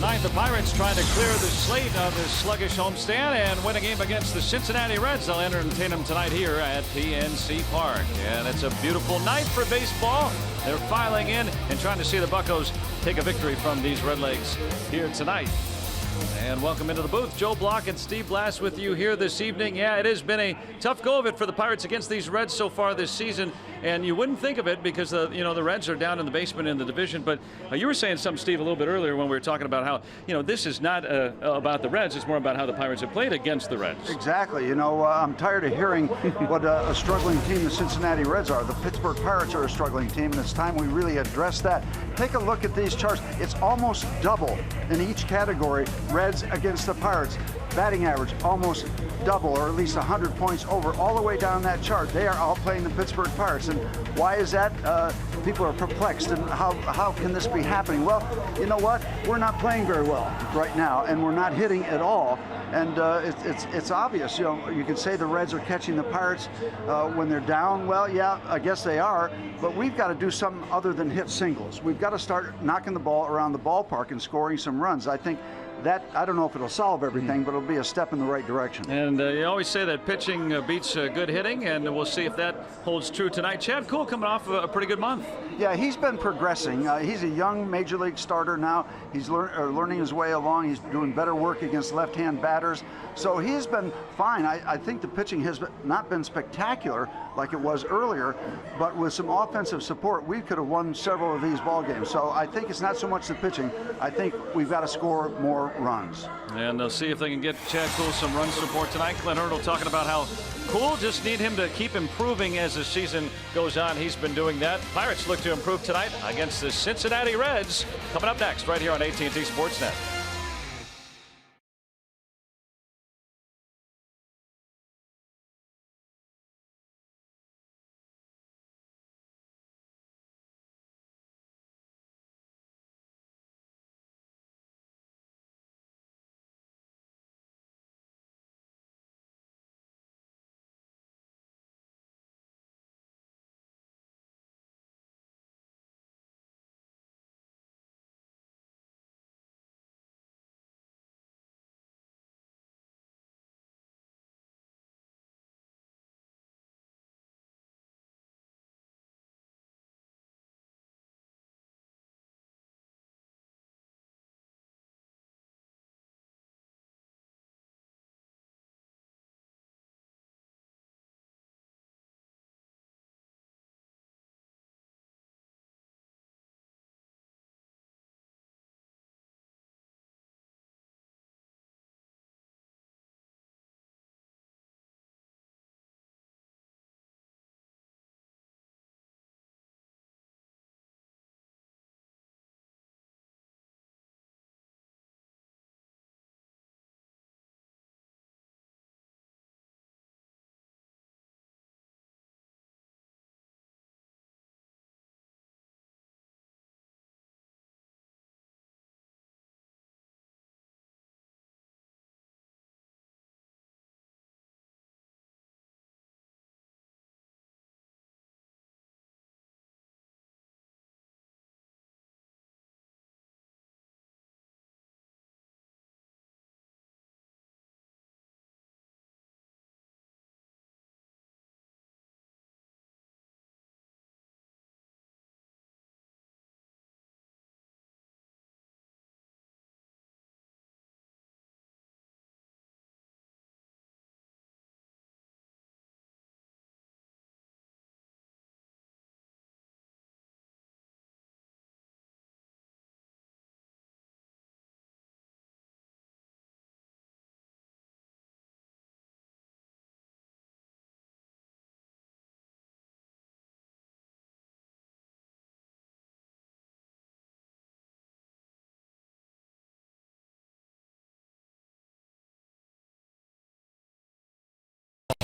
Tonight, the Pirates trying to clear the slate of this sluggish homestand and win a game against the Cincinnati Reds. They'll entertain them tonight here at PNC Park. And it's a beautiful night for baseball. They're filing in and trying to see the Buccos take a victory from these Redlegs here tonight. And welcome into the booth. Joe Block and Steve Blass with you here this evening. Yeah, it has been a tough go of it for the Pirates against these Reds so far this season. And you wouldn't think of it because, the Reds are down in the basement in the division. But you were saying something, Steve, a little bit earlier when we were talking about how, this is not about the Reds. It's more about how the Pirates have played against the Reds. Exactly. I'm tired of hearing what a struggling team the Cincinnati Reds are. The Pittsburgh Pirates are a struggling team, and it's time we really address that. Take a look at these charts. It's almost double in each category. Reds against the Pirates. Batting average almost double, or at least 100 points over, all the way down that chart. They are all playing the Pittsburgh Pirates. And why is that? People are perplexed. And how can this be happening? Well, you know what? We're not playing very well right now, and we're not hitting at all. And it's obvious. You can say the Reds are catching the Pirates when they're down. Well, yeah, I guess they are. But we've got to do something other than hit singles. We've got to start knocking the ball around the ballpark and scoring some runs. I think that, I don't know if it'll solve everything, but it'll be a step in the right direction. And you always say that pitching beats good hitting, and we'll see if that holds true tonight. Chad Kuhl coming off a pretty good month. Yeah, he's been progressing. He's a young major league starter now. He's learning his way along. He's doing better work against left-hand batters. So he's been fine. I think the pitching has not been spectacular like it was earlier, but with some offensive support, we could have won several of these ball games. So I think it's not so much the pitching. I think we've got to score more runs. And they'll see if they can get Chad Kuhl some run support tonight. Clint Hurdle talking about how Kuhl just need him to keep improving as the season goes on. He's been doing that. Pirates look to improve tonight against the Cincinnati Reds. Coming up next right here on AT&T Sportsnet.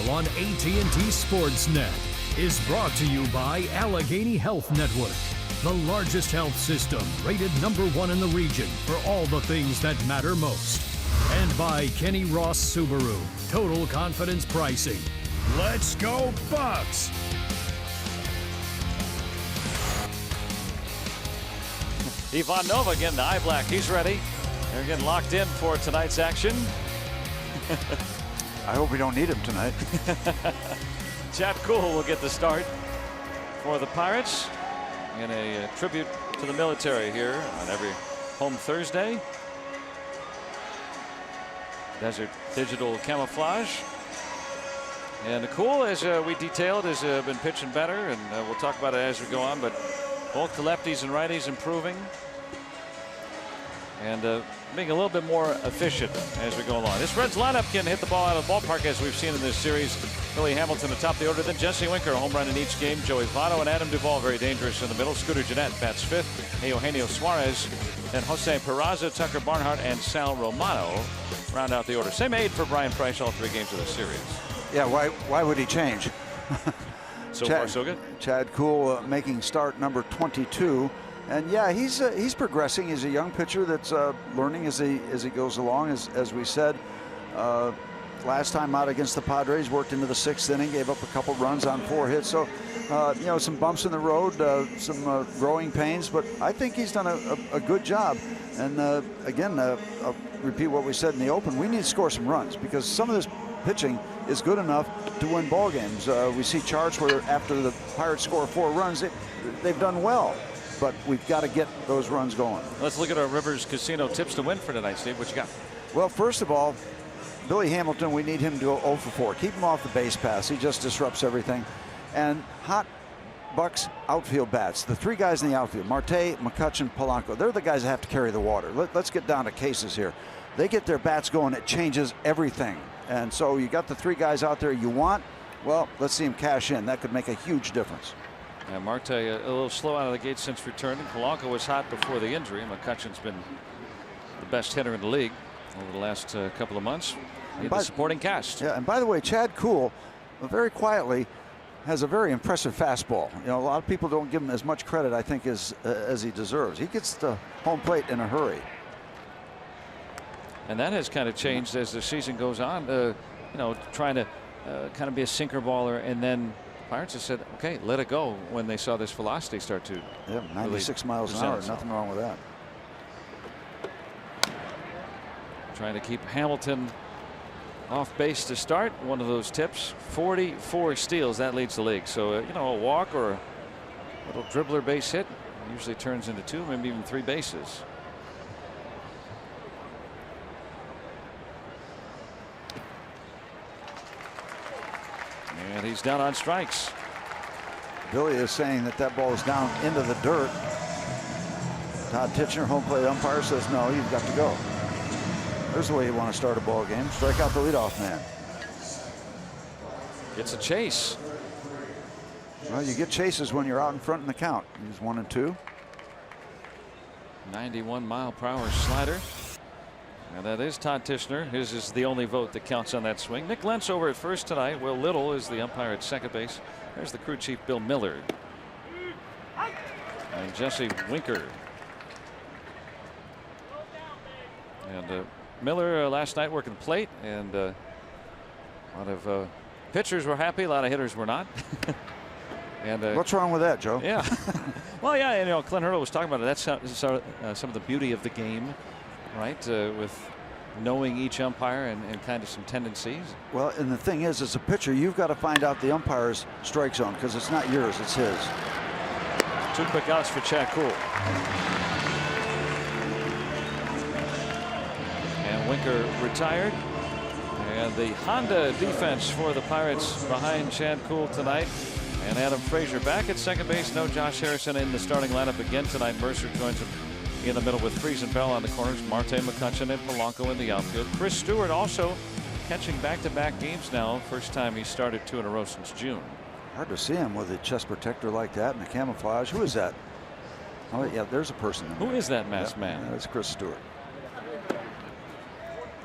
On AT&T Sportsnet is brought to you by Allegheny Health Network, the largest health system rated #1 in the region for all the things that matter most. And by Kenny Ross Subaru, total confidence pricing. Let's go Bucks! Ivan Nova again, the eye black. He's ready. They're getting locked in for tonight's action. I hope we don't need him tonight. Chad Kuhl will get the start for the Pirates in a tribute to the military here on every home Thursday. Desert digital camouflage. And Kuhl, as we detailed, has been pitching better, and we'll talk about it as we go on, but both the lefties and righties improving and being a little bit more efficient as we go along. This Reds lineup can hit the ball out of the ballpark as we've seen in this series. Billy Hamilton atop the order, then Jesse Winker, a home run in each game. Joey Votto and Adam Duvall very dangerous in the middle. Scooter Gennett bats fifth. Eugenio Suarez, then Jose Peraza, Tucker Barnhart, and Sal Romano round out the order. Same aid for Brian Price all 3 games of the series. Yeah, why would he change? So far, so good. Chad Kuhl making start number 22. And yeah, he's progressing. He's a young pitcher that's learning as he goes along. As we said, last time out against the Padres, worked into the 6th inning, gave up a couple runs on 4 hits. So you know, some bumps in the road, some growing pains, but I think he's done a good job. And again, I'll repeat what we said in the open. We need to score some runs because some of this pitching is good enough to win ball games. We see charts where after the Pirates score 4 runs, they've done well. But we've got to get those runs going. Let's look at our Rivers Casino tips to win for tonight, Steve. What you got? Well, first of all, Billy Hamilton, we need him to go 0 for 4. Keep him off the base pass. He just disrupts everything. And hot Bucks outfield bats. The 3 guys in the outfield, Marte, McCutchen, Polanco. They're the guys that have to carry the water. Let's get down to cases here. They get their bats going, it changes everything. And so you got the 3 guys out there you want. Well, let's see him cash in. That could make a huge difference. And Marte a little slow out of the gate since returning. Polanco was hot before the injury. McCutchen's been the best hitter in the league over the last couple of months. The supporting cast. Yeah, and by the way, Chad Kuhl, very quietly, has a very impressive fastball. You know, a lot of people don't give him as much credit, I think, as he deserves. He gets to home plate in a hurry. And that has kind of changed as the season goes on. You know, trying to kind of be a sinker baller, and then Pirates have said, okay, let it go when they saw this velocity start to. Yeah, 96 miles an hour. Nothing wrong with that. Trying to keep Hamilton off base to start. One of those tips. 44 steals. That leads the league. So, you know, a walk or a little dribbler base hit usually turns into 2, maybe even 3 bases. And he's down on strikes. Billy is saying that ball is down into the dirt. Todd Titchener, home plate umpire, says no, you've got to go. There's the way you want to start a ball game. Strike out the leadoff man. Gets a chase. Well, you get chases when you're out in front in the count. He's 1 and 2. 91-mile-per-hour slider. And that is Todd Titchener. His is the only vote that counts on that swing. Nick Lentz over at first tonight. Will Little is the umpire at second base. There's the crew chief, Bill Miller. And Jesse Winker. And Miller last night working the plate. And a lot of pitchers were happy. A lot of hitters were not. And what's wrong with that, Joe? Yeah. Well, yeah, and, you know, Clint Hurdle was talking about it. That's some of the beauty of the game. Right, with knowing each umpire and kind of some tendencies. Well, and the thing is, as a pitcher, you've got to find out the umpire's strike zone because it's not yours, it's his. 2 quick outs for Chad Kuhl. And Winker retired. And the Honda defense for the Pirates behind Chad Kuhl tonight. And Adam Frazier back at second base. No Josh Harrison in the starting lineup again tonight. Mercer joins him in the middle with Freese and Bell on the corners. Marte, McCutchen, and Polanco in the outfield. Chris Stewart also catching back-to-back games now. First time he started 2 in a row since June. Hard to see him with a chest protector like that and the camouflage. Who is that? Oh, yeah, there's a person in there. Who is that masked man? That's Chris Stewart.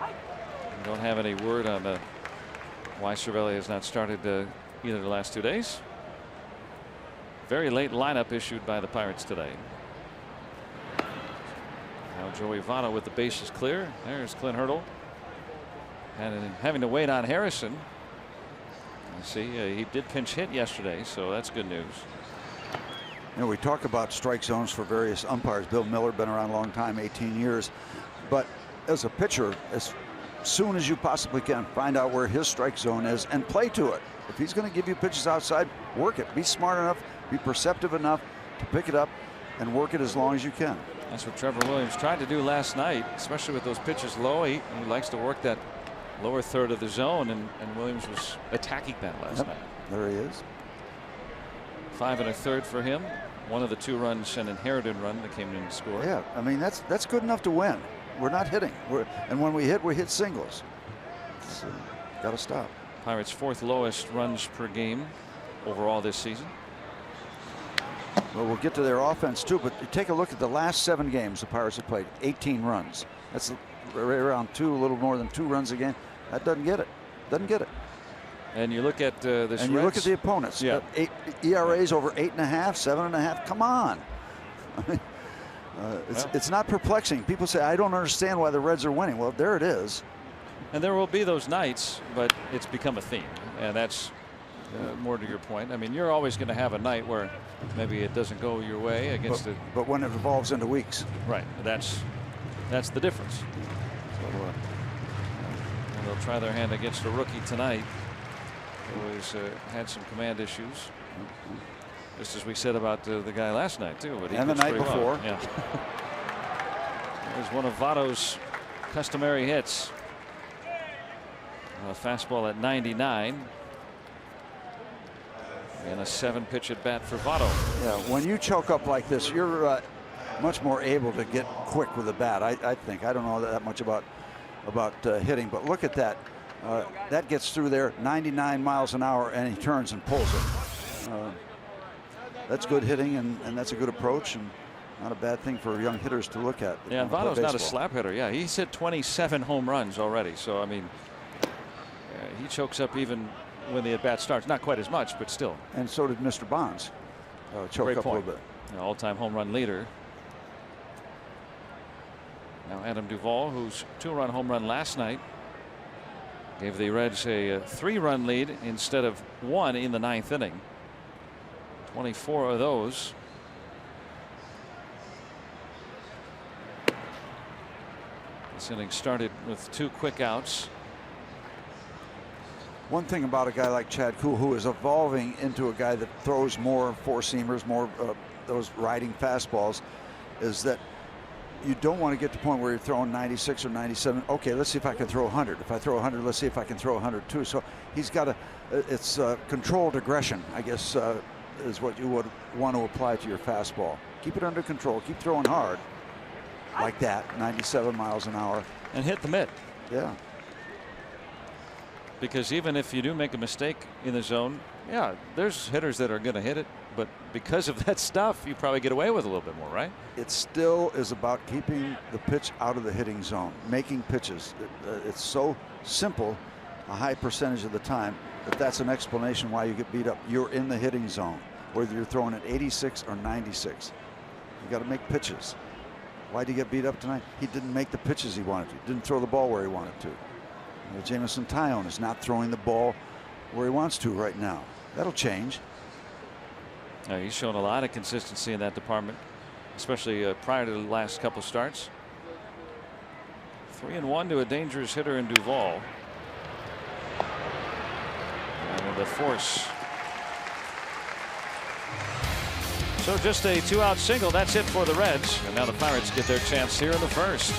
We don't have any word on why Cervelli has not started either the last 2 days. Very late lineup issued by the Pirates today. Now Joey Votto with the bases clear. There's Clint Hurdle. And having to wait on Harrison. See, he did pinch hit yesterday, so that's good news. You know, we talk about strike zones for various umpires. Bill Miller, been around a long time, 18 years. But as a pitcher, as soon as you possibly can, find out where his strike zone is and play to it. If he's going to give you pitches outside, work it. Be smart enough, be perceptive enough to pick it up and work it as long as you can. That's what Trevor Williams tried to do last night, especially with those pitches low. He likes to work that lower third of the zone, and Williams was attacking that last night. There he is. 5 1/3 for him. One of the 2 runs, an inherited run that came in and scored. Yeah, I mean that's good enough to win. We're not hitting. And when we hit singles. So, got to stop. Pirates' 4th lowest runs per game overall this season. Well, we'll get to their offense too, but take a look at the last 7 games the Pirates have played. 18 runs. That's right around a little more than 2 runs a game. That doesn't get it. Doesn't get it. And you look at this. And you look at the opponents. Yeah. ERAs over 8.5, 7.5. Come on. It's not perplexing. People say, I don't understand why the Reds are winning. Well, there it is. And there will be those nights, but it's become a theme, and that's more to your point. I mean, you're always going to have a night where maybe it doesn't go your way against it. But when it evolves into weeks. Right. That's the difference. So, and they'll try their hand against a rookie tonight who had some command issues. Just as we said about the guy last night too. But he and the night before. Well. Yeah. There's one of Votto's customary hits. A fastball at 99. And a 7-pitch at bat for Votto. Yeah, when you choke up like this, you're much more able to get quick with the bat. I think. I don't know that much about hitting, but look at that. That gets through there 99 miles an hour, and he turns and pulls it. That's good hitting, and that's a good approach, and not a bad thing for young hitters to look at. Yeah, and Votto's not a slap hitter. Yeah, he's hit 27 home runs already. So I mean, he chokes up even when the at bat starts. Not quite as much, but still. And so did Mr. Bonds. Choke up a little bit. All-time home run leader. Now Adam Duvall, whose 2-run home run last night gave the Reds a 3-run lead instead of 1 in the 9th inning. 24 of those. This inning started with 2 quick outs. One thing about a guy like Chad Kuhl, who is evolving into a guy that throws more 4-seamers, more those riding fastballs, is that you don't want to get to the point where you're throwing 96 or 97. Okay, let's see if I can throw 100. If I throw 100, let's see if I can throw 100 too. So he's got it's controlled aggression, I guess, is what you would want to apply to your fastball. Keep it under control. Keep throwing hard like that, 97 miles an hour. And hit the mitt. Yeah. Because even if you do make a mistake in the zone, yeah, there's hitters that are going to hit it. But because of that stuff, you probably get away with a little bit more, right? It still is about keeping the pitch out of the hitting zone, making pitches. It's so simple a high percentage of the time that's an explanation why you get beat up. You're in the hitting zone, whether you're throwing at 86 or 96. You got to make pitches. Why did he get beat up tonight? He didn't make the pitches he wanted to. Didn't throw the ball where he wanted to. Jamison Tyone is not throwing the ball where he wants to right now. That'll change. He's shown a lot of consistency in that department, especially prior to the last couple starts. 3-1 to a dangerous hitter in Duvall. And the force. So just a 2-out single. That's it for the Reds. And now the Pirates get their chance here in the first.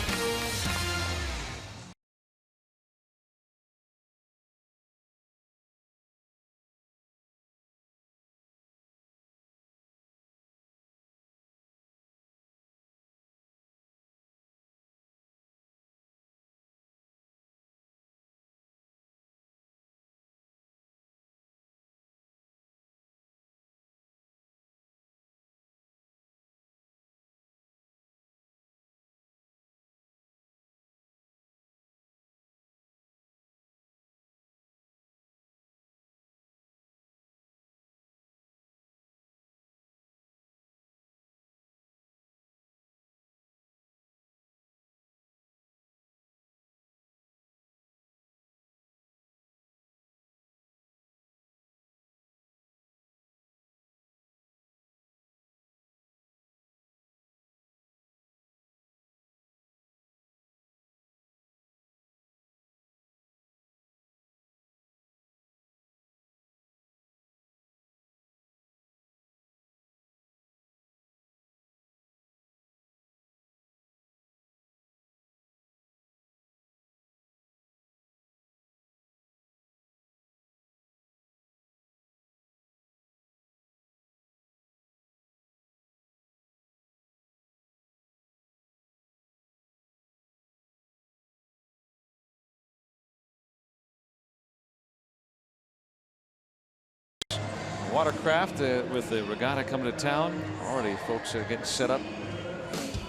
watercraft with the regatta coming to town. Already folks are getting set up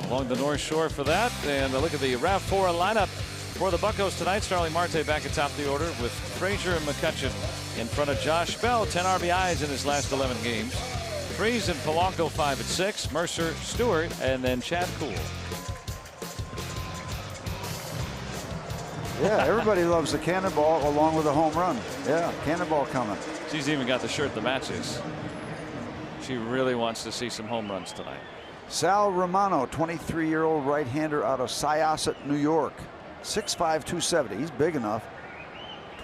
along the North Shore for that. And look at the RAV4 lineup for the Buccos tonight. Starling Marte back atop the order with Frazier and McCutchen in front of Josh Bell. 10 RBIs in his last 11 games. Freese and Polanco 5 at 6. Mercer, Stewart, and then Chad Kuhl. Yeah, everybody loves the cannonball along with the home run. Yeah, cannonball coming. She's even got the shirt that matches. She really wants to see some home runs tonight. Sal Romano, 23-year-old right-hander out of Syosset, New York. 6'5", 270. He's big enough.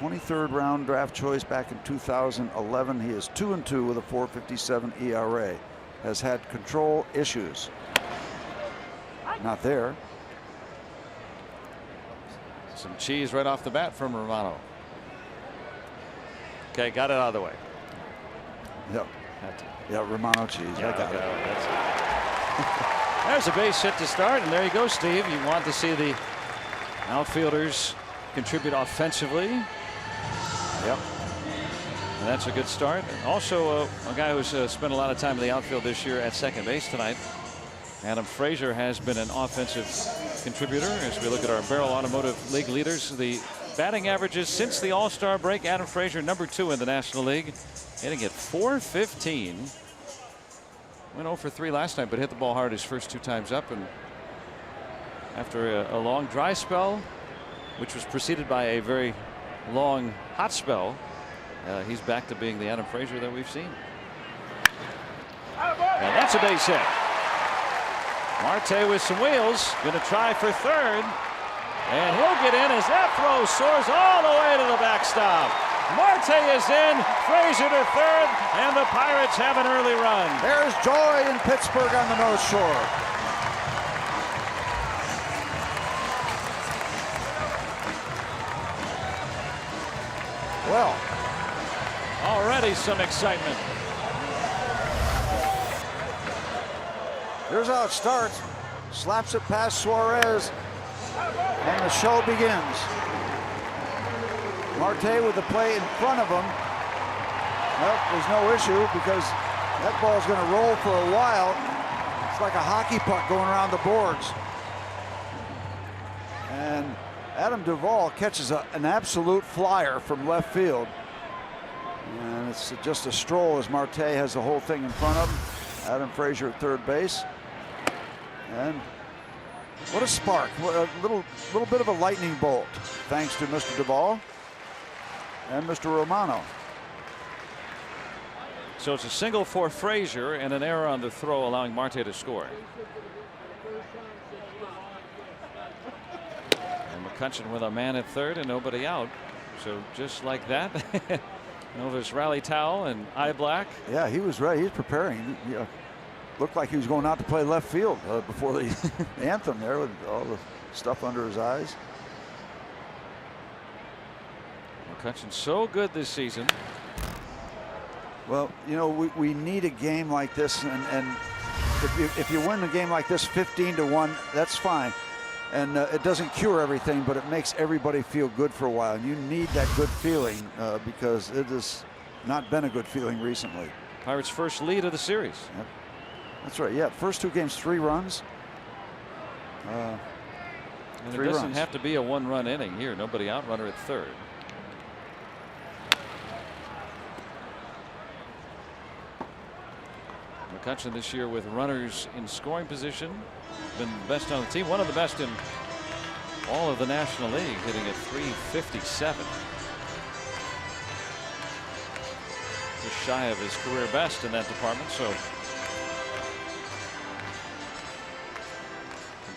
23rd round draft choice back in 2011. He is 2-2 with a 4.57 ERA. Has had control issues. Not there. Some cheese right off the bat from Romano. Okay, got it out of the way. Yep. Yeah, Romano cheese. Yeah, I got it. There's a base hit to start, and there you go, Steve. You want to see the outfielders contribute offensively. Yep. And that's a good start. And also a guy who's spent a lot of time in the outfield this year at second base tonight. Adam Frazier has been an offensive contributor. As we look at our Barrel Automotive League leaders, the batting averages since the All-Star break, Adam Frazier #2 in the National League, hitting at .415. Went 0 for 3 last night, but hit the ball hard his first 2 times up. And after a long dry spell, which was preceded by a very long hot spell, he's back to being the Adam Frazier that we've seen. And that's a base hit. Marte with some wheels, going to try for third, and he'll get in as that throw soars all the way to the backstop. Marte is in, Frazier to third, and the Pirates have an early run. There's joy in Pittsburgh on the North Shore. Well, already some excitement. here's how it starts. Slaps it past Suarez, and the show begins. Marte with the play in front of him. Well, there's no issue because that ball's going to roll for a while. It's like a hockey puck going around the boards. And Adam Duvall catches an absolute flyer from left field. And it's just a stroll as Marte has the whole thing in front of him. Adam Frazier at third base. And what a spark. What a little bit of a lightning bolt, thanks to Mr. Duvall and Mr. Romano. So it's a single for Frazier and an error on the throw, allowing Marte to score. And McCutchen with a man at third and nobody out. So just like that, Nova's rally towel and eye black. Yeah, he was ready. He was preparing. He, looked like he was going out to play left field before the anthem there with all the stuff under his eyes. McCutchen's so good this season. Well, you know, we need a game like this, and if you win a game like this 15-1, that's fine. And it doesn't cure everything, but it makes everybody feel good for a while. And you need that good feeling because it has not been a good feeling recently. Pirates' first lead of the series. Yep. That's right. Yeah, first 2 games, 3 runs. And 3 it doesn't runs. have to be a 1-run inning here. Nobody out, runner at third. McCutchen this year with runners in scoring position, been the best on the team, one of the best in all of the National League, hitting at .357. Just shy of his career best in that department, so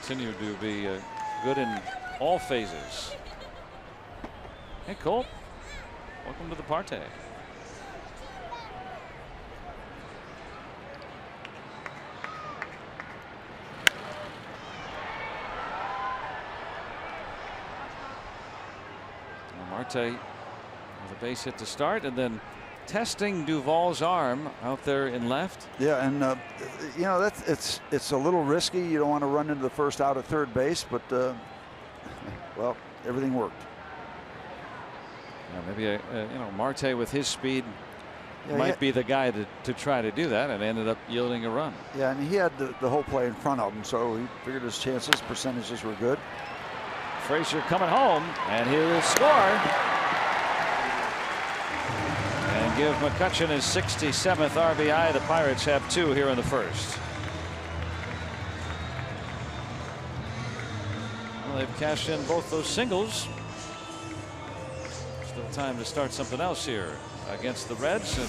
continue to be good in all phases. Hey Cole, welcome to the party. Marte with a base hit to start, and then testing Duvall's arm out there in left. Yeah, and you know, it's a little risky. You don't want to run into the first out at third base, but well, everything worked. Yeah, maybe you know, Marte with his speed might be the guy to try to do that, and ended up yielding a run. Yeah, and he had the whole play in front of him, so he figured his percentages were good. Frazier coming home, and he'll score. And give McCutchen his 67th RBI. The Pirates have 2 here in the first. Well, they've cashed in both those singles. Still time to start something else here against the Reds. And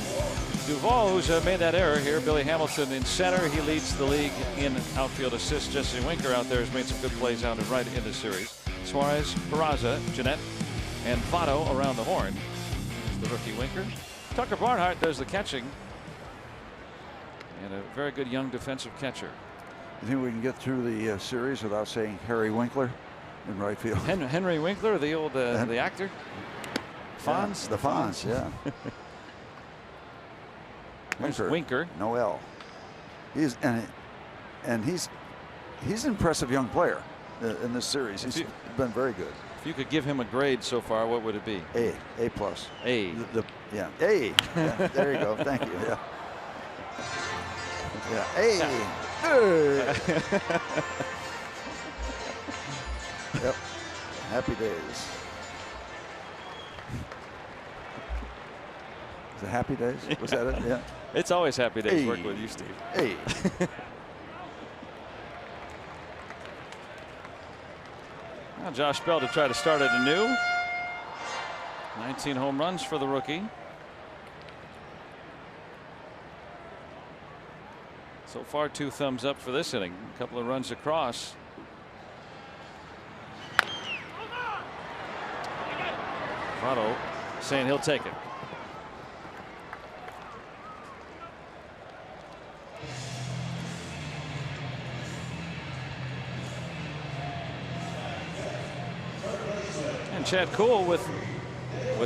Duvall, who's made that error here. Billy Hamilton in center. He leads the league in outfield assists. Jesse Winker out there has made some good plays out and right in the series. Suarez, Peraza, Jeanette, and Votto around the horn. There's the rookie Winker. Tucker Barnhart does the catching. And a very good young defensive catcher. You think we can get through the series without saying Harry Winkler in right field? Henry Winkler, the old the actor. Fonz? Yeah, the Fonz, yeah. Winker. No L. He's an impressive young player in this series. He's been very good. If you could give him a grade so far, what would it be? A plus. A. Yeah, A. Yeah, there you go. Thank you. Yeah. Yeah, A. Yep. Happy days. Is it happy days? Was that it? Yeah. It's always happy days working with you, Steve. Hey. Now Josh Bell to try to start it anew. 19 home runs for the rookie. So far, 2 thumbs up for this inning. A couple of runs across. Votto saying he'll take it. And Chad Kuhl with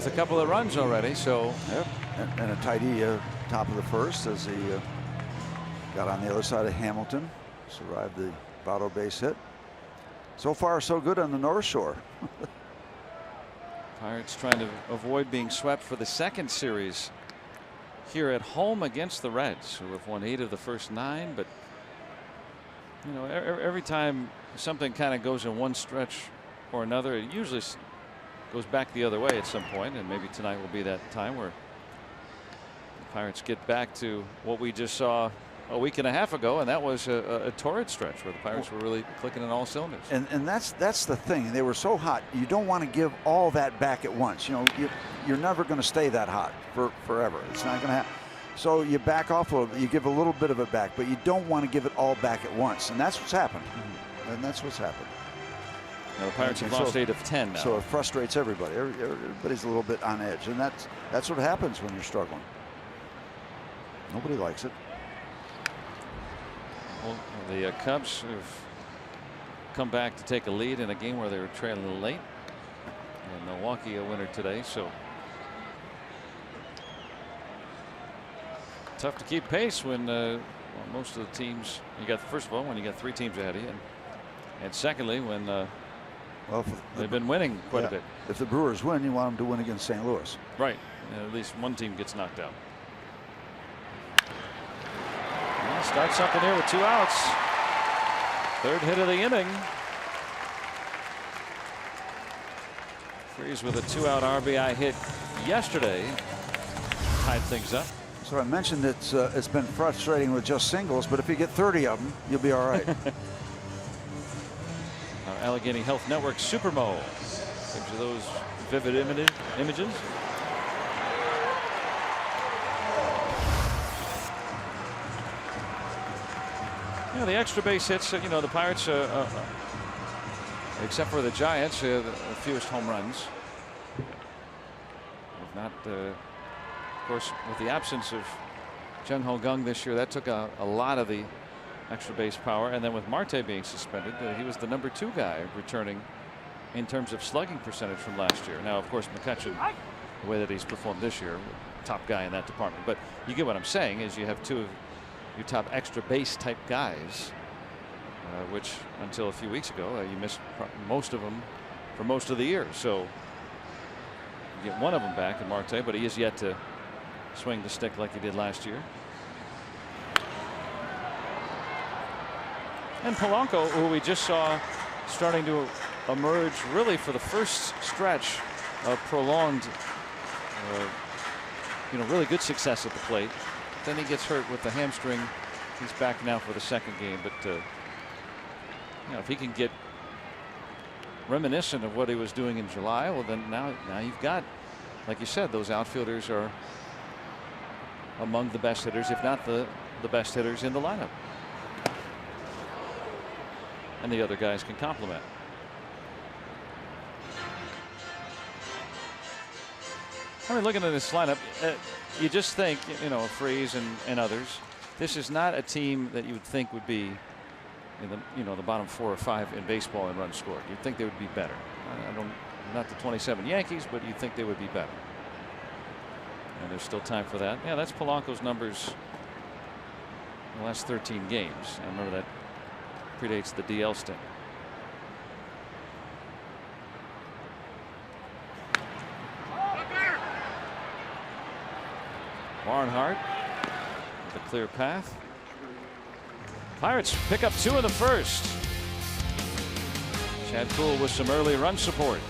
a couple of runs already. So yep. And a tidy top of the first as he got on the other side of Hamilton, survived the Votto base hit. So far, so good on the North Shore. Pirates trying to avoid being swept for the second series here at home against the Reds, who have won 8 of the first 9. But you know, every time something kind of goes in one stretch or another, it usually goes back the other way at some point, and maybe tonight will be that time where the Pirates get back to what we just saw a week and a half ago, and that was a torrid stretch where the Pirates were really clicking on all cylinders. And that's the thing. They were so hot. You don't want to give all that back at once. You know, you're never going to stay that hot forever. It's not going to happen. So you back off a little bit. You give a little bit of it back, but you don't want to give it all back at once. And that's what's happened. And that's what's happened. Now the Pirates have lost 8 of 10 now. So it frustrates everybody. Everybody's a little bit on edge, and that's what happens when you're struggling. Nobody likes it. Well, the Cubs have come back to take a lead in a game where they were trailing a little late. And Milwaukee a winner today, so tough to keep pace when most of the teams you got. First of all, when you got 3 teams ahead of you, and secondly, when they've been winning quite a bit. If the Brewers win, you want them to win against St. Louis. Right. At least one team gets knocked out. Start something here with 2 outs. 3rd hit of the inning. Freeze with a 2-out RBI hit yesterday. Tied things up. So I mentioned it's been frustrating with just singles, but if you get 30 of them, you'll be all right. Our Allegheny Health Network Supermo. Gives you those vivid images. Yeah, the extra base hits, you know, the Pirates, except for the Giants, the fewest home runs. If not, of course, with the absence of Jung Ho Gung this year, that took a lot of the extra base power. And then with Marte being suspended, he was the number 2 guy returning in terms of slugging percentage from last year. Now, of course, McCutchen, the way that he's performed this year, top guy in that department. But you get what I'm saying is you have 2 of your top extra base type guys, which until a few weeks ago you missed most of them for most of the year. So you get one of them back in Marte, but he is yet to swing the stick like he did last year. And Polanco, who we just saw starting to emerge really for the first stretch of prolonged, really good success at the plate. Then he gets hurt with the hamstring. He's back now for the second game. But if he can get reminiscent of what he was doing in July, well, then now you've got, like you said, those outfielders are among the best hitters, if not the best hitters in the lineup. And the other guys can complement. I mean, looking at this lineup, you just think, Freeze and others, this is not a team that you would think would be in the bottom 4 or 5 in baseball in runs scored. You'd think they would be better. Not the 27 Yankees, but you'd think they would be better. And there's still time for that. Yeah, that's Polanco's numbers in the last 13 games. I remember that predates the DL stint. Barnhart with a clear path. Pirates pick up 2 in the first. Chad Kuhl with some early run support.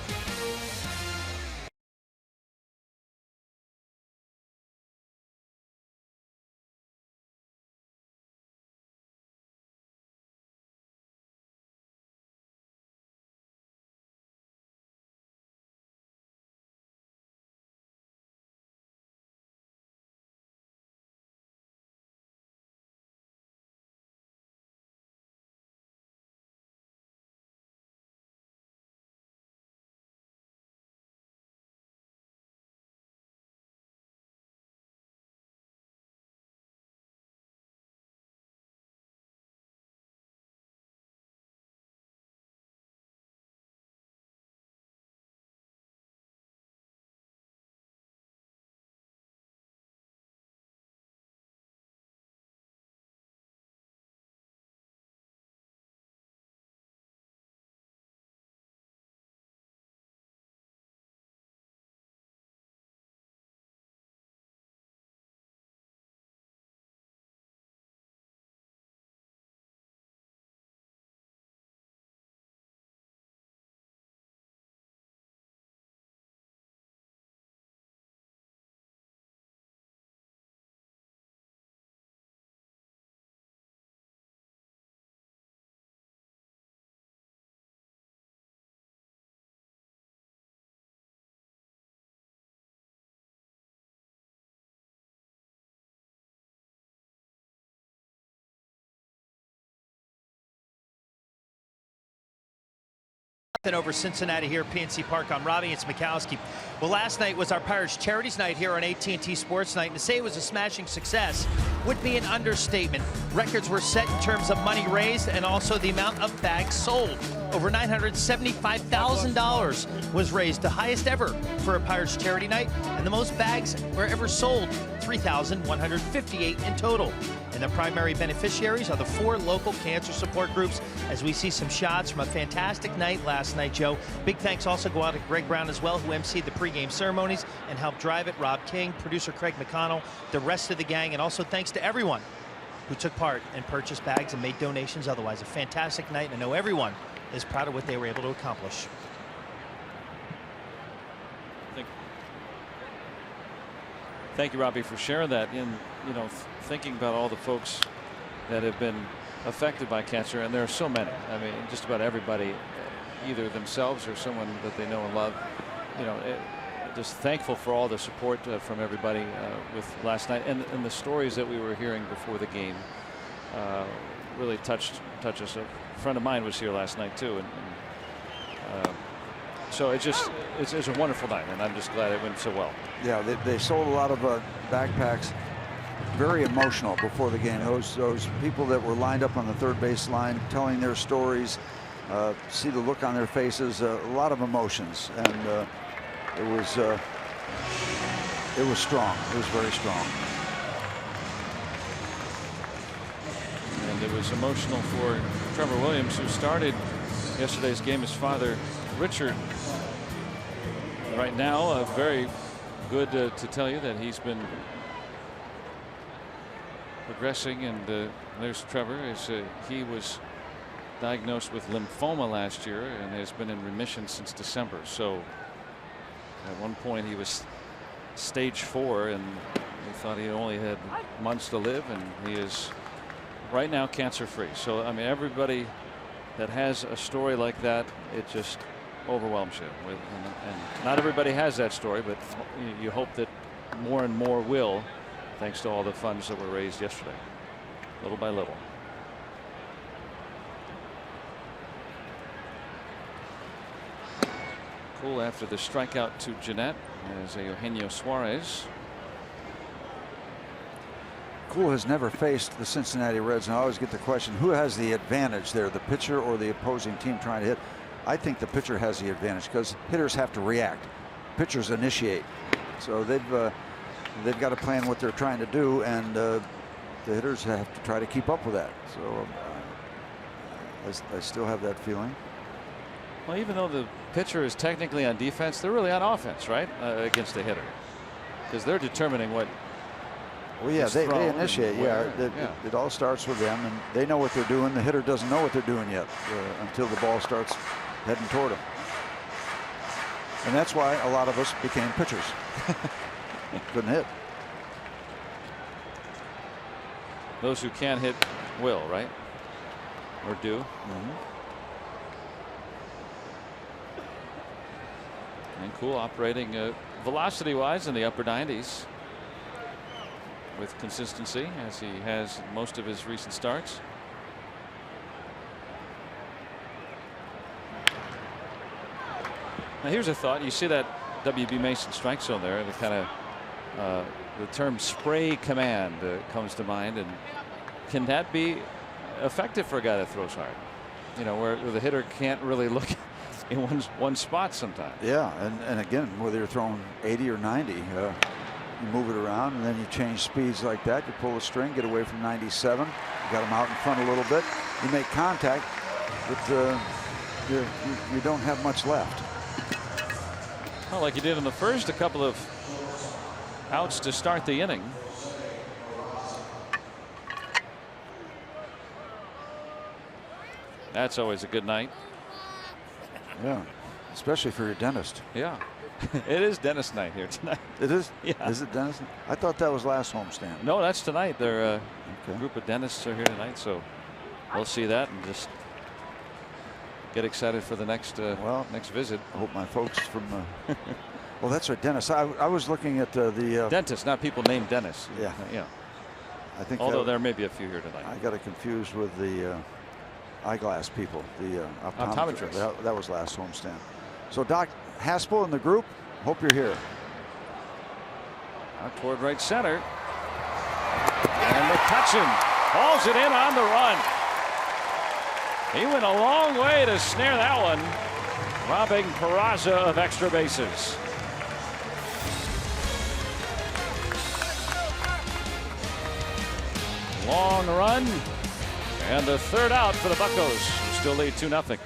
Over Cincinnati here at PNC Park. I'm Robbie. It's Mikowski. Well, last night was our Pirates Charities Night here on AT&T Sports Night, and to say it was a smashing success would be an understatement. Records were set in terms of money raised and also the amount of bags sold. Over $975,000 was raised, the highest ever for a Pirates Charity Night, and the most bags were ever sold, 3,158 in total. And the primary beneficiaries are the 4 local cancer support groups, as we see some shots from a fantastic night last night, Joe. Big thanks also go out to Greg Brown as well, who emceed the pregame ceremonies and helped drive it. Rob King, producer Craig McConnell, the rest of the gang, and also thanks to everyone who took part and purchased bags and made donations otherwise. A fantastic night, and I know everyone is proud of what they were able to accomplish. Thank you, Robbie, for sharing that. In thinking about all the folks that have been affected by cancer, and there are so many. I mean, just about everybody, either themselves or someone that they know and love. Just thankful for all the support from everybody with last night, and the stories that we were hearing before the game really touched us. A friend of mine was here last night too, and so it's a wonderful night, and I'm just glad it went so well. Yeah, they sold a lot of backpacks. Very emotional before the game. Those people that were lined up on the third base line telling their stories, see the look on their faces, a lot of emotions, and it was strong. It was very strong. And it was emotional for Trevor Williams, who started yesterday's game. His father, Richard, right now very good to tell you that he's been progressing, and there's Trevor. He was diagnosed with lymphoma last year and has been in remission since December. So at one point he was stage 4, and we thought he only had months to live, and he is right now cancer free. So I mean, everybody that has a story like that, it just overwhelms you. And not everybody has that story, but you hope that more and more will, thanks to all the funds that were raised yesterday, little by little. Cool after the strikeout to Jeanette as Eugenio Suarez. Cool has never faced the Cincinnati Reds, and I always get the question, who has the advantage there, the pitcher or the opposing team trying to hit? I think the pitcher has the advantage because hitters have to react. Pitchers initiate. So they've got to plan what they're trying to do, and the hitters have to try to keep up with that. So I still have that feeling. Well, even though the pitcher is technically on defense, they're really on offense, right? Against the hitter, because they're determining what. Well, yeah, they initiate. Yeah, it all starts with them, and they know what they're doing. The hitter doesn't know what they're doing yet until the ball starts heading toward him. And that's why a lot of us became pitchers. Couldn't hit. Those who can't hit will, right? Or do. And Cool operating velocity wise in the upper 90s with consistency, as he has most of his recent starts. Now here's a thought. You see that W.B. Mason strike zone there, the kind of the term spray command comes to mind, and can that be effective for a guy that throws hard? You know, where the hitter can't really look in one spot sometimes. Yeah, and again, whether you're throwing 80 or 90, you move it around, and then you change speeds like that. You pull the string, get away from 97. You got him out in front a little bit. You make contact, but you don't have much left. Well, like you did in the first, a couple of outs to start the inning. That's always a good night. Yeah, especially for your dentist. Yeah. It is dentist night here tonight. It is? Yeah. Is it dentist? I thought that was last homestand. No, that's tonight. They're okay. A group of dentists are here tonight, so we'll see that and just get excited for the next next visit. I hope my folks from well, that's right, Dennis. I was looking at the dentists, not people named Dennis. Yeah, yeah. I think although there may be a few here tonight. I got it confused with the eyeglass people, the optometrists. That was last homestand. So Doc Haspel and the group, hope you're here. Out toward right center, and McCutcheon hauls it in on the run. He went a long way to snare that one, robbing Peraza of extra bases. Long run, and the third out for the Buccos, who still lead 2-0.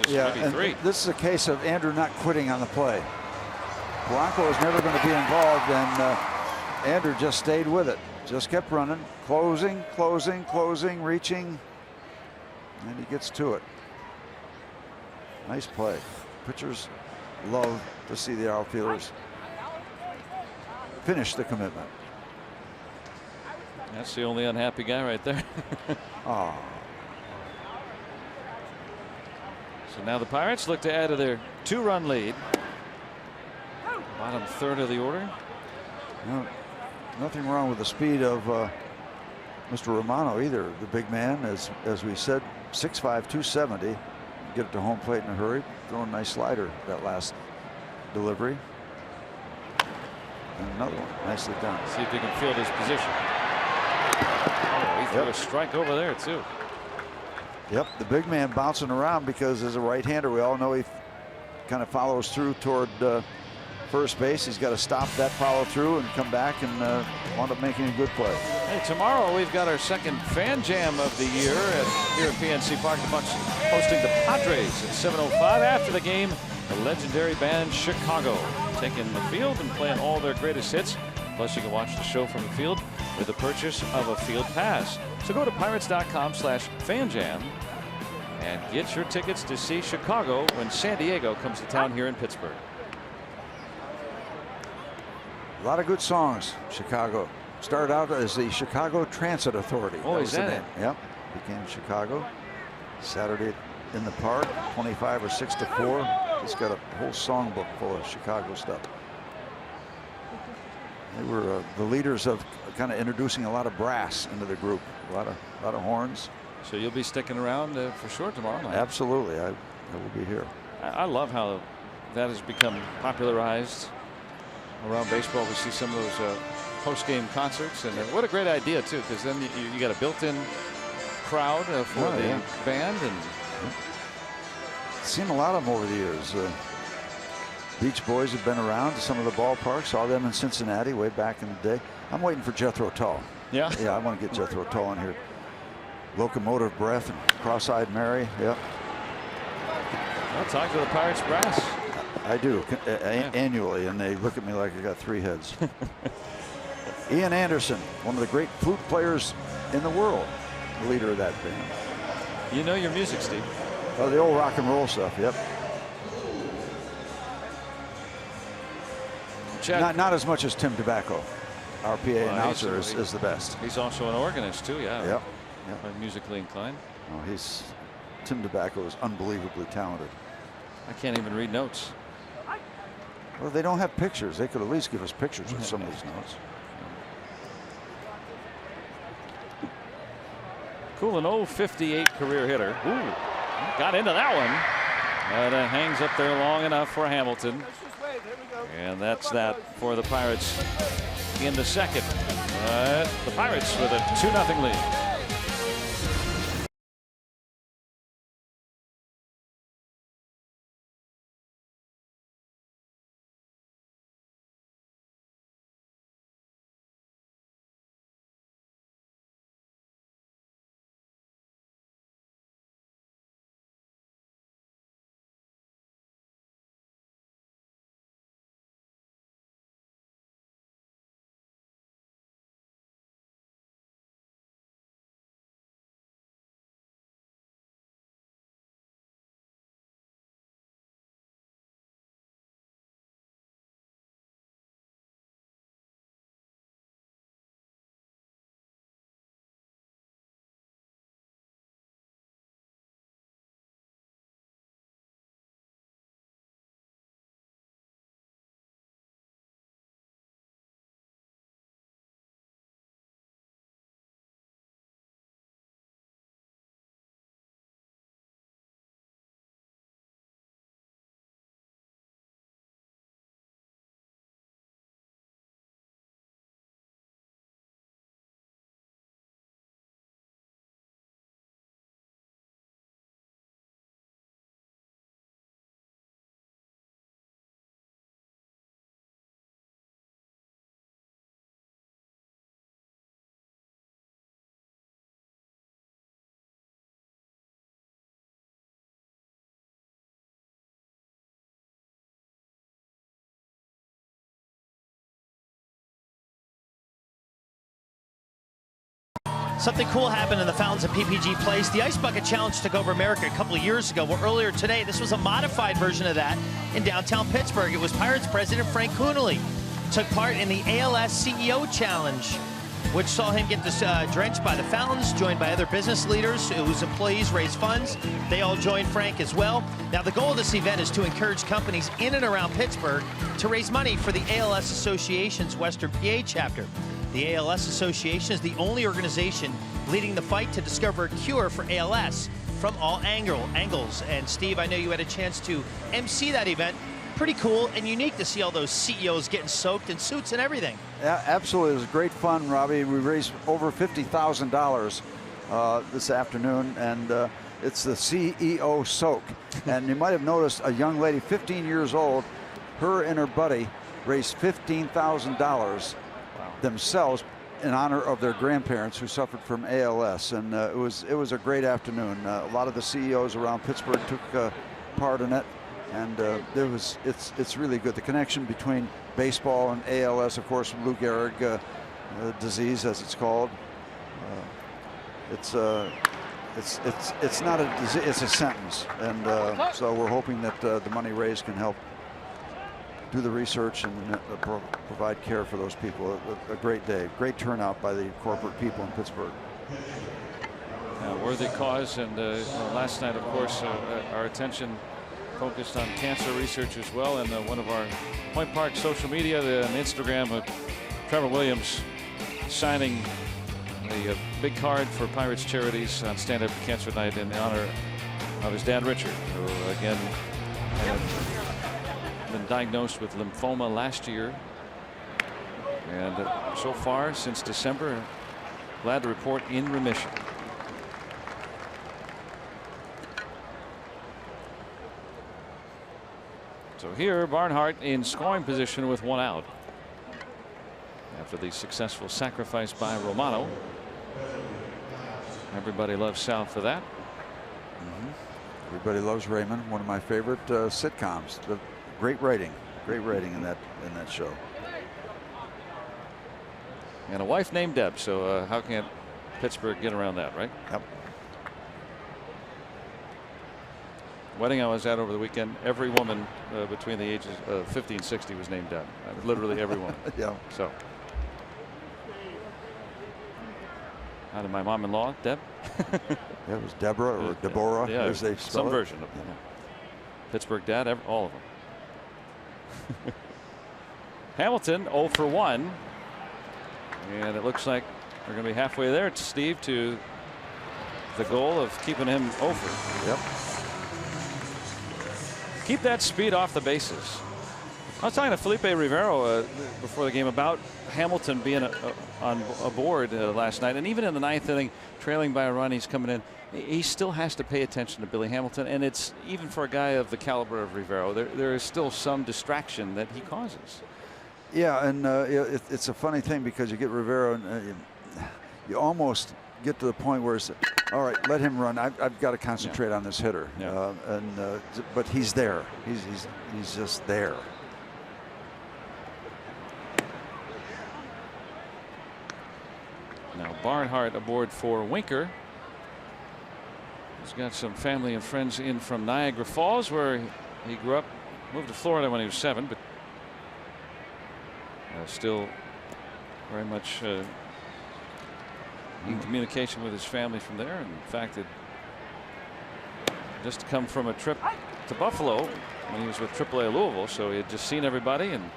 Yeah, maybe and 3. this is a case of Andrew not quitting on the play. Blanco was never going to be involved, and Andrew just stayed with it. Just kept running, closing, reaching, and he gets to it. Nice play. Pitchers love to see the outfielders finish the commitment. That's the only unhappy guy right there. Oh. So now the Pirates look to add to their 2-run lead. Bottom third of the order. No, nothing wrong with the speed of Mr. Romano either. The big man, as we said, 6'5", 270. Get it to home plate in a hurry. Throwing a nice slider that last delivery. And another one, nicely done. See if he can field his position. Oh, he threw a strike over there too. Yep, the big man bouncing around because as a right-hander, we all know he kind of follows through toward first base. He's got to stop that follow through and come back and wind up making a good play. Hey, tomorrow we've got our second fan jam of the year here at PNC Park. The Bucks hosting the Padres at 7:05. After the game, the legendary band Chicago taking the field and playing all their greatest hits. Plus, you can watch the show from the field with the purchase of a field pass. So go to pirates.com/fanjam and get your tickets to see Chicago when San Diego comes to town here in Pittsburgh. A lot of good songs. Chicago started out as the Chicago Transit Authority. Oh, is that it? Yep. Became Chicago. Saturday in the Park, 25 or 6 to 4. Just got a whole songbook full of Chicago stuff. They were the leaders of kind of introducing a lot of brass into the group. A lot of horns. So you'll be sticking around for sure tomorrow night. Absolutely, I will be here. I love how that has become popularized around baseball. We see some of those post-game concerts, and what a great idea too, because then you got a built-in crowd for the band. And seen a lot of them over the years. Beach Boys have been around to some of the ballparks. Saw them in Cincinnati way back in the day. I'm waiting for Jethro Tull. Yeah. Yeah, I want to get Jethro Tull in here. Locomotive Breath and Cross-Eyed Mary. Yep. I'll talk to the Pirates brass. I do annually, and they look at me like I got 3 heads. Ian Anderson, one of the great flute players in the world, the leader of that band. You know your music, Steve. Oh, the old rock and roll stuff. Yep. Not as much as Tim Tobacco. Our PA announcer is the best. He's also an organist too. Yeah. Yep. Musically inclined. Oh, Tim Tobacco is unbelievably talented. I can't even read notes. Well, they don't have pictures. They could at least give us pictures of some of these notes. Cool, an 058 career hitter. Ooh, got into that one. But hangs up there long enough for Hamilton. And that's that for the Pirates in the second. The Pirates with a 2-0 lead. Something cool happened in the fountains at PPG Place. The Ice Bucket Challenge took over America a couple of years ago. Well, earlier today, this was a modified version of that in downtown Pittsburgh. It was Pirates president Frank Coonelly took part in the ALS CEO Challenge, which saw him get drenched by the fountains, joined by other business leaders whose employees raise funds. They all joined Frank as well. Now, the goal of this event is to encourage companies in and around Pittsburgh to raise money for the ALS Association's Western PA chapter. The ALS Association is the only organization leading the fight to discover a cure for ALS from all angles. And Steve, I know you had a chance to MC that event. Pretty cool and unique to see all those CEOs getting soaked in suits and everything. Yeah, absolutely. It was great fun, Robbie. We raised over $50,000 this afternoon, and it's the CEO soak. And you might have noticed a young lady, 15 years old, her and her buddy raised $15,000 themselves in honor of their grandparents who suffered from ALS, and it was a great afternoon. A lot of the CEOs around Pittsburgh took part in it, and it's really good. The connection between baseball and ALS, of course, Lou Gehrig disease, as it's called. It's not a disease; it's a sentence, and so we're hoping that the money raised can help do the research and provide care for those people. A great day, great turnout by the corporate people in Pittsburgh. Worthy cause, and last night, of course, our attention focused on cancer research as well, and one of our Point Park social media, on Instagram, Trevor Williams signing the big card for Pirates charities on Stand Up to Cancer Night in honor of his dad Richard, who again had been diagnosed with lymphoma last year, and so far since December, glad to report in remission. So here Barnhart in scoring position with one out after the successful sacrifice by Romano. Everybody loves Sal for that. Everybody loves Raymond, one of my favorite sitcoms. Great writing in that show. And a wife named Deb, so how can Pittsburgh get around that, right? Yep. Wedding I was at over the weekend, every woman between the ages of 50 and 60 was named Deb. Literally every woman. Yeah. So. How did my mom-in-law, Deb? Yeah, it was Deborah or Deborah, yeah, as they spell some it. version of it. Yeah. Pittsburgh dad, all of them. Hamilton 0 for 1, and it looks like we're going to be halfway there, Steve, to the goal of keeping him over. Yep. Keep that speed off the bases. I was talking to Felipe Rivero before the game about Hamilton being on board last night, and even in the ninth inning, trailing by a run, he's coming in. He still has to pay attention to Billy Hamilton, and it's even for a guy of the caliber of Rivero, there is still some distraction that he causes. Yeah, and it's a funny thing because you get Rivero, and you almost get to the point where it's, all right, let him run. I've got to concentrate on this hitter, but he's there. He's just there. Now Barnhart aboard for Winker. He's got some family and friends in from Niagara Falls, where he grew up. Moved to Florida when he was 7, but still very much in communication with his family from there. And in fact, it just come from a trip to Buffalo when he was with AAA Louisville, so he had just seen everybody and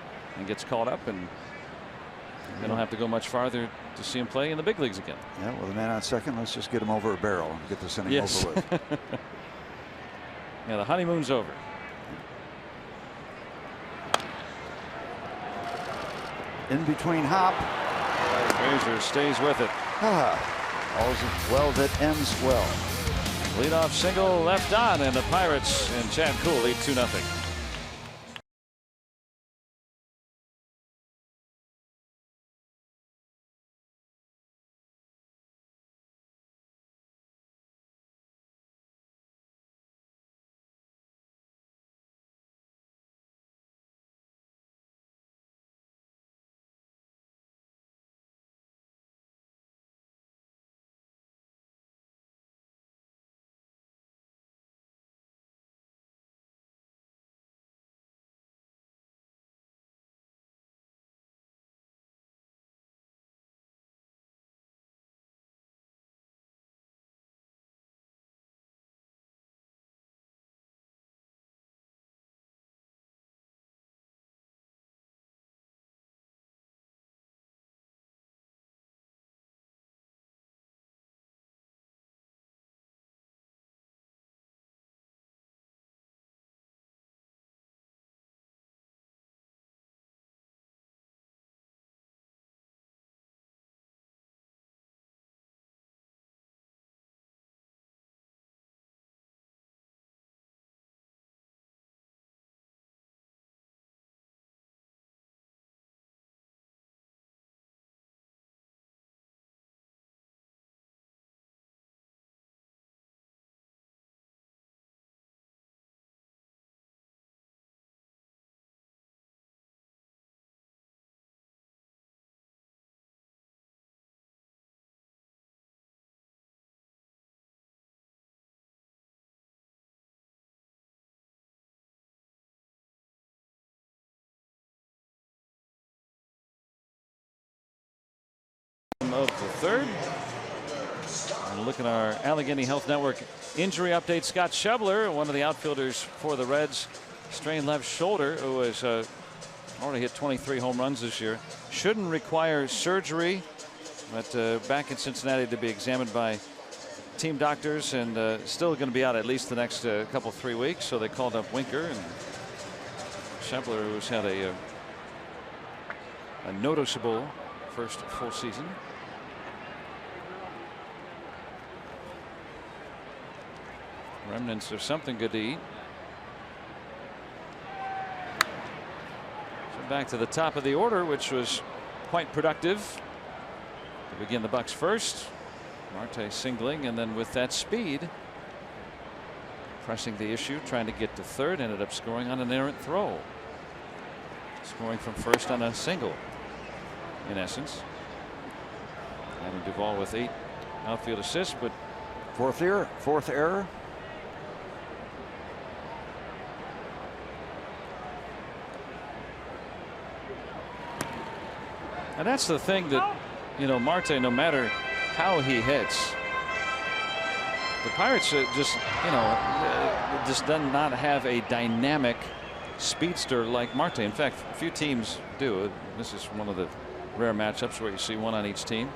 gets called up, and they don't have to go much farther to see him play in the big leagues again. Yeah, well, the man on second, let's just get him over a barrel and get this inning over with. Yeah, the honeymoon's over. In between hop. Frazier stays with it. All's well that ends well. Leadoff single left on, and the Pirates and Chad Kuhl lead 2-0. bottom of the third. And look at our Allegheny Health Network injury update. Scott Schebler, one of the outfielders for the Reds, strained left shoulder, who has already hit 23 home runs this year. Shouldn't require surgery, but back in Cincinnati to be examined by team doctors, and still going to be out at least the next couple 3 weeks. So they called up Winker, and Schebler, who's had a noticeable first full season. Remnants of something good to eat. So back to the top of the order, which was quite productive to begin the Bucks first. Marte singling, and then with that speed pressing the issue, trying to get to third, ended up scoring on an errant throw. Scoring from first on a single, in essence. Adam Duvall with 8 outfield assists, but Fourth error. and that's the thing that, you know, Marte, no matter how he hits, the Pirates just, you know, just does not have a dynamic speedster like Marte. In fact, few teams do. This is one of the rare matchups where you see one on each team.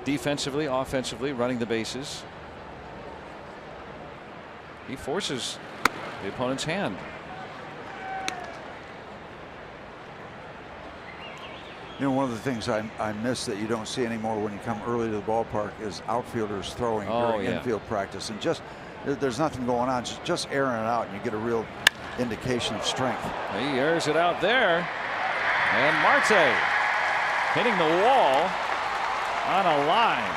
Defensively, offensively, running the bases. He forces the opponent's hand. You know, one of the things I miss that you don't see anymore when you come early to the ballpark is outfielders throwing during infield practice, and just there's nothing going on, just airing it out, and you get a real indication of strength. He airs it out there, and Marte hitting the wall on a line.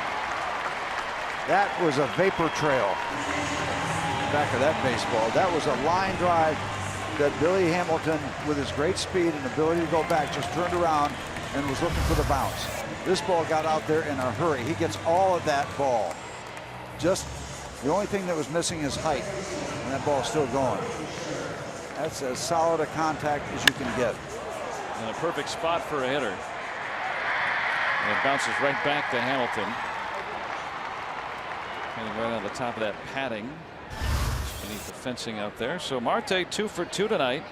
That was a vapor trail back of that baseball. That was a line drive that Billy Hamilton, with his great speed and ability to go back, just turned around and was looking for the bounce. This ball got out there in a hurry. He gets all of that ball. Just the only thing that was missing is height, and that ball's still going. That's as solid a contact as you can get. And a perfect spot for a hitter. And it bounces right back to Hamilton. Hitting right on the top of that padding beneath the fencing out there. So Marte 2 for 2 tonight.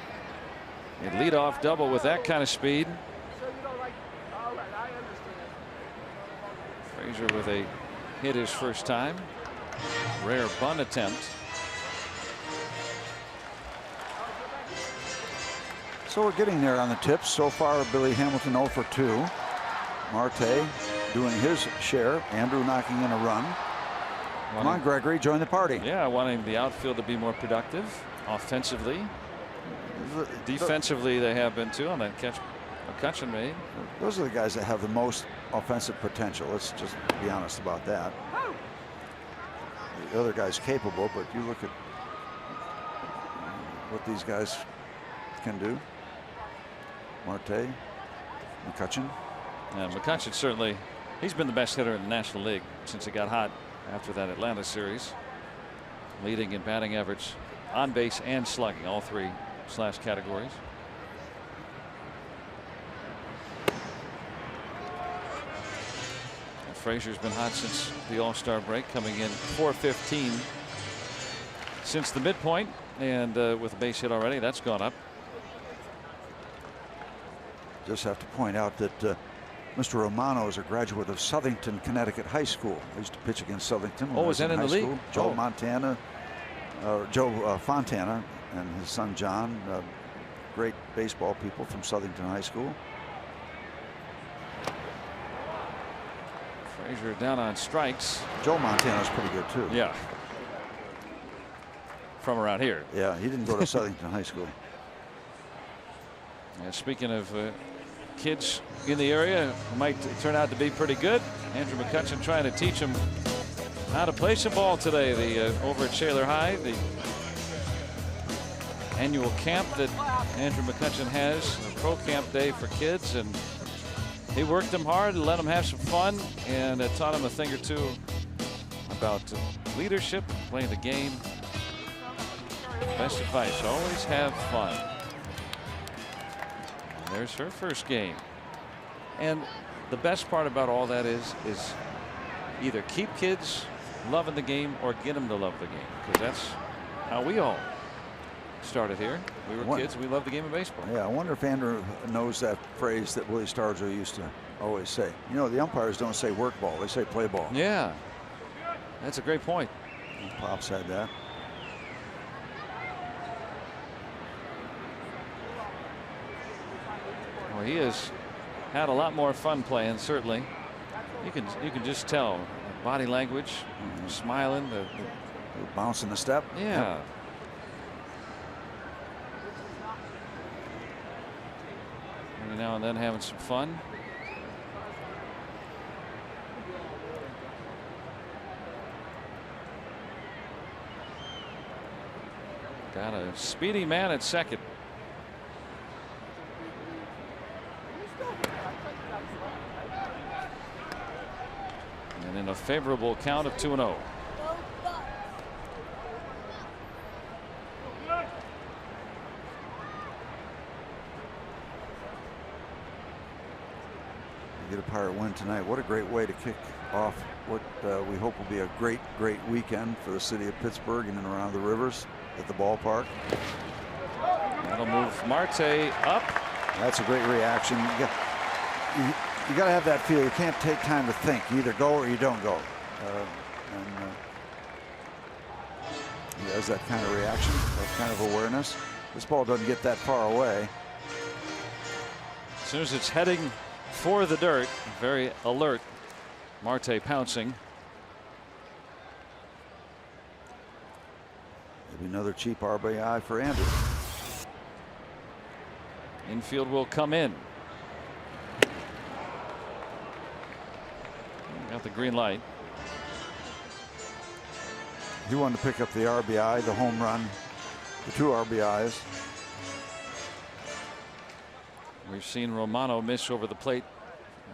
A leadoff double with that kind of speed. Frazier with a hit his first time. Rare bunt attempt. So we're getting there on the tips. So far, Billy Hamilton 0 for 2. Marte doing his share. Andrew knocking in a run. Come on, Gregory, join the party. Yeah, wanting the outfield to be more productive offensively. Defensively, they have been too on that catch McCutchen made. Those are the guys that have the most offensive potential. Let's just be honest about that. The other guy's capable, but you look at what these guys can do. Marte, McCutchen. And McCutchen certainly, he's been the best hitter in the National League since he got hot after that Atlanta series. Leading in batting average, on base, and slugging, all 3 slash categories. And Frazier's been hot since the All-Star break, coming in .415 since the midpoint, and with a base hit already, that's gone up. Just have to point out that Mr. Romano is a graduate of Southington, Connecticut High School. He used to pitch against Southington. Oh, was that in the league? Joe Fontana and his son John, great baseball people from Southington High School. Frazier down on strikes. Joe Montana's pretty good too. Yeah. From around here. Yeah, he didn't go to Southington High School. And speaking of kids in the area who might turn out to be pretty good, Andrew McCutchen trying to teach them how to play some ball today. Over at Shaler High, the annual camp that Andrew McCutchen has, a pro camp day for kids, and he worked them hard and let them have some fun, and taught them a thing or two about leadership, playing the game. Best advice: always have fun. There's her first game. And the best part about all that is either keep kids loving the game or get them to love the game, because that's how we all started here. We were kids. We loved the game of baseball. Yeah, I wonder if Andrew knows that phrase that Willie Stargell used to always say. You know, the umpires don't say work ball, they say play ball. Yeah, that's a great point. Pops had that. Well, he has had a lot more fun playing, certainly. You can just tell body language, smiling, the bouncing the step. Yeah. Yep. Every now and then having some fun. Got a speedy man at second. And in a favorable count of 2-0. Get a Pirate win tonight. What a great way to kick off what we hope will be a great weekend for the city of Pittsburgh and around the rivers at the ballpark. That'll move Marte up. That's a great reaction. You got to have that feel. You can't take time to think. You either go or you don't go. He has that kind of reaction, that kind of awareness. This ball doesn't get that far away. As soon as it's heading for the dirt, very alert. Marte pouncing. Maybe another cheap RBI for Andrew. Infield will come in. Got the green light. He wanted to pick up the RBI, the home run, the 2 RBIs. We've seen Romano miss over the plate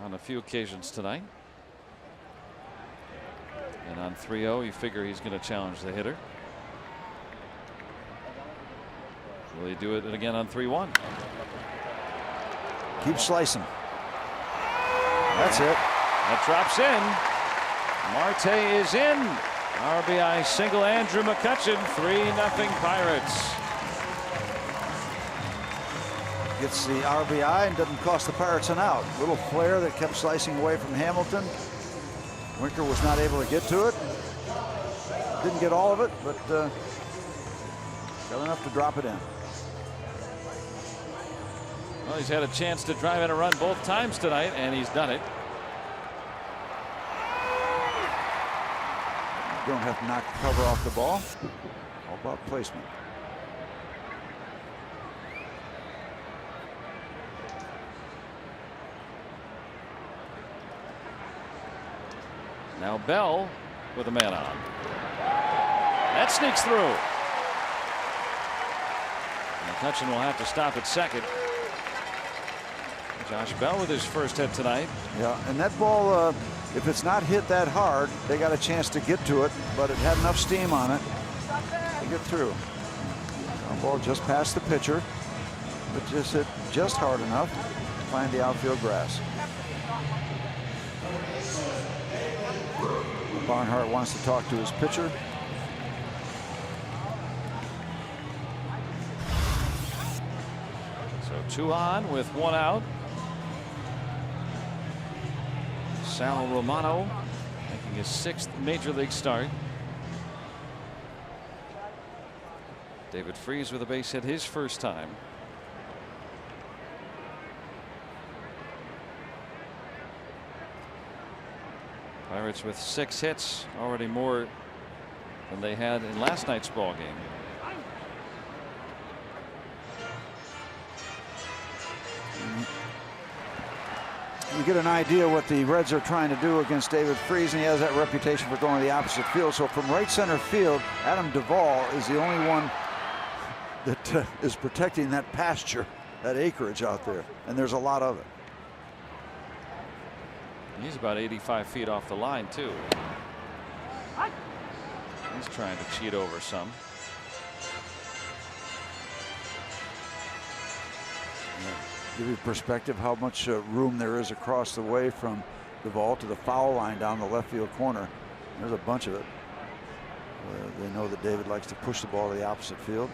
on a few occasions tonight. And on 3-0, you figure he's going to challenge the hitter. Will he do it again on 3-1? Keep slicing. That's it. That drops in. Marte is in. RBI single, Andrew McCutchen. 3-0 Pirates. Gets the RBI and doesn't cost the Pirates an out. Little flare that kept slicing away from Hamilton. Winker was not able to get to it. Didn't get all of it, but got enough to drop it in. Well, he's had a chance to drive in a run both times tonight, and he's done it. You don't have to knock the cover off the ball. All about placement. Now Bell with a man on. That sneaks through. McCutchen will have to stop at second. Josh Bell with his first hit tonight. Yeah, and that ball, if it's not hit that hard, they got a chance to get to it, but it had enough steam on it to get through. The ball just past the pitcher, but just hit just hard enough to find the outfield grass. Barnhart wants to talk to his pitcher. So 2 on with 1 out. Sal Romano making his 6th major league start. David Freese with a base hit his first time. Pirates with 6 hits, already more than they had in last night's ball game. You get an idea what the Reds are trying to do against David Freese, and he has that reputation for going to the opposite field. So from right center field, Adam Duvall is the only one that is protecting that pasture, that acreage out there, and there's a lot of it. He's about 85 feet off the line too. He's trying to cheat over some. Give you perspective how much room there is across the way from the vault to the foul line down the left field corner. There's a bunch of it. They know that David likes to push the ball to the opposite field.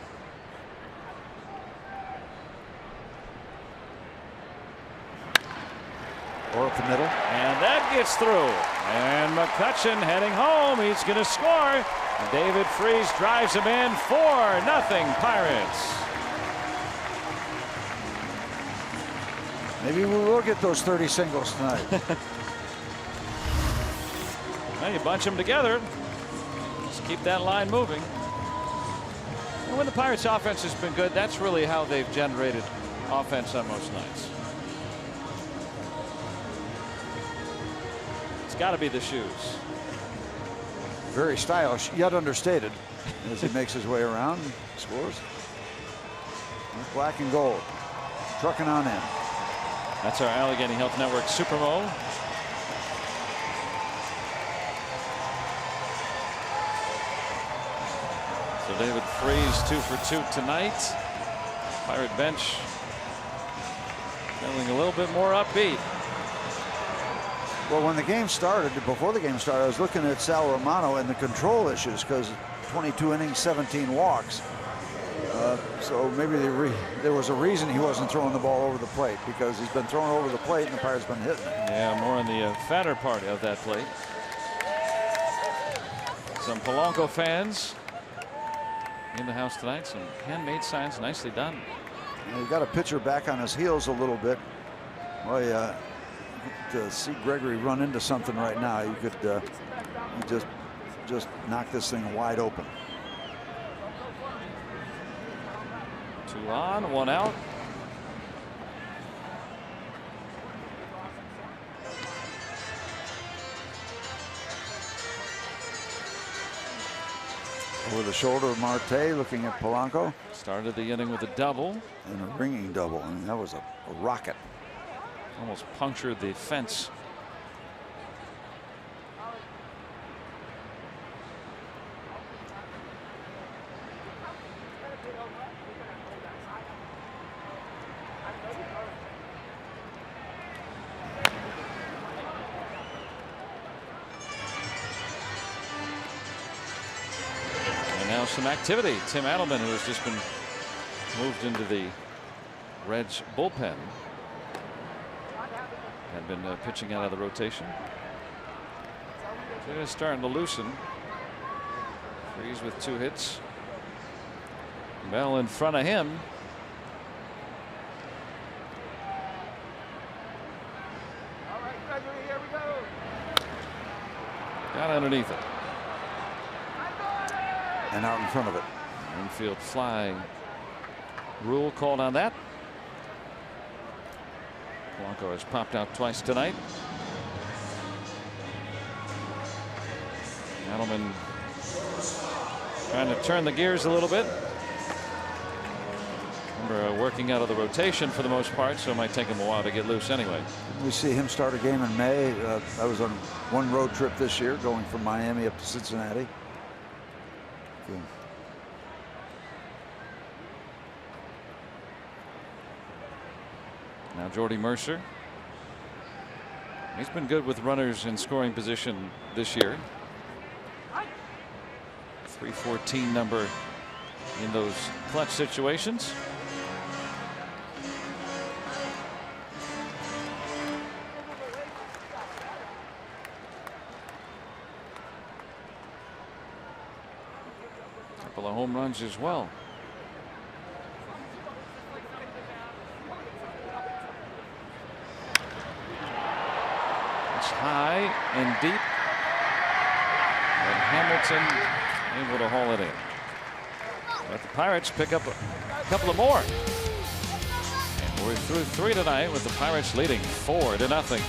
Or up the middle. And that gets through. And McCutchen heading home. He's going to score. David Freese drives him in. 4-0 Pirates. Maybe we will get those 30 singles tonight. Well, you bunch them together. Just keep that line moving. And when the Pirates offense has been good, that's really how they've generated offense on most nights. It's got to be the shoes. Very stylish, yet understated, as he makes his way around and scores. Black and gold. Trucking on in. That's our Allegheny Health Network Super Bowl. So David Freese 2 for 2 tonight. Pirate bench feeling a little bit more upbeat. Well, when the game started, before the game started, I was looking at Sal Romano and the control issues because 22 innings, 17 walks. So maybe there was a reason he wasn't throwing the ball over the plate, because he's been throwing over the plate and the Pirates been hitting it. Yeah, more on the fatter part of that plate. Some Polanco fans in the house tonight. Some handmade signs, nicely done. He got a pitcher back on his heels a little bit. Well, to see Gregory run into something right now, you could just knock this thing wide open. 2 on, 1 out. Over the shoulder of Marte, looking at Polanco. Started the inning with a double. And a ringing double. I mean, that was a rocket. Almost punctured the fence. Now some activity. Tim Adelman, who has just been moved into the Reds bullpen, had been pitching out of the rotation. So they're starting to loosen. Freese with 2 hits. Bell in front of him. Got underneath it. And out in front of it. Infield fly rule called on that. Polanco has popped out twice tonight. Adelman trying to turn the gears a little bit. Remember, working out of the rotation for the most part, so it might take him a while to get loose anyway. We see him start a game in May. I was on one road trip this year, going from Miami up to Cincinnati. Now Jordy Mercer. He's been good with runners in scoring position this year. 314 number in those clutch situations. Couple of home runs as well. High and deep, and Hamilton able to haul it in. But the Pirates pick up a couple of more, and we're through 3 tonight with the Pirates leading 4-0.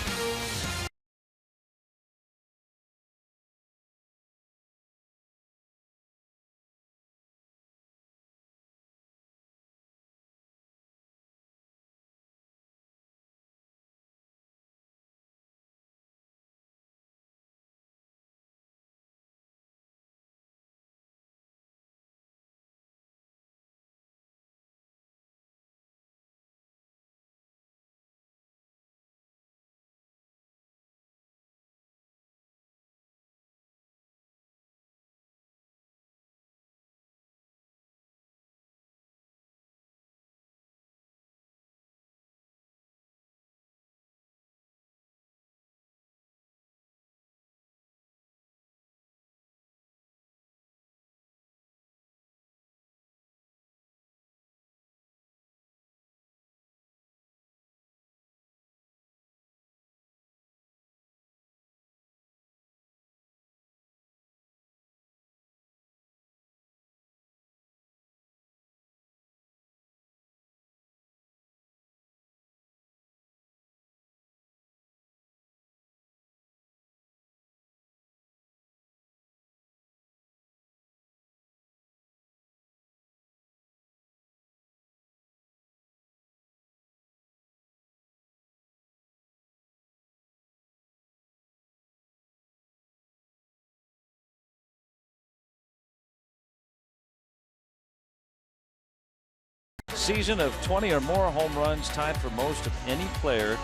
season of 20 or more home runs, tied for most of any player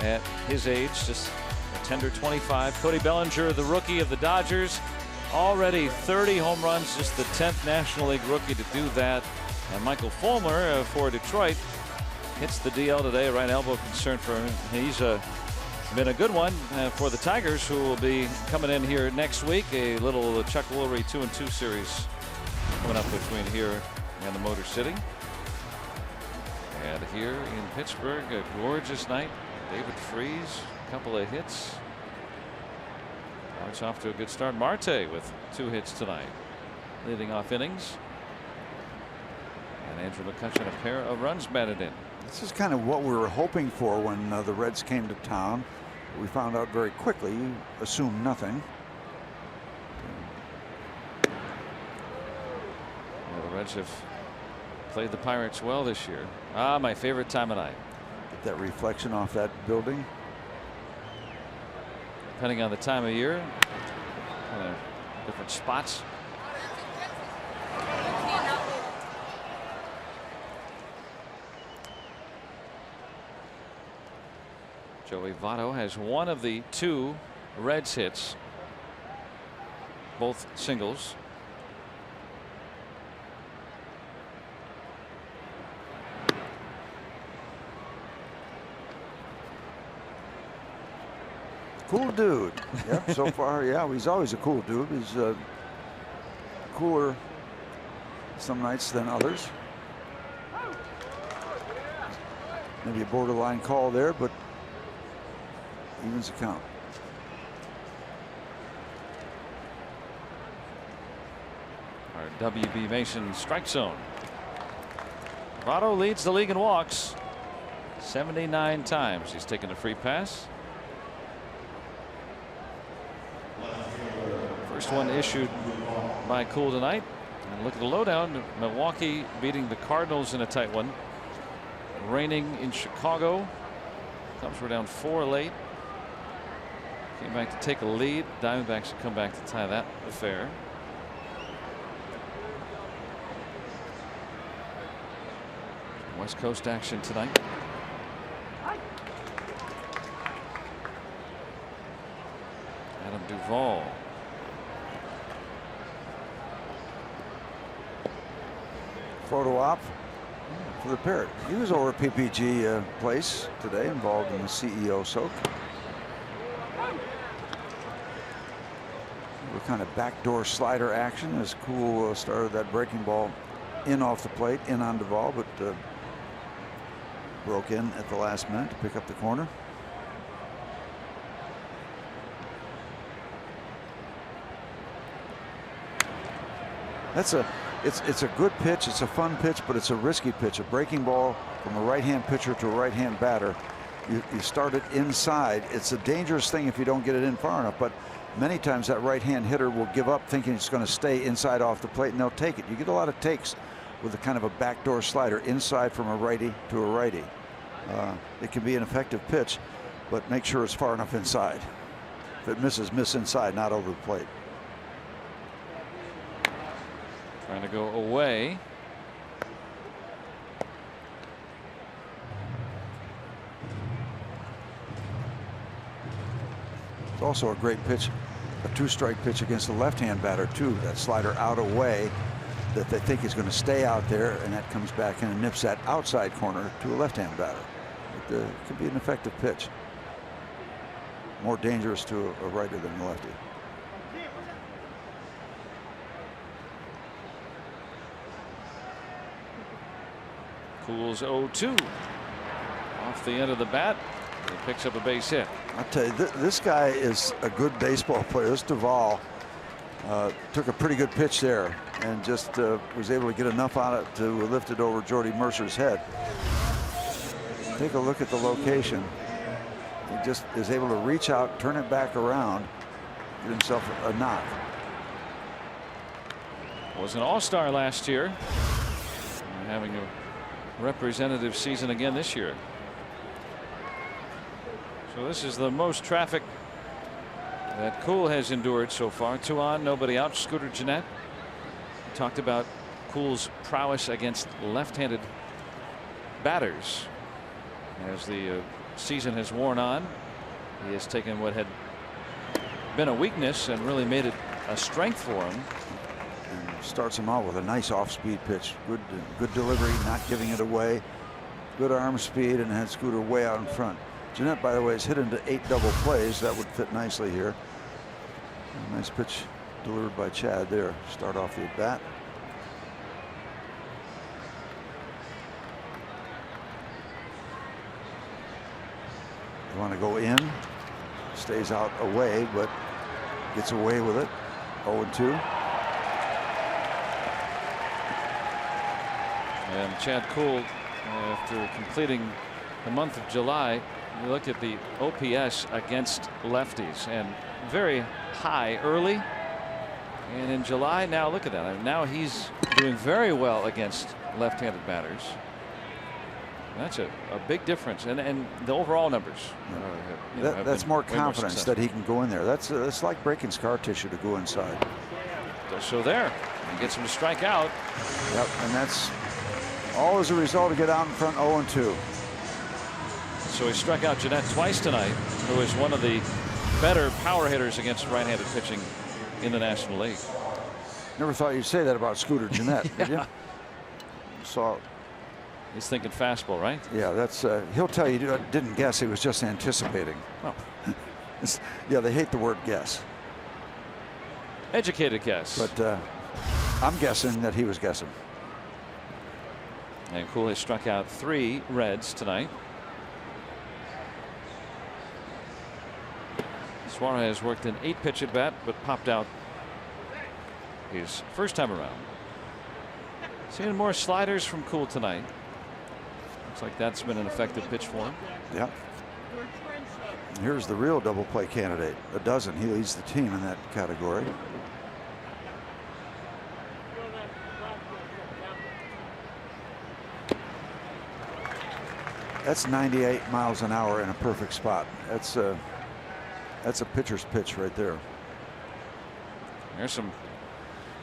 at his age, just a tender 25. Cody Bellinger, the rookie of the Dodgers, already 30 home runs, just the 10th National League rookie to do that. And Michael Fulmer for Detroit hits the DL today, right elbow concern for him. He's been a good one for the Tigers, who will be coming in here next week. A little Chuck Woolery 2-2 series coming up between here and the Motor City. And here in Pittsburgh, a gorgeous night. David Freese, a couple of hits. It's off to a good start. Marte with 2 hits tonight, leading off innings. And Andrew McCutchen, a pair of runs batted in. This is kind of what we were hoping for when the Reds came to town. We found out very quickly. You assume nothing. Well, the Reds have played the Pirates well this year. My favorite time of night. Get that reflection off that building. Depending on the time of year, different spots. Joey Votto has one of the 2 Reds hits, both singles. Cool dude. Yep, so far, yeah, he's always a cool dude. He's cooler some nights than others. Maybe a borderline call there, but evens the count. Our WB Mason strike zone. Votto leads the league in walks. 79 times he's taken a free pass. First one issued by Cool tonight. And look at the lowdown. Milwaukee beating the Cardinals in a tight one. Raining in Chicago. Cubs were down 4 late. Came back to take a lead. Diamondbacks have come back to tie that affair. West Coast action tonight. Adam Duvall. Photo op for the Parrot. He was over at PPG place today, involved in the CEO soak. The kind of backdoor slider action as Cool started that breaking ball in off the plate, in on Duvall, but broke in at the last minute to pick up the corner. It's a good pitch. It's a fun pitch, but it's a risky pitch. A breaking ball from a right-hand pitcher to a right-hand batter. You start it inside. It's a dangerous thing if you don't get it in far enough, but many times that right-hand hitter will give up thinking it's going to stay inside off the plate, and they'll take it. You get a lot of takes with a kind of a backdoor slider inside from a righty to a righty. It can be an effective pitch, but make sure it's far enough inside. If it misses, miss inside, not over the plate. Trying to go away. It's also a great pitch, a 2-strike pitch against the left-hand batter too. That slider out away that they think is going to stay out there, and that comes back in and nips that outside corner to a left-hand batter. It could be an effective pitch. More dangerous to a righty than the lefty. Cool's 0-2 off the end of the bat. He picks up a base hit. I'll tell you, this guy is a good baseball player. This Duvall took a pretty good pitch there and just was able to get enough on it to lift it over Jordy Mercer's head. Take a look at the location. He just is able to reach out, turn it back around, get himself a knock. Was an all-star last year. Having a representative season again this year. So this is the most traffic that Cool has endured so far. 2 on, nobody out. Scooter Gennett. We talked about Cool's prowess against left-handed batters. As the season has worn on, he has taken what had been a weakness and really made it a strength for him. And starts him out with a nice off-speed pitch. Good delivery, not giving it away. Good arm speed, and had Scooter way out in front. Jeanette, by the way, is hit into 8 double plays. That would fit nicely here. A nice pitch delivered by Chad there. Start off the at bat. You want to go in. Stays out away, but gets away with it. 0-2. And Chad Kuhl, after completing the month of July, you look at the OPS against lefties, and very high early. And in July, now look at that. Now he's doing very well against left-handed batters. That's a big difference, and the overall numbers. That's more confidence that he can go in there. That's like breaking scar tissue to go inside. So there, he gets him to strike out. Yep, and that's all as a result of get out in front. 0-2. So he struck out Jeanette twice tonight, who is one of the better power hitters against right-handed pitching in the National League. Never thought you'd say that about Scooter Jeanette, did you? Saw. He's thinking fastball, right? Yeah, that's. He'll tell you didn't guess. He was just anticipating. Oh. Yeah, they hate the word guess. Educated guess. But I'm guessing that he was guessing. And Kuhl has struck out 3 Reds tonight. Suarez worked an 8-pitch at bat, but popped out his first time around. Seeing more sliders from Kuhl tonight. Looks like that's been an effective pitch for him. Yeah. Here's the real double play candidate. A dozen. He leads the team in that category. That's 98 miles an hour in a perfect spot. That's a pitcher's pitch right there. There's some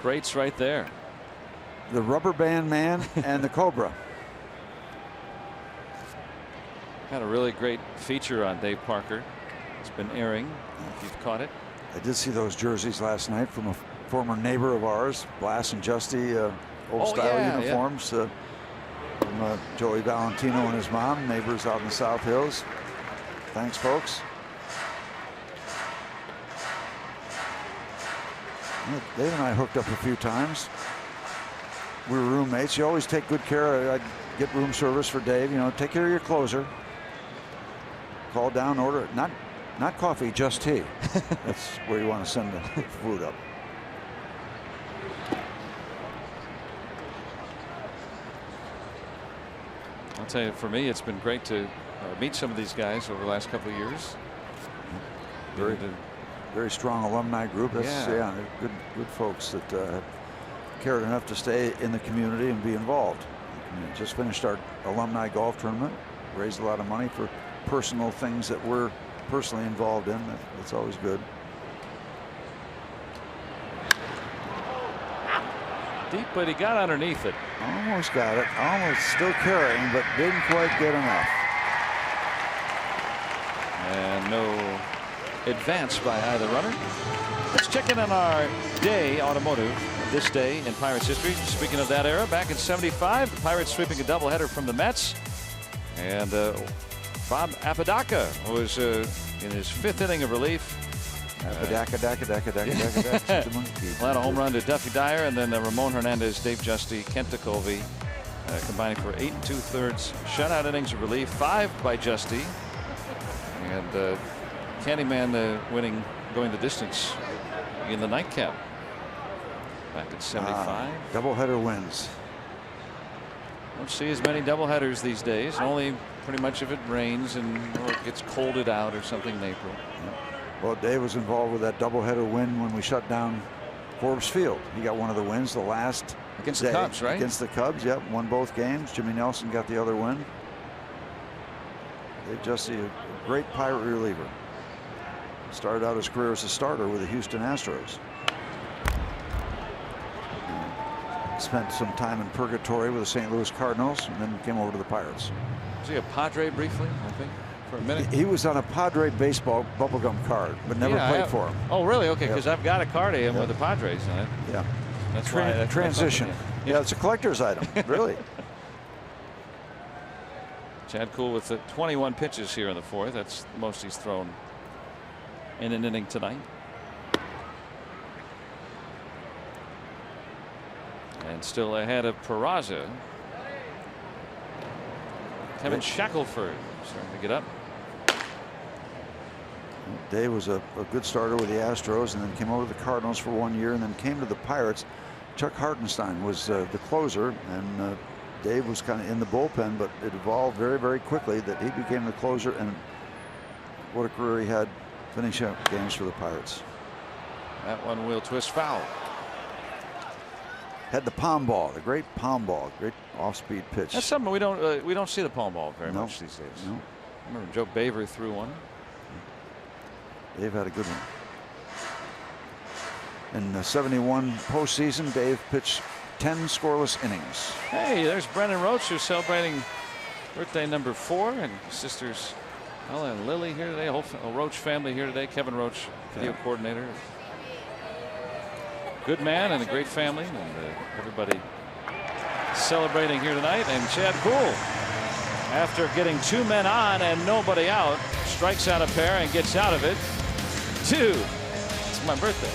greats right there. The Rubber Band Man and the Cobra. Had a really great feature on Dave Parker. It's been airing, if you've caught it. I did see those jerseys last night from a former neighbor of ours, Blass and Justy, old style uniforms. From Joey Valentino and his mom, neighbors out in the South Hills. Thanks, folks. Dave and I hooked up a few times. We were roommates. You always take good care. I'd get room service for Dave. You know, take care of your closer. Call down, order not coffee, just tea. That's where you want to send the food up. I'll tell you, for me, it's been great to meet some of these guys over the last couple of years. Very strong alumni group. That's, yeah, they're good folks that have cared enough to stay in the community and be involved. We just finished our alumni golf tournament, raised a lot of money for personal things that we're personally involved in. That's always good. Deep, but he got underneath it. Almost got it. Almost still carrying, but didn't quite get enough. And no advance by either runner. Let's check in on our day automotive this day in Pirates history. Speaking of that era, back in '75, the Pirates sweeping a doubleheader from the Mets, and Bob Apodaca was in his 5th inning of relief. Apodaca. Allowed a home run to Duffy Dyer, and then Ramon Hernandez, Dave Justy, Kent DeColvey, combining for 8 2/3 shutout innings of relief. 5 by Justy, and Candyman winning, going the distance in the nightcap back in '75. Doubleheader wins. Don't see as many doubleheaders these days. Only pretty much if it rains and or it gets colded out or something in April. Well, Dave was involved with that doubleheader win when we shut down Forbes Field. He got one of the wins the last against day. The Cubs, right? Against the Cubs, yep. Won both games. Jimmy Nelson got the other win. Dave Justy, a great Pirate reliever. Started out his career as a starter with the Houston Astros. spent some time in purgatory with the St. Louis Cardinals and then came over to the Pirates. Was he a Padre briefly, I think, for a minute? He was on a Padre baseball bubblegum card, but never played for him. Oh, really? Okay, because Yep. I've got a card of him with the Padres on it. Yeah. That's why. Transition. Yeah, it's a collector's item, really. Chad Kuhl with the 21 pitches here in the fourth. That's the most he's thrown in an inning tonight. And still ahead of Peraza. Kevin Shackelford starting to get up. Dave was a good starter with the Astros and then came over to the Cardinals for 1 year and then came to the Pirates. Chuck Hartenstein was the closer, and Dave was kind of in the bullpen, but it evolved very, very quickly that he became the closer, and what a career he had finishing up games for the Pirates. That one will twist foul. Had the palm ball, the great palm ball, great off-speed pitch. That's something we don't see the palm ball very No. much these days. No. I remember Joe Baver threw one. Dave had a good one. In the 71 postseason, Dave pitched 10 scoreless innings. Hey, there's Brendan Roach, who's celebrating birthday number 4, and sisters Ella and Lily here today. A whole Roach family here today. Kevin Roach, video coordinator. Good man and a great family, and everybody celebrating here tonight. And Chad Kuhl, after getting 2 men on and nobody out, strikes out a pair and gets out of it. 2. It's my birthday.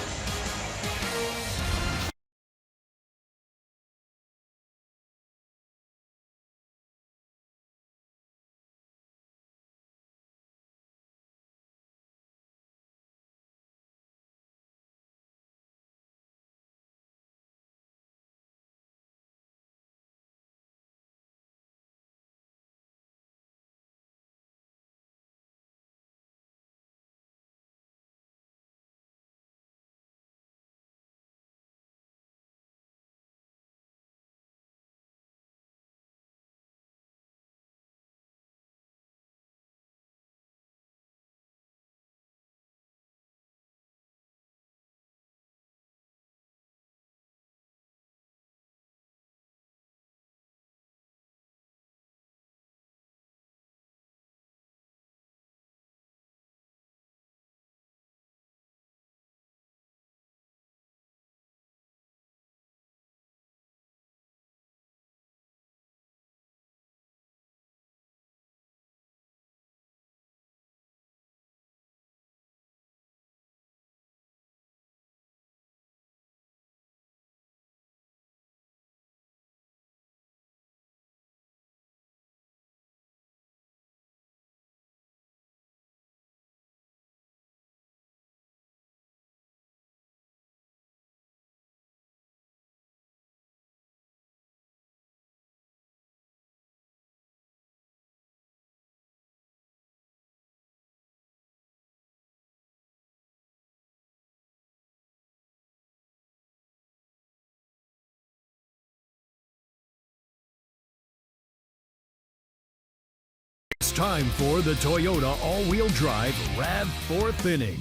It's time for the Toyota all-wheel drive RAV4 inning.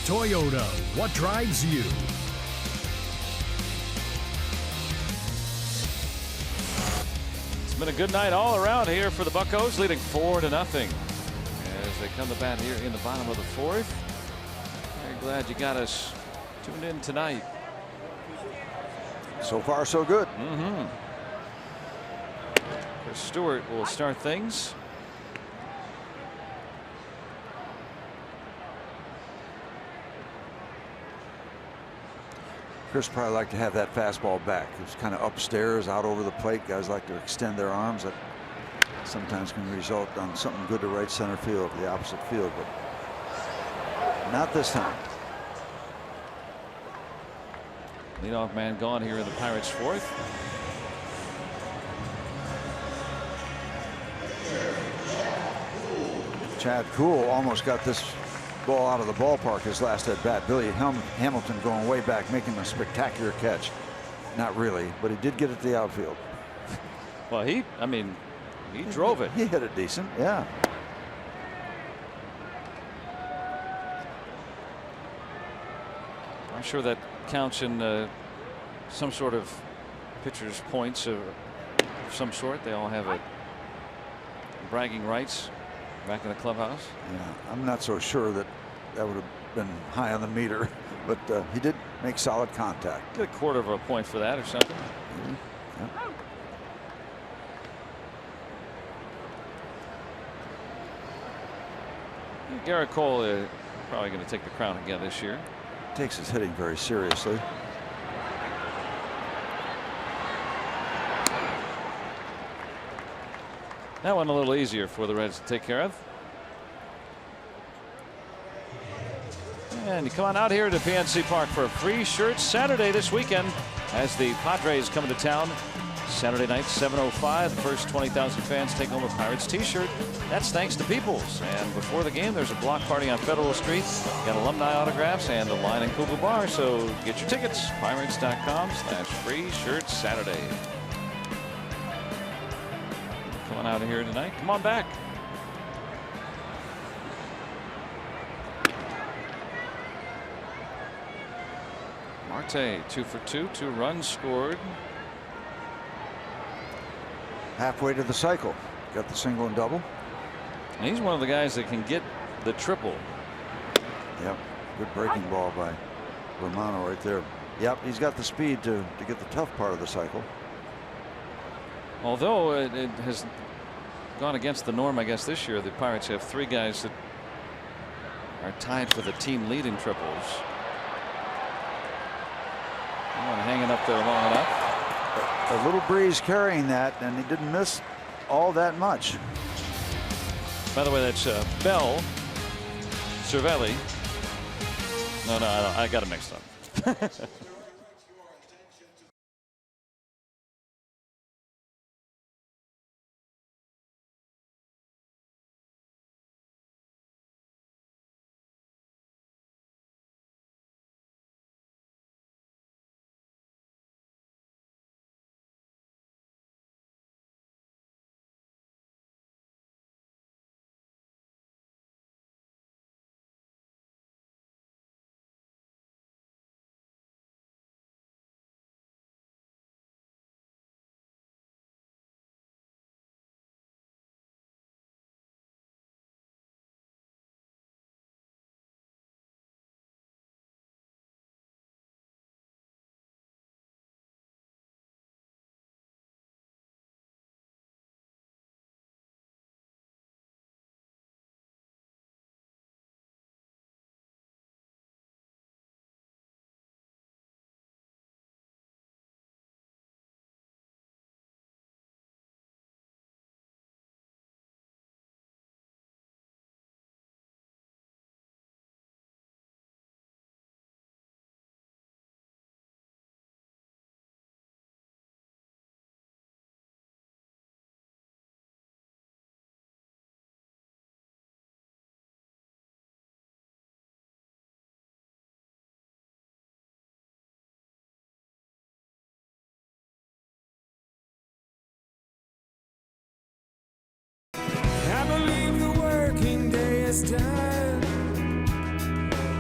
Toyota, what drives you? It's been a good night all around here for the Buccos, leading 4-0 as they come to bat here in the bottom of the fourth. Very glad you got us tuned in tonight. So far, so good. Chris Stewart will start things. Chris probably like to have that fastball back. It's kind of upstairs, out over the plate. Guys like to extend their arms. That sometimes can result on something good to right center field, the opposite field, but not this time. Leadoff man gone here in the Pirates' fourth. Chad Kuhl almost got this ball out of the ballpark his last at bat. Billy Hamilton going way back, making a spectacular catch. Not really, but he did get it to the outfield. Well, he drove it. He hit it decent, yeah. I'm sure that counts in some sort of pitchers' points of some sort. They all have bragging rights back in the clubhouse. Yeah, I'm not so sure that would have been high on the meter, but he did make solid contact. Get a quarter of a point for that or something. Yeah. Garrett Cole probably going to take the crown again this year. Takes his hitting very seriously. That one a little easier for the Reds to take care of. And you come on out here to PNC Park for a free shirt Saturday this weekend as the Padres come into town. Saturday night, 7:05. The first 20,000 fans take home a Pirates t-shirt. That's thanks to Peoples. And before the game, there's a block party on Federal Street. Got alumni autographs and a line in Kugel Bar. So get your tickets. Pirates.com/free shirt Saturday. Come on out of here tonight. Come on back. Marte 2 for 2, 2 runs scored. Halfway to the cycle. Got the single and double. And he's one of the guys that can get the triple. Yep. Good breaking ball by Romano right there. Yep. He's got the speed to get the tough part of the cycle. Although it has gone against the norm, I guess, this year. The Pirates have 3 guys that are tied for the team lead in triples. Hanging up there long enough. A little breeze carrying that, and he didn't miss all that much. By the way, that's Bell, Cervelli. No, I got it mixed up. Done.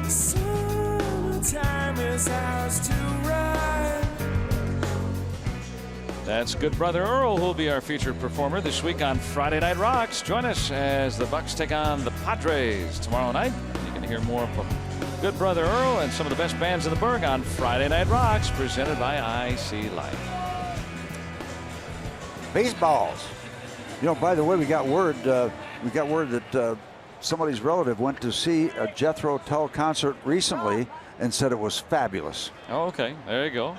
Summertime is ours to ride. That's good brother Earl, who'll be our featured performer this week on Friday Night Rocks. Join us as the Bucks take on the Padres tomorrow night. You can hear more from good brother Earl and some of the best bands in the burg on Friday Night Rocks, presented by IC Life. Baseballs. You know, by the way, we got word that somebody's relative went to see a Jethro Tull concert recently and said it was fabulous. Oh, okay. There you go.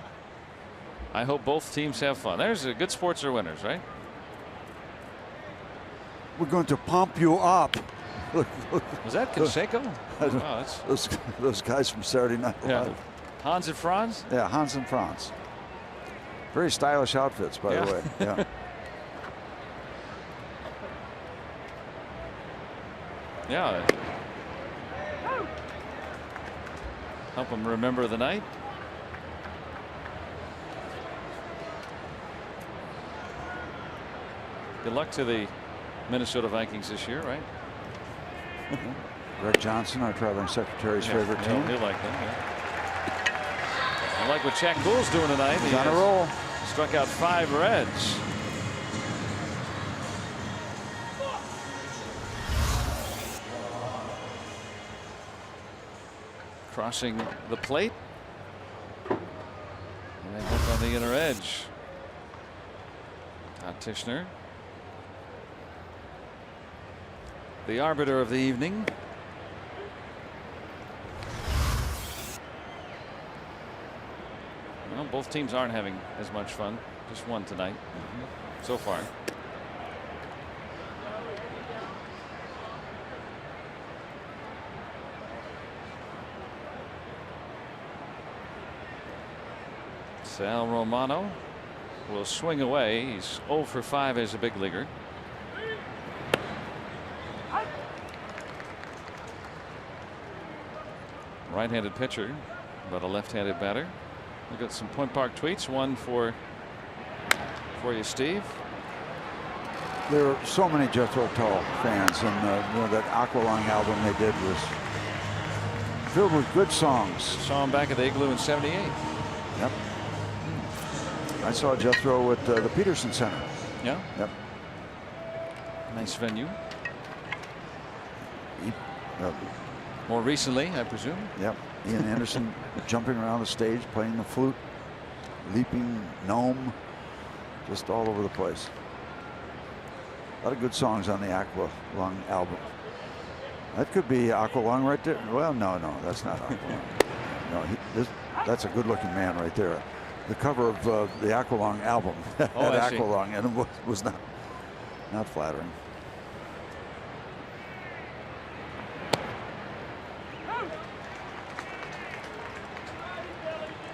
I hope both teams have fun. There's a good sports are winners, right? We're going to pump you up. Look, was that Canseco? Wow, those guys from Saturday Night Live. Yeah. Hans and Franz? Yeah, Hans and Franz. Very stylish outfits, by the way. Yeah. Yeah. Help them remember the night. Good luck to the Minnesota Vikings this year, right? Greg Johnson, our traveling secretary's favorite team. They like him. Yeah. I like what Jack Gould's doing tonight. He's on a roll. Struck out 5 Reds. Crossing the plate. And they hook on the inner edge. Tishner, the arbiter of the evening. Well, both teams aren't having as much fun. Just one tonight so far. Sal Romano will swing away. He's 0 for 5 as a big leaguer. Right-handed pitcher, but a left-handed batter. We've got some Point Park tweets. One for you, Steve. There are so many Jethro Tull fans, and that Aqualung album they did was filled with good songs. Saw him back at the Igloo in '78. Yep. I saw Jethro at the Peterson Center. Yeah. Yep. Nice venue. Yep. More recently, I presume. Yep. Ian Anderson jumping around the stage, playing the flute, leaping gnome, just all over the place. A lot of good songs on the Aqualung album. That could be Aqualung right there. Well, no, that's not Aqualung. No, that's a good-looking man right there. The cover of the Aqualung album had Aqualung, and it was not flattering.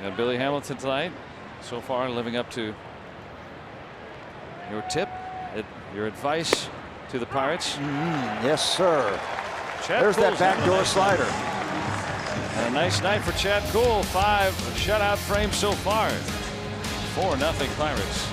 And Billy Hamilton tonight, so far living up to your tip, your advice to the Pirates. Yes, sir. Chad There's Kuhl's that backdoor slider. And a nice night for Chad Kuhl. 5 shutout frames so far. 4-0 Pirates.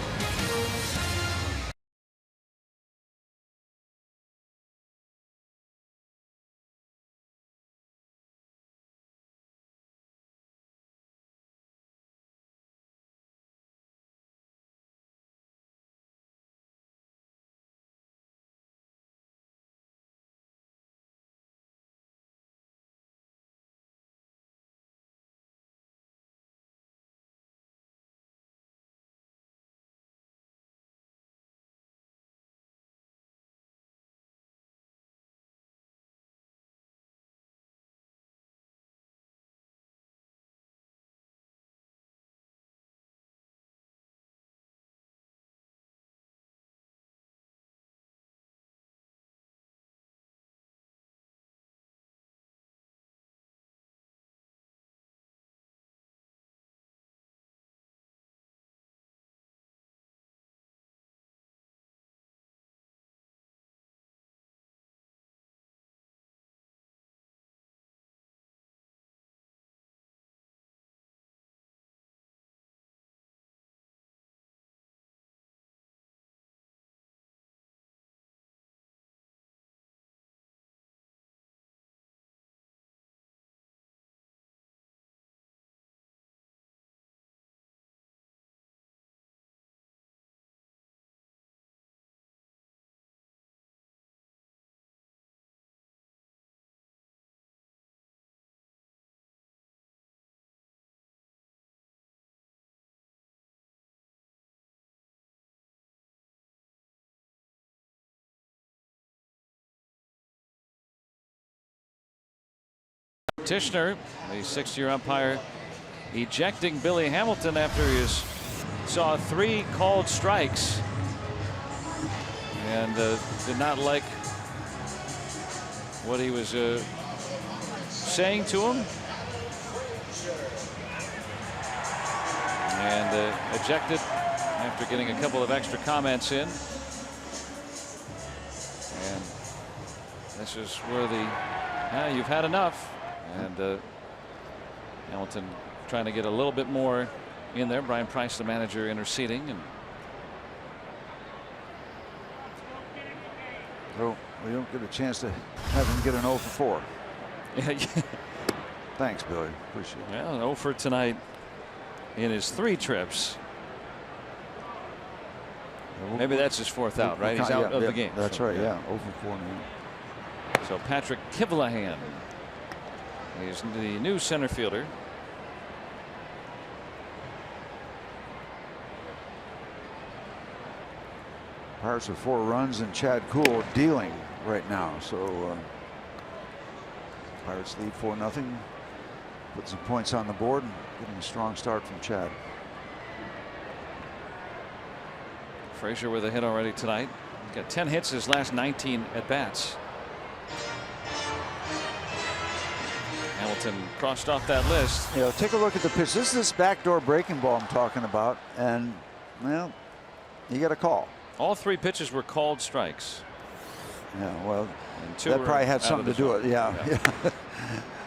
Tishner, the 6th-year umpire, ejecting Billy Hamilton after he saw 3 called strikes and did not like what he was saying to him, and ejected after getting a couple of extra comments in. And this is where you've had enough. And Hamilton trying to get a little bit more in there. Brian Price, the manager, interceding. And so we don't get a chance to have him get an 0 for 4. Thanks, Billy. Appreciate it. Well, 0 for tonight in his 3 trips. Maybe that's his 4th out, right? He's out of the game. That's right. Yeah, 0 for 4 now. So Patrick Kivlahan is the new center fielder. Pirates with 4 runs and Chad Kuhl dealing right now. So Pirates lead 4-0. Put some points on the board and getting a strong start from Chad. Frazier with a hit already tonight. Got 10 hits his last 19 at bats. Hamilton crossed off that list. You know, take a look at the pitch. This is this backdoor breaking ball I'm talking about, and well, you got a call. All 3 pitches were called strikes. Yeah, well, and 2 that probably had something to do with it. Yeah.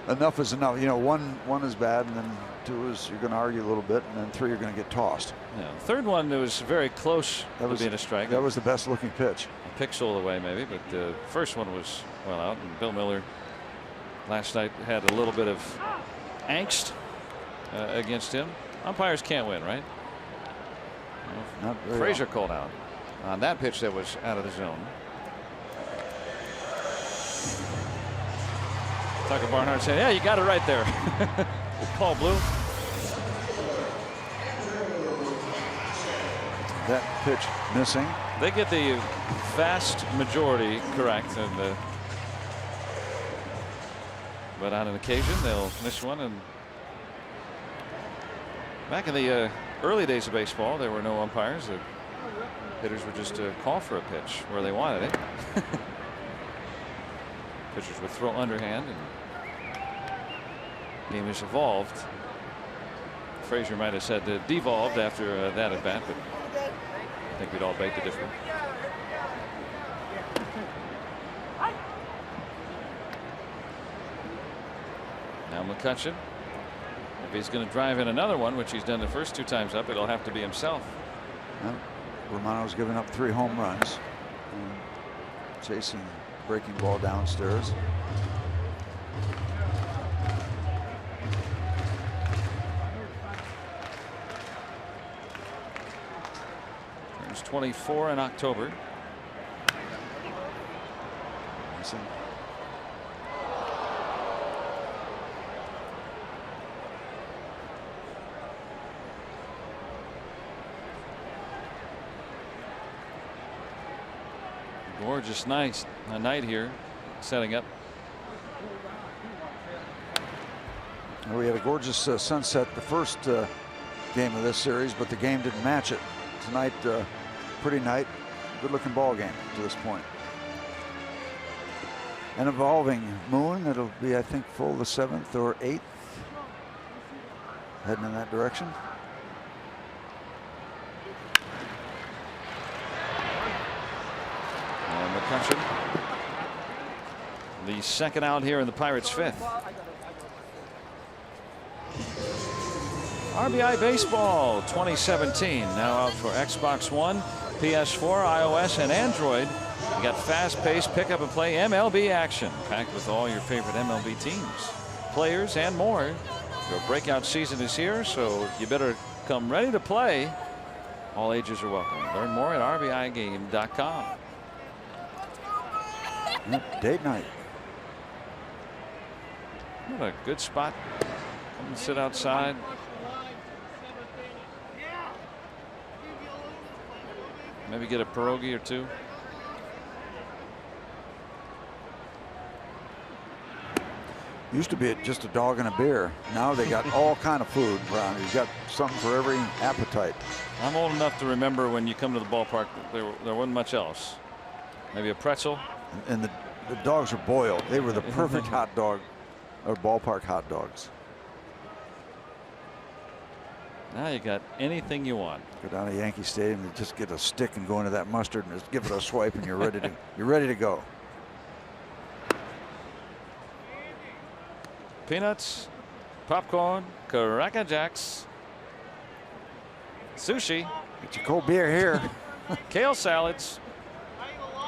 Enough is enough. You know, one is bad, and then 2 is you're going to argue a little bit, and then 3 you're going to get tossed. Yeah. 3rd one, it was very close to being a strike. That was the best looking pitch. A pixel away maybe, but the 1st one was well out. And Bill Miller last night had a little bit of angst against him. Umpires can't win, right? Not very Frazier well. called out on that pitch that was out of the zone. Tucker Barnhart said, "Yeah, you got it right there." Paul Blue. That pitch missing. They get the vast majority correct, and but on an occasion they'll miss one. And back in the early days of baseball, there were no umpires. The hitters would just call for a pitch where they wanted it. Pitchers would throw underhand, and the game has evolved. Frazier might have said devolved after that at bat, but I think we'd all beg to differ. Now McCutcheon, if he's going to drive in another one, which he's done the first 2 times up, it'll have to be himself. Well, Romano's given up 3 home runs, chasing breaking ball downstairs. Turns 24 in October. Missing. Gorgeous night here, setting up. We had a gorgeous sunset the first game of this series, but the game didn't match it. Tonight, pretty night, good looking ball game to this point. An evolving moon. It'll be, I think, full the 7th or 8th, heading in that direction. McCutcheon, the 2nd out here in the Pirates' 5th. RBI Baseball 2017 now out for Xbox One, PS4, iOS, and Android. You got fast-paced pick-up-and-play MLB action packed with all your favorite MLB teams, players, and more. Your breakout season is here, so you better come ready to play. All ages are welcome. Learn more at RBIGame.com. Date night. What a good spot. Come and sit outside. Maybe get a pierogi or 2. Used to be just a dog and a beer. Now they got all kind of food around. You've got something for every appetite. I'm old enough to remember when you come to the ballpark, there wasn't much else. Maybe a pretzel. And the dogs are boiled. They were the perfect hot dog or ballpark hot dogs. Now you got anything you want. Go down to Yankee Stadium and just get a stick and go into that mustard and just give it a swipe, and you're ready to go. Peanuts, popcorn, Cracker Jacks, sushi, Get your cold beer here. kale salads,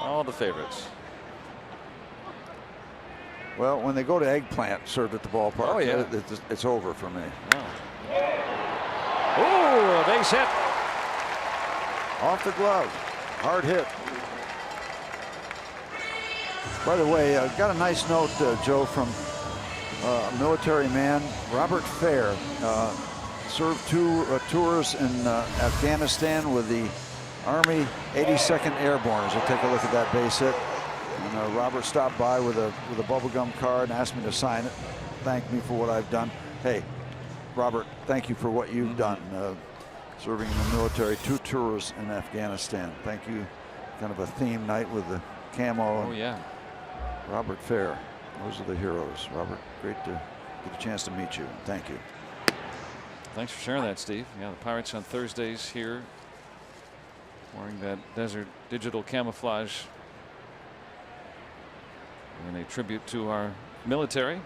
all the favorites. Well, when they go to eggplant served at the ballpark, oh yeah, it's over for me. Oh, a base hit off the glove. Hard hit. By the way, I got a nice note, Joe, from a military man, Robert Fair. Served 2 tours in Afghanistan with the Army 82nd Airborne. As we'll take a look at that base hit. And Robert stopped by with a bubblegum card and asked me to sign it. Thanked me for what I've done. Hey, Robert, thank you for what you've done. Serving in the military, 2 tours in Afghanistan. Thank you. Kind of a theme night with the camo. Oh, yeah. Robert Fair. Those are the heroes. Robert, great to get a chance to meet you. Thank you. Thanks for sharing that, Steve. Yeah, the Pirates on Thursdays here wearing that desert digital camouflage in a tribute to our military.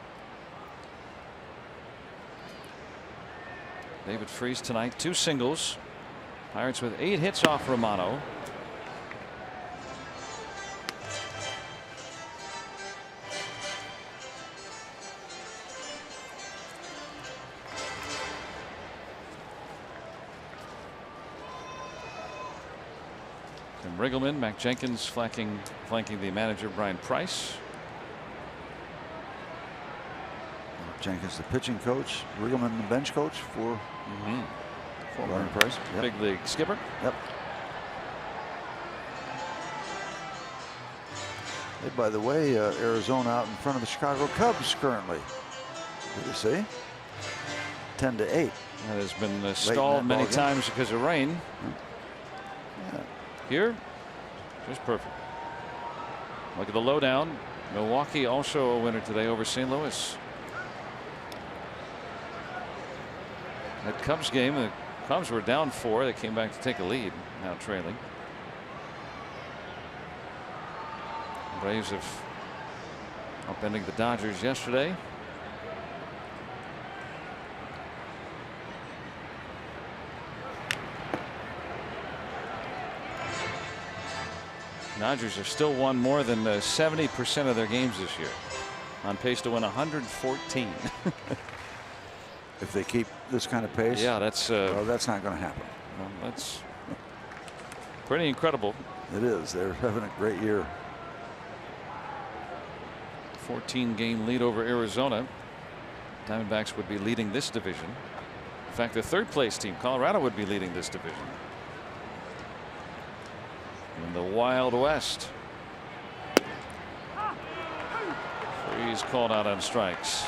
David Freese tonight, 2 singles. Pirates with 8 hits off Romano. Tim Riggleman, Mac Jenkins flanking the manager Brian Price. Jenkins, the pitching coach. Riggleman, the bench coach for Brian Price. Yep. Big league skipper. Yep. Hey, by the way, Arizona out in front of the Chicago Cubs currently. Did you see? 10-8. That has been stalled many times because of rain. Yeah. Here, just perfect. Look at the lowdown. Milwaukee also a winner today over St. Louis. That Cubs game, the Cubs were down 4. They came back to take a lead, now trailing. The Braves have upending the Dodgers yesterday. Dodgers have still won more than 70% of their games this year, on pace to win 114. If they keep this kind of pace, yeah, that's well, that's not going to happen. Well, that's pretty incredible. It is. They're having a great year. 14-game lead over Arizona. Diamondbacks would be leading this division. In fact, the 3rd place team, Colorado, would be leading this division. In the Wild West. Freese called out on strikes.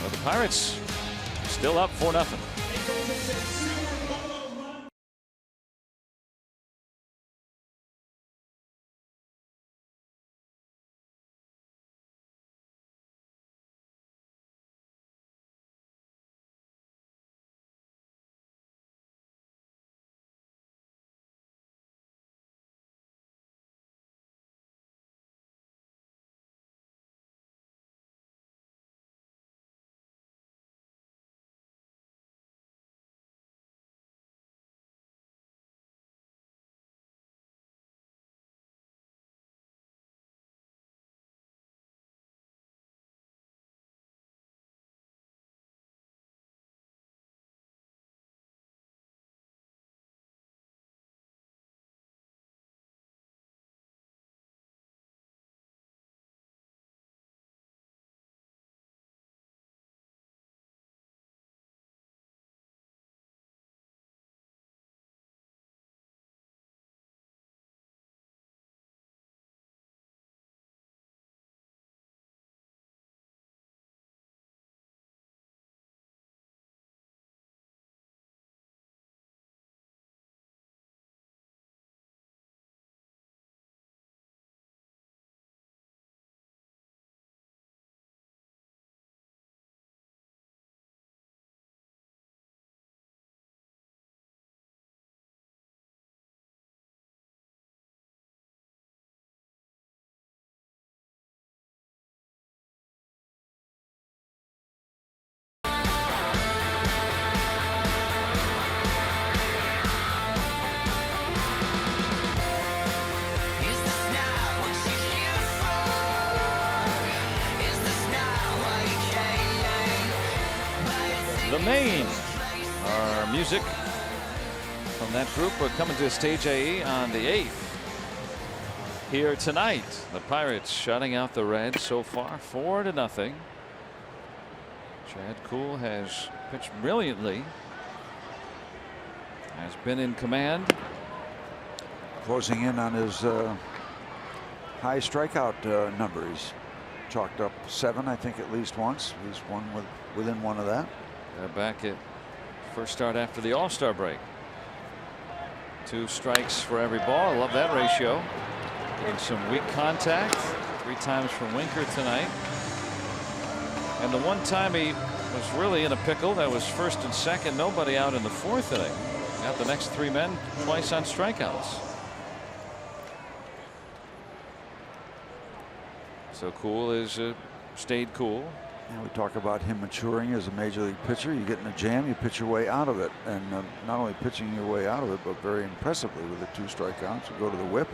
Well, the Pirates still up 4-0. The Maine Our music from that group are coming to Stage AE on the 8th. Here tonight, the Pirates shutting out the Reds so far 4-0. Chad Kuhl has pitched brilliantly. Has been in command. Closing in on his high strikeout number. He's chalked up 7, I think, at least once. He's within one of that. They're back at first start after the All-Star break. 2 strikes for every ball. I love that ratio. Getting some weak contact. 3 times from Winker tonight. And the one time he was really in a pickle, that was first and second. Nobody out in the 4th inning. Got the next 3 men twice on strikeouts. So Kuhl is stayed cool. And we talk about him maturing as a major league pitcher. You get in a jam, you pitch your way out of it, and not only pitching your way out of it, but very impressively with the 2 strikeouts. You go to the whip.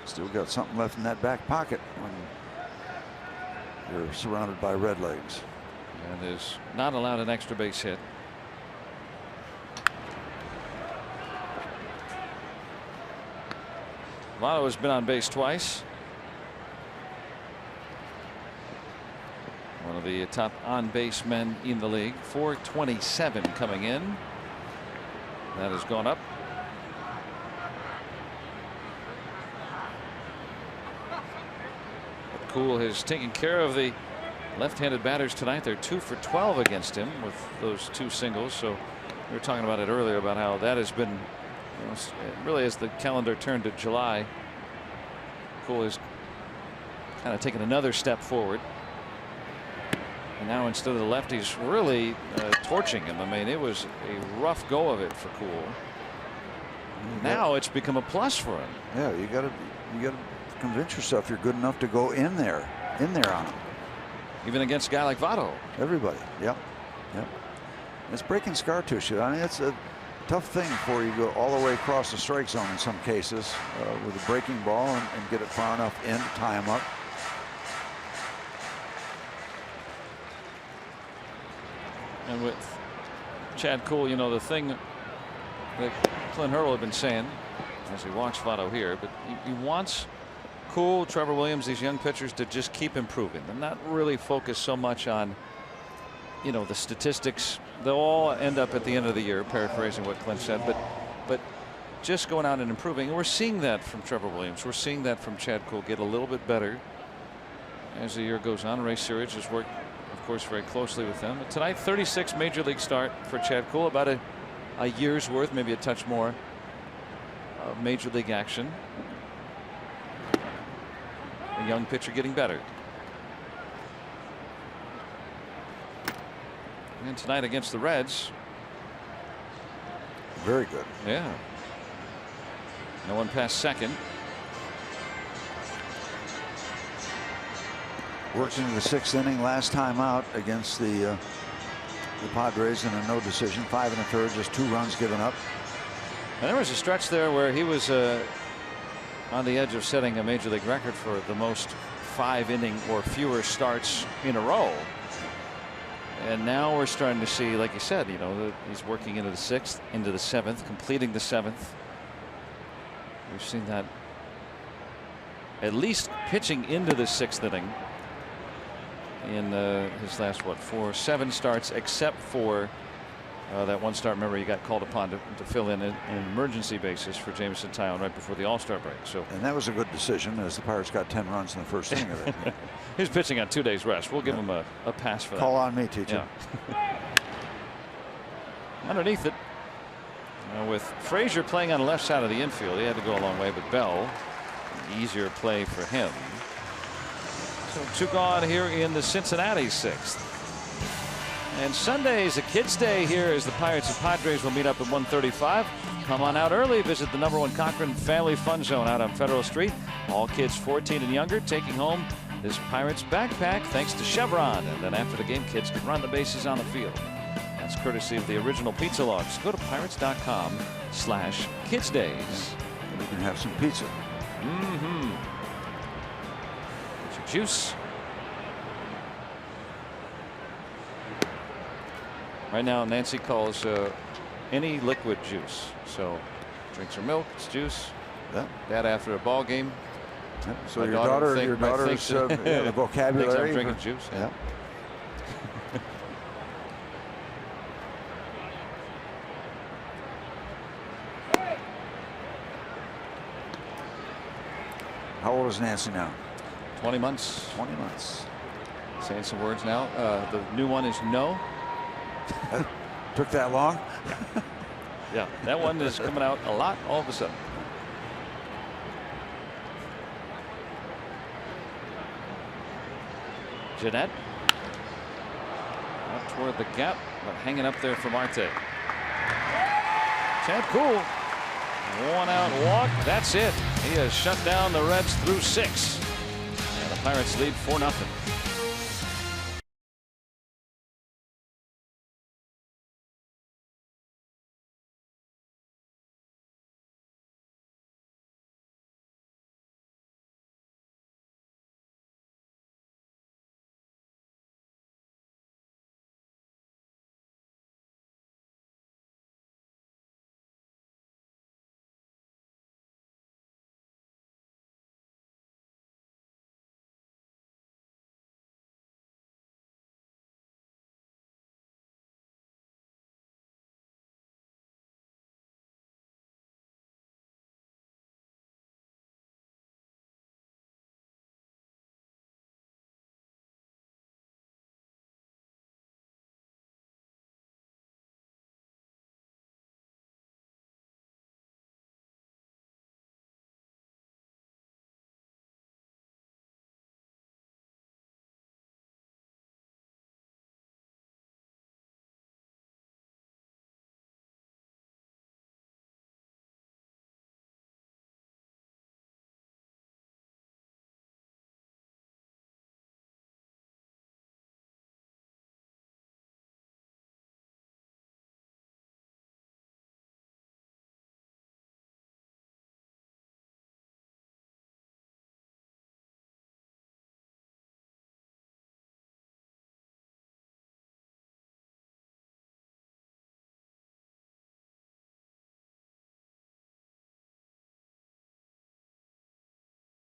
Still got something left in that back pocket when you're surrounded by redlegs. And is not allowed an extra base hit. Votto has been on base twice. One of the top on base men in the league. 427 coming in. That has gone up. But Kuhl has taken care of the left-handed batters tonight. They're 2 for 12 against him with those 2 singles. So we were talking about it earlier about how that has been, you know, really as the calendar turned to July, Kuhl has kind of taken another step forward. And now instead of the lefties really torching him. I mean, it was a rough go of it for Kuhl. Now it's become a plus for him. Yeah, you got to convince yourself you're good enough to go in there on him. Even against a guy like Votto. Everybody. Yep. It's breaking scar tissue. I mean, it's a tough thing for you to go all the way across the strike zone in some cases with a breaking ball and get it far enough in to tie him up. And with Chad Kuhl, you know, the thing that Clint Hurdle had been saying as he walks Votto here, but he wants Kuhl, Trevor Williams, these young pitchers to just keep improving and not really focus so much on, you know, the statistics. They'll all end up at the end of the year, paraphrasing what Clint said, but just going out and improving. And we're seeing that from Trevor Williams. We're seeing that from Chad Kuhl get a little bit better as the year goes on. Ray Searage has worked, of course, very closely with them. But tonight, 36 major league start for Chad Kuhl, about a year's worth, maybe a touch more of major league action. A young pitcher getting better. And tonight against the Reds. Very good. Yeah. No one past second. Worked into the 6th inning last time out against the Padres in a no decision. 5 1/3, just 2 runs given up. And there was a stretch there where he was on the edge of setting a major league record for the most 5-inning or fewer starts in a row. And now we're starting to see, like you said, you know, he's working into the 6th, into the 7th, completing the 7th. We've seen that at least pitching into the 6th inning in his last 7 starts, except for that one start. Remember, he got called upon to fill in an emergency basis for Jameson Taillon right before the All-Star break. So, and that was a good decision, as the Pirates got 10 runs in the first inning of it. He's pitching on 2 days rest. We'll give him a pass for that. Call on me, teacher. Yeah. Underneath it, with Frazier playing on the left side of the infield, he had to go a long way, but Bell, an easier play for him. So 2 gone here in the Cincinnati 6th. And Sunday is a kids' day here as the Pirates and Padres will meet up at 1:35. Come on out early. Visit the #1 Cochran Family Fun Zone out on Federal Street. All kids 14 and younger taking home this Pirates backpack thanks to Chevron. And then after the game, kids can run the bases on the field. That's courtesy of the original Pizza Logs. Go to pirates.com/kidsdays. And you can have some pizza. Get your juice. Right now, Nancy calls any liquid juice. So drinks her milk, it's juice. Yeah. That after a ball game. Yep. So My your daughter's the vocabulary. thinks I'm drinking juice. Yeah. How old is Nancy now? 20 months. 20 months. Saying some words now. The new one is no. Took that long? Yeah, that one is coming out a lot all of a sudden. Jeanette. Up toward the gap, but hanging up there for Marte. Chad Kuhl. 1 out walk. That's it. He has shut down the Reds through 6. And the Pirates lead 4-0.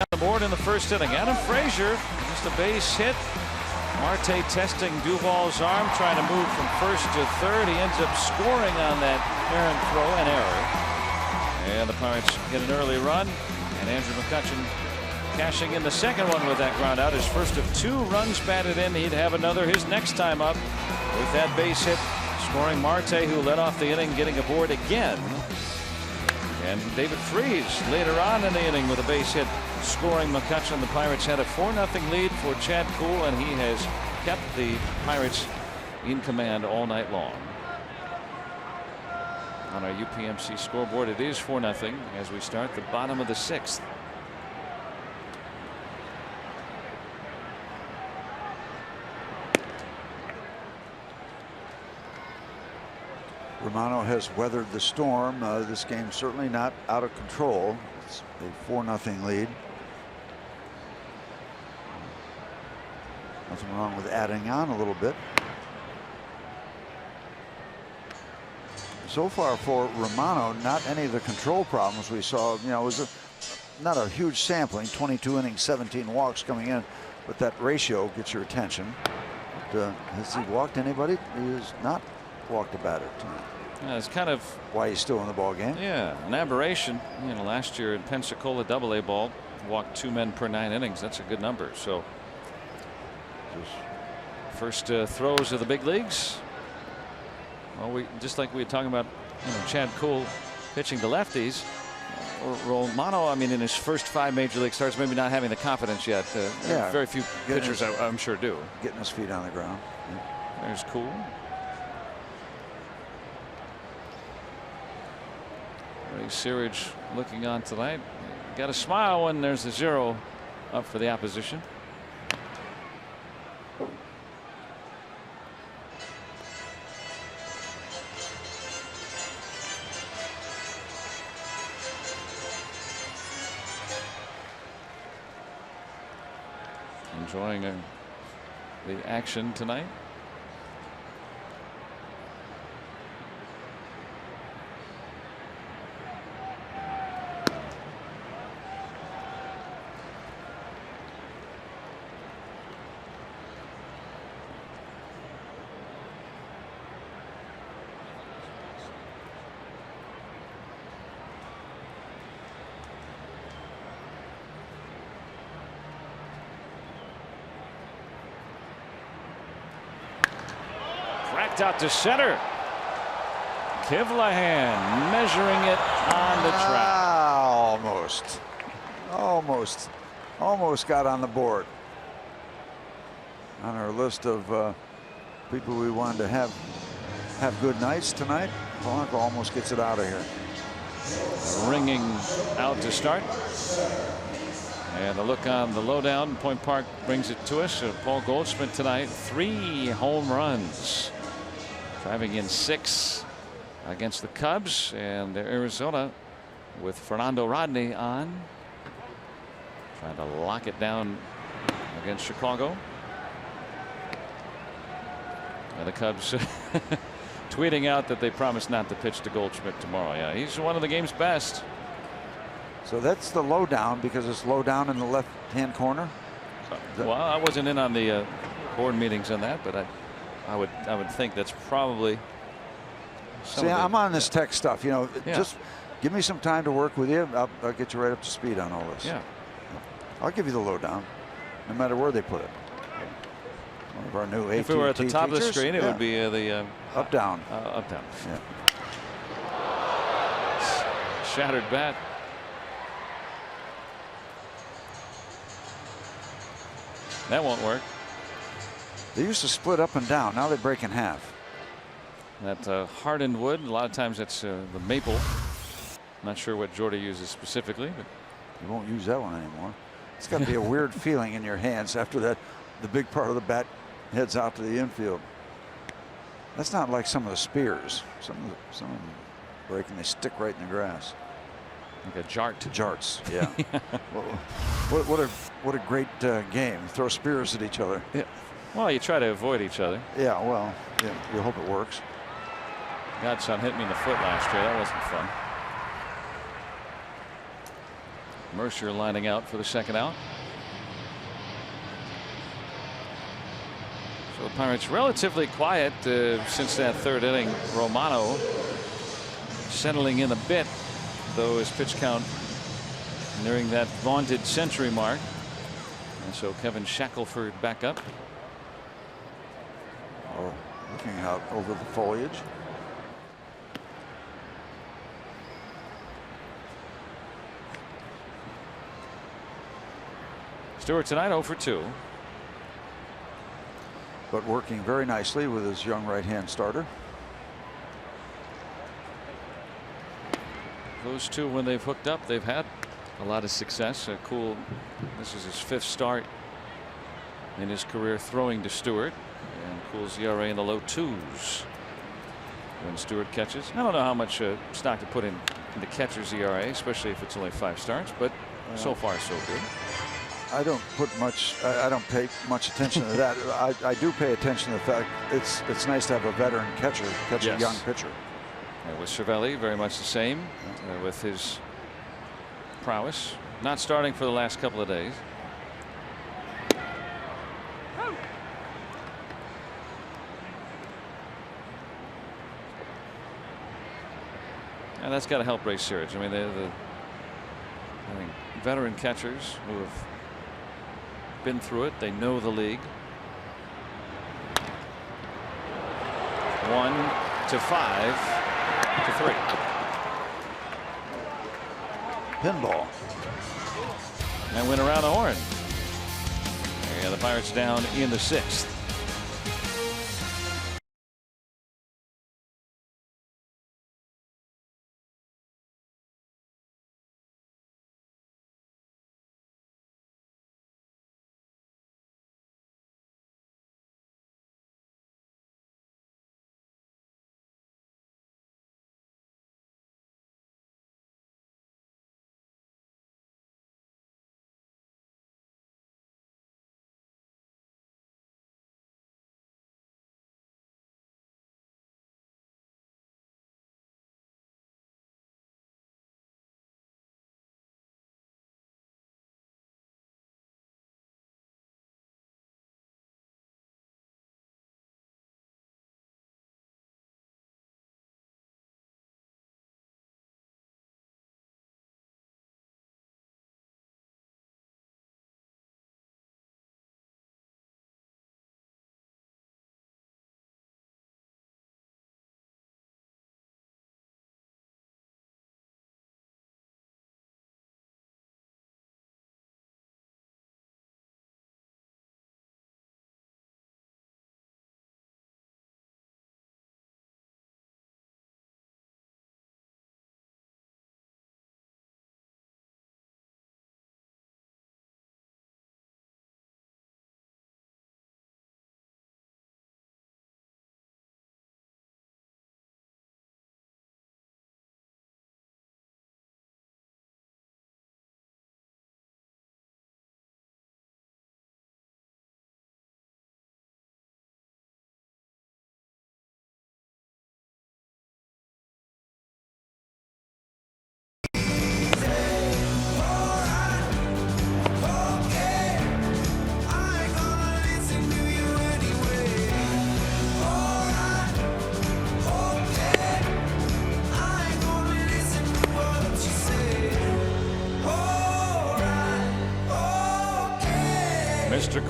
The board in the first inning. Adam Frazier, just a base hit. Marte testing Duvall's arm, trying to move from first to third. He ends up scoring on that errant throw, an error. And the Pirates get an early run. And Andrew McCutchen cashing in the second one with that ground out. His first of 2 runs batted in. He'd have another his next time up with that base hit, scoring Marte, who led off the inning, getting aboard again. And David Freese later on in the inning with a base hit, scoring McCutchen. The Pirates had a 4-0 lead for Chad Kuhl, and he has kept the Pirates in command all night long. On our UPMC scoreboard, it is 4-0 as we start the bottom of the 6th. Romano has weathered the storm. This game certainly not out of control. It's a 4-0 lead. Nothing wrong with adding on a little bit. So far for Romano, not any of the control problems we saw. You know, it was not a huge sampling, 22 innings, 17 walks coming in, but that ratio gets your attention. But, has he walked anybody? He has not walked a batter tonight. Yeah, it's kind of why he's still in the ball game. Yeah, an aberration. You know, last year in Pensacola AA ball, walked 2 men per 9 innings. That's a good number. So first throws of the big leagues. Well, we just like we were talking about, you know, Chad Kuhl pitching to lefties. Romano, I mean, in his first 5 major league starts, maybe not having the confidence yet. Yeah, very few pitchers, I'm sure, do. Getting his feet on the ground. Yeah. There's Kuhl. Ray Searage looking on tonight. Got a smile when there's a 0 up for the opposition. Enjoying the action tonight. Whacked out to center. Kivlahan measuring it on the track. Almost got on the board. On our list of people we wanted to have good nights tonight, Polanco almost gets it out of here. Ringing out to start. And a look on the lowdown. Point Park brings it to us. Paul Goldschmidt tonight, 3 home runs, driving in 6 against the Cubs, and Arizona with Fernando Rodney on, trying to lock it down against Chicago. And the Cubs tweeting out that they promised not to pitch to Goldschmidt tomorrow. Yeah, he's one of the game's best. So that's the lowdown, because it's low down in the left-hand corner. Well, I wasn't in on the board meetings on that, but I would think that's probably. See, I'm on this tech stuff. You know, just give me some time to work with you. I'll get you right up to speed on all this. Yeah. I'll give you the lowdown, no matter where they put it. One of our new AT&T If we were at the top teachers, of the screen, it would be the up down. Up down. Yeah. Shattered bat. That won't work. They used to split up and down. Now they break in half. That hardened wood. A lot of times that's the maple. Not sure what Jordy uses specifically, but you won't use that one anymore. It's got to be a weird feeling in your hands after that. The big part of the bat heads out to the infield. That's not like some of the spears. Some of them break and they stick right in the grass. Like a jart. Jarts, yeah. Well, what a great game. Throw spears at each other. Yeah. Well, you try to avoid each other. Yeah, well, yeah, you hope it works. Godson hit me in the foot last year. That wasn't fun. Mercer lining out for the second out. So the Pirates relatively quiet since that third inning. Romano settling in a bit, though his pitch count nearing that vaunted century mark. And so Kevin Shackelford back up. Oh, looking out over the foliage. Stewart tonight 0 for 2. But working very nicely with his young right-hand starter. Those two, when they've hooked up, they've had a lot of success. Cool. This is his 5th start in his career throwing to Stewart, and Cool's ERA in the low 2s when Stewart catches. I don't know how much stock to put in the catcher's ERA, especially if it's only 5 starts, but so far so good. I don't put much. I don't pay much attention to that. I do pay attention to the fact it's nice to have a veteran catcher catch a young pitcher. With Cervelli, very much the same with his prowess. Not starting for the last couple of days. And that's got to help Ray Searage. I mean, I think veteran catchers who have been through it, they know the league. 1 to 5 to 3. Pinball. And went around the horn. And the Pirates down in the 6th.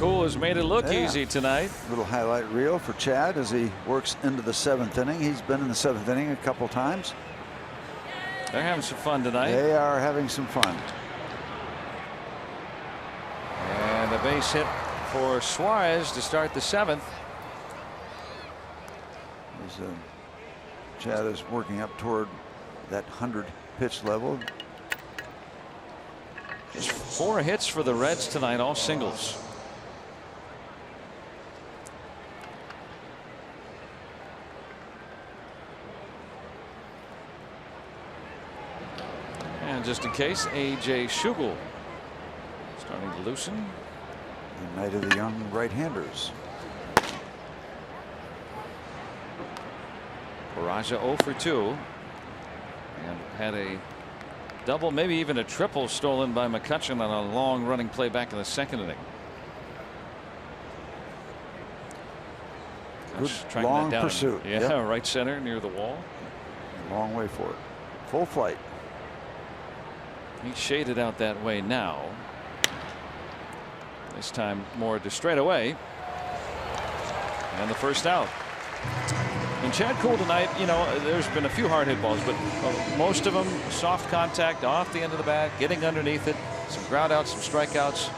cool has made it look Yeah. easy tonight. Little highlight reel for Chad as he works into the 7th inning. He's been in the 7th inning a couple times. They're having some fun tonight. They are having some fun. And a base hit for Suarez to start the 7th. As, Chad is working up toward that 100 pitch level. Just 4 hits for the Reds tonight, all singles. And just in case, A.J. Schugel starting to loosen. The night of the young right-handers. Baraja 0 for 2. And had a double, maybe even a triple stolen by McCutchen on a long running play back in the 2nd inning. Good Tracking long that down. pursuit. Yeah, Yep. right center near the wall. A long way for it. Full flight. He shaded out that way now. This time more to straightaway. And the first out. And Chad Kuhl tonight, you know, there's been a few hard hit balls, but most of them soft contact off the end of the bat, getting underneath it, some ground outs, some strikeouts.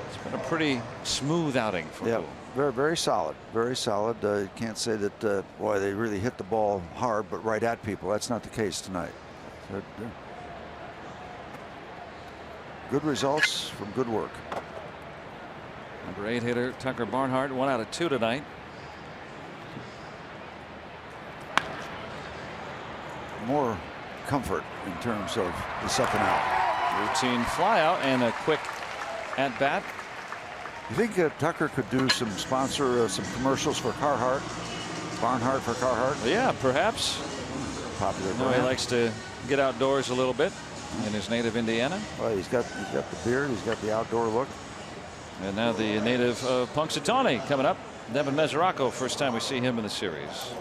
It's been a pretty smooth outing for Yeah, Kuhl. very, very solid. Very solid. You can't say that, boy, they really hit the ball hard, but right at people. That's not the case tonight. So, good results from good work. Number 8 hitter Tucker Barnhart, 1 out of 2 tonight. More comfort in terms of the 2nd out. Routine flyout and a quick at bat. You think Tucker could do some commercials for Carhartt? Barnhart for Carhartt? Yeah, perhaps. Popular No, he brand. likes to get outdoors a little bit in his native Indiana. Well, he's got the beard. He's got the outdoor look. And now the native of Punxsutawney coming up. Devin Mesoraco, first time we see him in the series.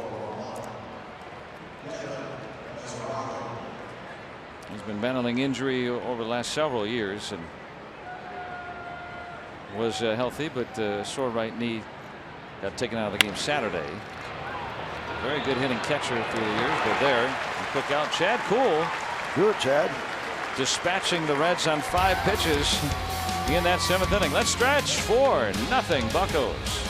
He's been battling injury over the last several years and was healthy, but sore right knee got taken out of the game Saturday. Very good hitting catcher through the years, but there, a quick out. Chad Kuhl. Good, Chad. Dispatching the Reds on 5 pitches in that 7th inning. Let's stretch. 4-0 Buccos.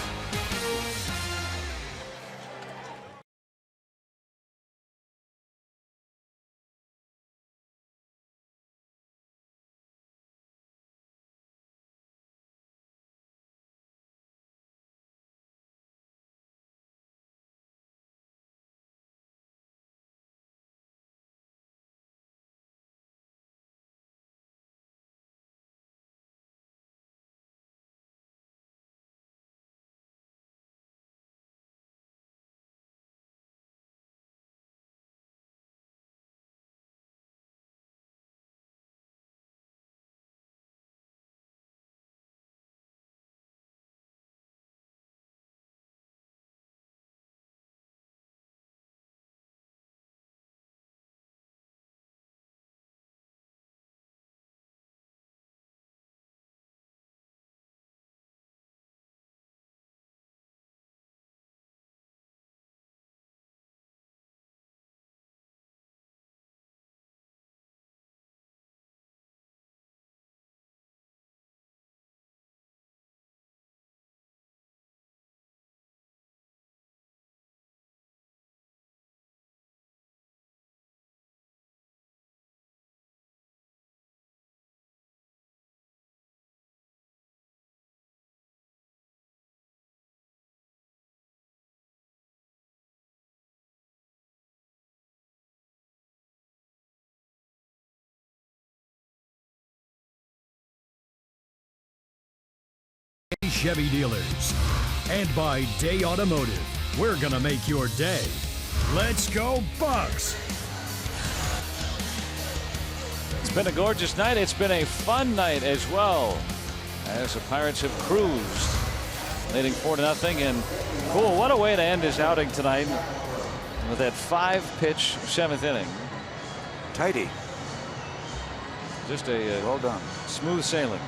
Chevy dealers. And by Day Automotive, we're going to make your day. Let's go Bucks! It's been a gorgeous night. It's been a fun night as well, as the Pirates have cruised, leading 4-0. And cool, what a way to end his outing tonight with that 5-pitch 7th inning. Tidy. Just a Well done. smooth sailing.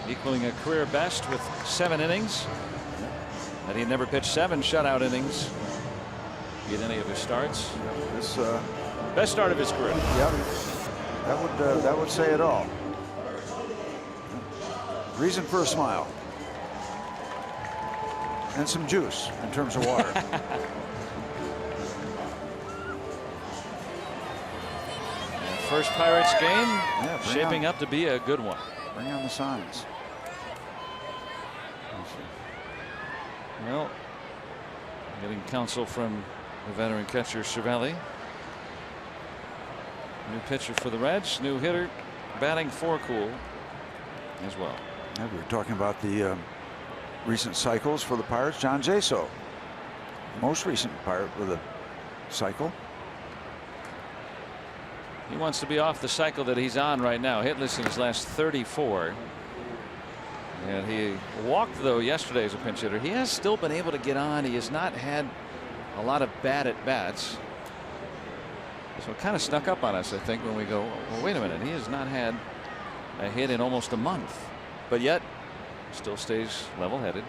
equaling a career best with 7 innings. And he never pitched 7 shutout innings in any of his starts. This best start of his career. Yep, that would say it all. Reason for a smile. And some juice in terms of water. First Pirates game, Yeah, shaping up to be a good one. Bring on the signs. Well, getting counsel from the veteran catcher Cervelli. New pitcher for the Reds, new hitter, batting 4 cool as well. Yeah, we were talking about the recent cycles for the Pirates. John Jaso, most recent Pirate with a cycle. He wants to be off the cycle that he's on right now. Hitless in his last 34. And he walked, though, yesterday as a pinch hitter. He has still been able to get on. He has not had a lot of bad at bats. So it kind of snuck up on us, I think, when we go, well, wait a minute. He has not had a hit in almost a month. But yet, still stays level-headed.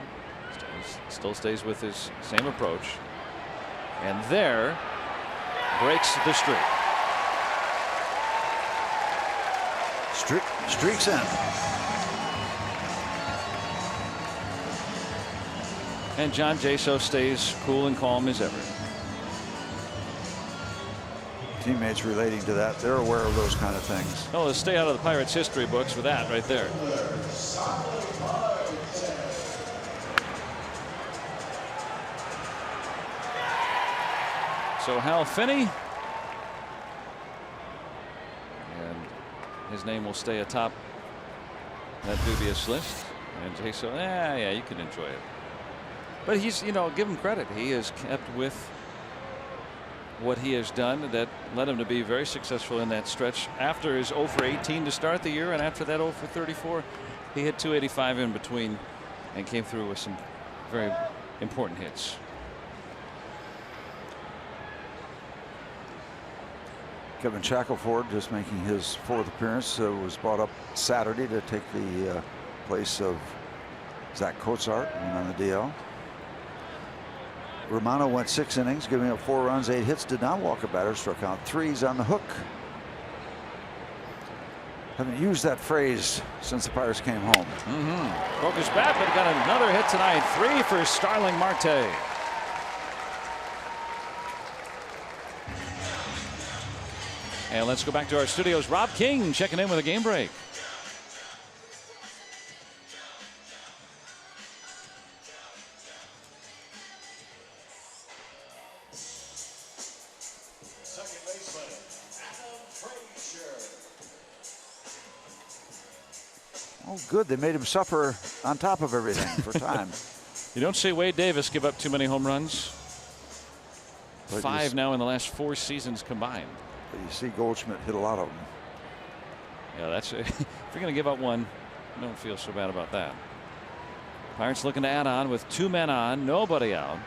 Still stays with his same approach. And there breaks the streak. Streaks in. And John Jaso stays cool and calm as ever. Teammates relating to that, they're aware of those kind of things. Oh, let's stay out of the Pirates history books with that right there. So Hal Finney, and his name will stay atop that dubious list. And Jaso, yeah, you can enjoy it. But he's, give him credit. He has kept with what he has done that led him to be very successful in that stretch after his 0 for 18 to start the year, and after that 0 for 34, he hit 285 in between and came through with some very important hits. Kevin Shackelford just making his 4th appearance, was brought up Saturday to take the place of Zach Cozart on the DL. Romano went 6 innings, giving up 4 runs, 8 hits, did not walk a batter, struck out 3. He's on the hook. Haven't used that phrase since the Pirates came home. Broke his bat, but got another hit tonight. 3 for Starling Marte. And let's go back to our studios. Rob King checking in with a game break. Oh, good. They made him suffer on top of everything for time. You don't see Wade Davis give up too many home runs. But 5 now in the last 4 seasons combined. But you see Goldschmidt hit a lot of them. Yeah, that's if you're going to give up one, don't feel so bad about that. Pirates looking to add on with 2 men on, nobody out.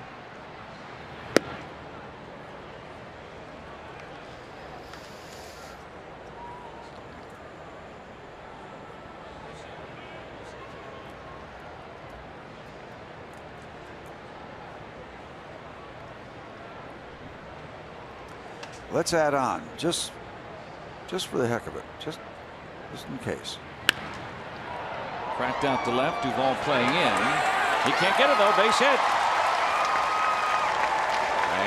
Let's add on, just for the heck of it, just in case. Cracked out to left, Duvall playing in. He can't get it though, base hit.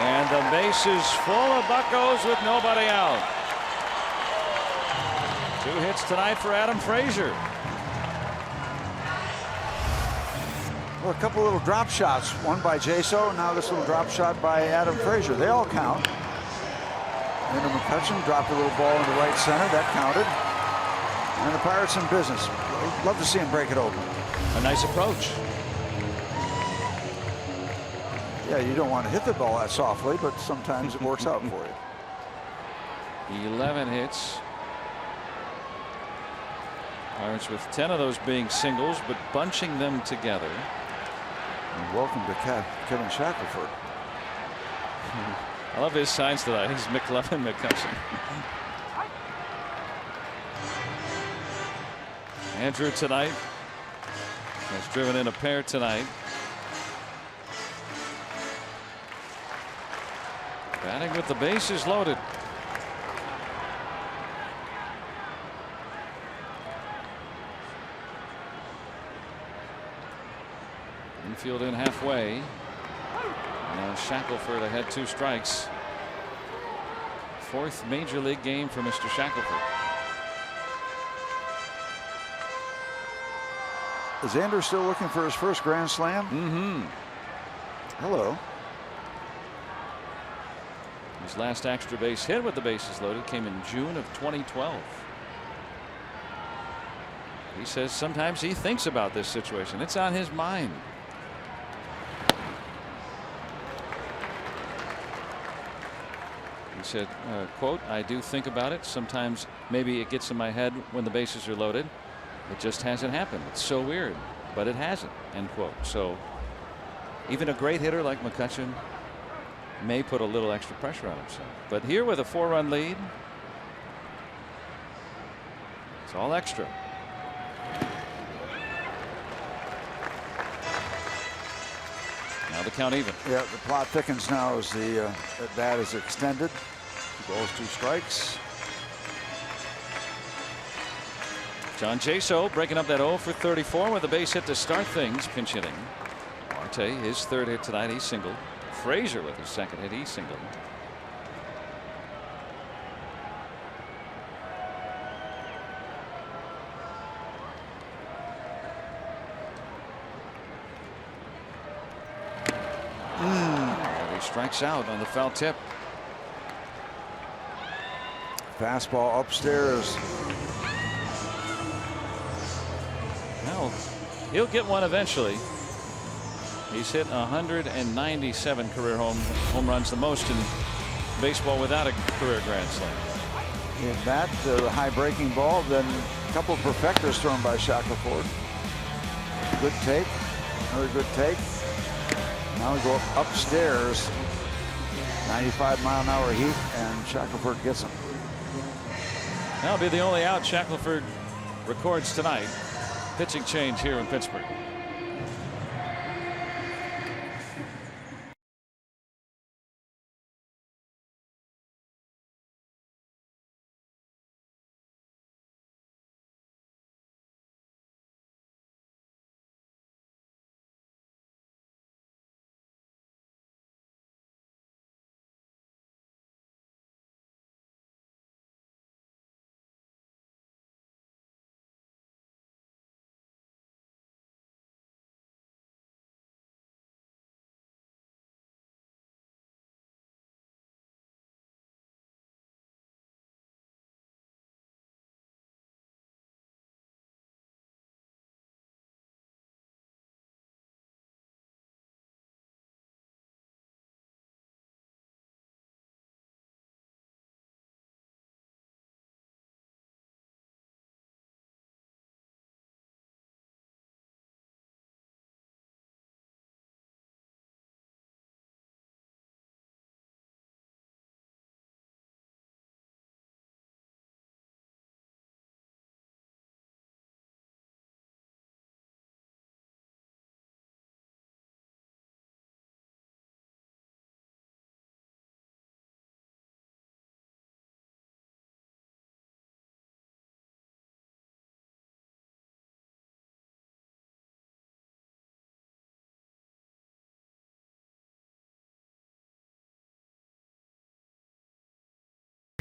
And the base is full of buccos with nobody out. 2 hits tonight for Adam Frazier. Well, a couple little drop shots, one by Jaso, now this little drop shot by Adam Frazier. They all count. Linda McCutcheon dropped a little ball into right center. That counted. And the Pirates in business. Love to see him break it open. A nice approach. Yeah, you don't want to hit the ball that softly, but sometimes it works out for you. 11 hits. Pirates with 10 of those being singles, but bunching them together. And welcome to Kevin Shackelford. I love his signs tonight. He's McLovin McCutcheon. Andrew tonight Has driven in a pair tonight. Batting with the bases loaded. Infield in halfway. Now Shackelford ahead 2 strikes. 4th major league game for Mr. Shackelford. Is Andrew still looking for his first grand slam? Hello. His last extra base hit with the bases loaded came in June of 2012. He says sometimes he thinks about this situation. It's on his mind. He said, quote, "I do think about it. Sometimes maybe it gets in my head when the bases are loaded. It just hasn't happened. It's so weird, but it hasn't," end quote. So even a great hitter like McCutchen may put a little extra pressure on himself. But here with a 4-run lead, it's all extra. Now the count even. Yeah, the plot thickens now as the at bat is extended. 2 balls, 2 strikes. John Jaso breaking up that 0 for 34 with a base hit to start things. Pinch hitting. Marte, his 3rd hit tonight, he singled. Frazier with his 2nd hit, he singled. He strikes out on the foul tip. Fastball upstairs. Well, he'll get one eventually. He's hit 197 career home runs, the most in baseball without a career grand slam. In that, the high breaking ball, then a couple of perfectors thrown by Shackelford. Good take, another good take. Now we go upstairs. 95-mile-an-hour heat, and Shackelford gets him. That'll be the only out Shackelford records tonight. Pitching change here in Pittsburgh.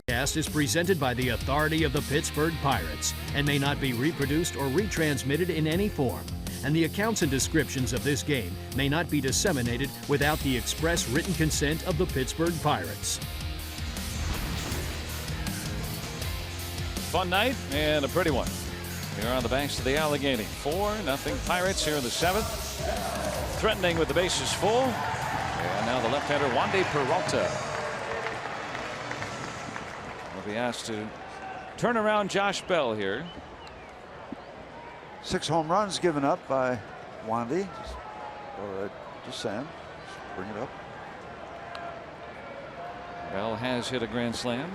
Cast is presented by the authority of the Pittsburgh Pirates and may not be reproduced or retransmitted in any form. And the accounts and descriptions of this game may not be disseminated without the express written consent of the Pittsburgh Pirates. Fun night and a pretty one here on the banks of the Allegheny. 4-0 Pirates here in the 7th. Threatening with the bases full. And now the left-hander Wandy Peralta will be asked to turn around Josh Bell here. 6 home runs given up by Wandy. Just saying. Just bring it up. Bell has hit a grand slam.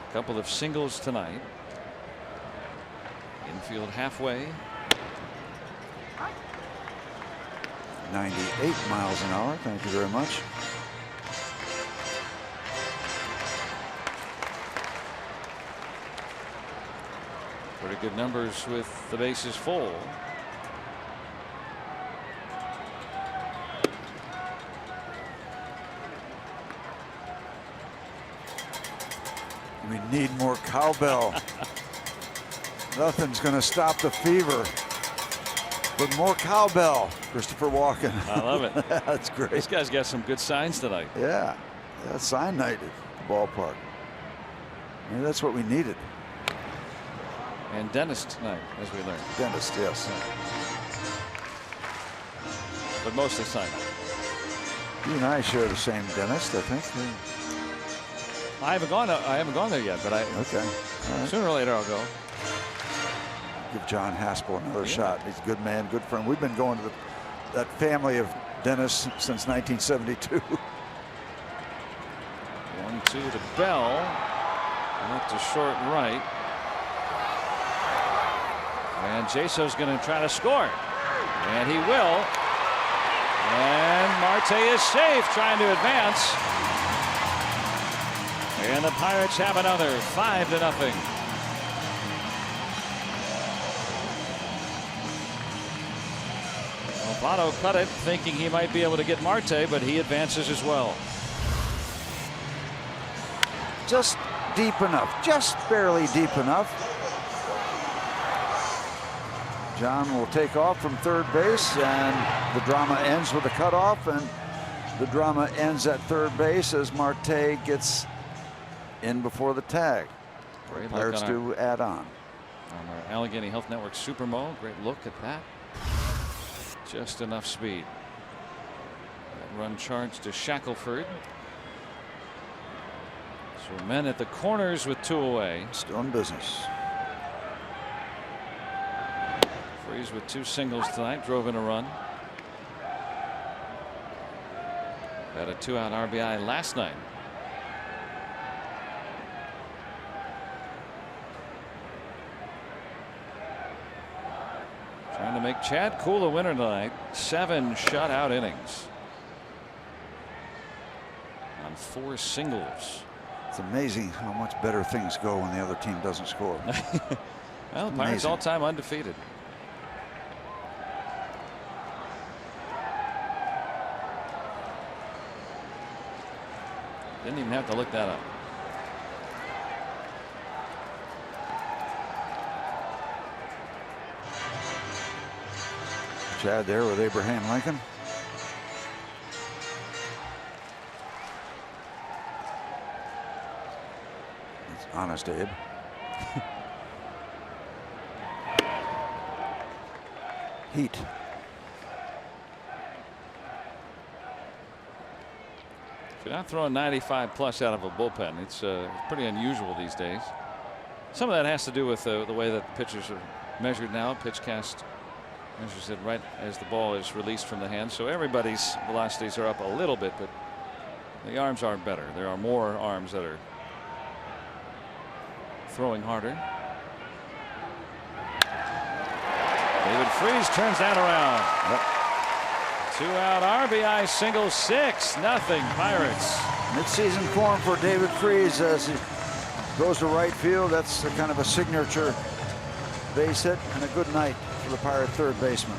A couple of singles tonight. Infield halfway. 98 miles an hour. Thank you very much. Pretty good numbers with the bases full. We need more cowbell. Nothing's going to stop the fever. But more cowbell, Christopher Walken. I love it. That's great. This guy's got some good signs tonight. Yeah, that's sign night at the ballpark. Maybe that's what we needed. And Dennis tonight, as we learned. Dentist, yes. But mostly sign night. You and I share the same dentist, I think. I haven't gone there yet, but Okay. All right. sooner or later I'll go. Give John Haspel another shot. He's a good man, good friend. We've been going to that family of dentists since 1972. 1-2 to Bell. Out to short right. And Jaso's going to try to score. And he will. And Marte is safe, trying to advance. And the Pirates have another 5-0. Alvaro cut it, thinking he might be able to get Marte, but he advances as well. Just deep enough, just barely deep enough. John will take off from third base, and the drama ends with a cutoff, and the drama ends at third base as Marte gets in before the tag. Great Pirates look on do add on. our Allegheny Health Network Supermo. Great look at that. Just enough speed. That run charged to Shackelford. So men at the corners with 2 away. Still in business. Freeze with 2 singles tonight, drove in a run. Had a 2-out RBI last night. Trying to make Chad Kuhl a winner tonight. 7 shutout innings on 4 singles. It's amazing how much better things go when the other team doesn't score. Well, Pirates all-time undefeated. Didn't even have to look that up. Chad there with Abraham Lincoln. It's honest, Abe. Heat. If you're not throwing 95 plus out of a bullpen, it's pretty unusual these days. Some of that has to do with the way that the pitchers are measured now. PitchCast measures it right as the ball is released from the hand. So everybody's velocities are up a little bit, but the arms aren't better. There are more arms that are throwing harder. David Freese turns that around. Yep. 2-out RBI single, 6-0 Pirates. Mid-season form for David Freese as he goes to right field. That's a kind of a signature base hit, and a good night for the Pirate third baseman.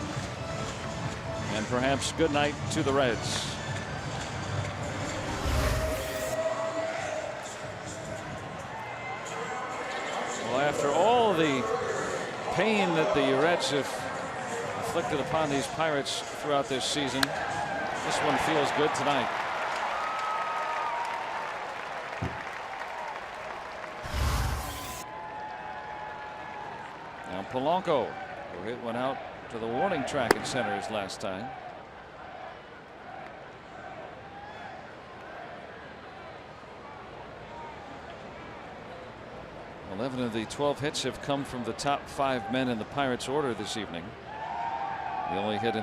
And perhaps good night to the Reds. Well, after all the pain that the Reds have inflicted upon these Pirates throughout this season, this one feels good tonight. Now Polanco, who hit one out to the warning track in center his last time. Eleven of the 12 hits have come from the top 5 men in the Pirates order this evening. The only hit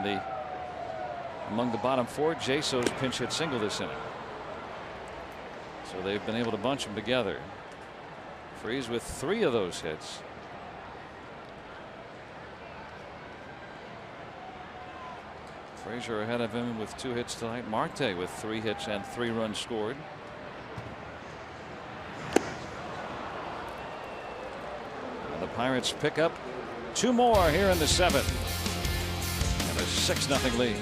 among the bottom 4, Jaso's pinch hit single this inning. So they've been able to bunch them together. Freese with 3 of those hits. Frazier ahead of him with 2 hits tonight. Marte with 3 hits and 3 runs scored. And the Pirates pick up 2 more here in the 7th. And a 6-0 lead.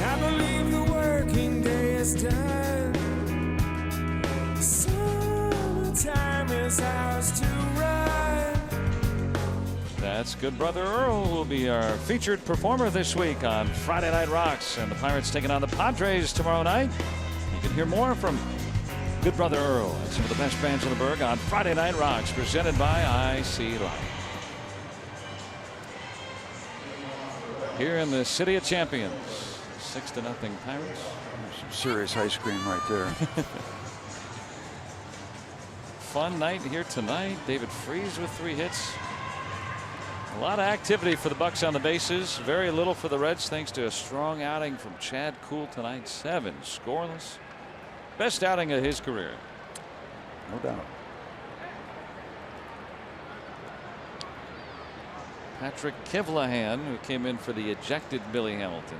I believe the working day is done. Summertime is ours to run. That's Good Brother Earl, who will be our featured performer this week on Friday Night Rocks. And the Pirates taking on the Padres tomorrow night. You can hear more from Good Brother Earl and some of the best bands in the burg on Friday Night Rocks, presented by IC Light. Here in the City of Champions, 6-0 Pirates. Some serious ice cream right there. Fun night here tonight. David Freese with 3 hits. A lot of activity for the Bucks on the bases. Very little for the Reds, thanks to a strong outing from Chad Kuhl tonight. 7 scoreless. Best outing of his career. No doubt. Patrick Kivlahan, who came in for the ejected Billy Hamilton.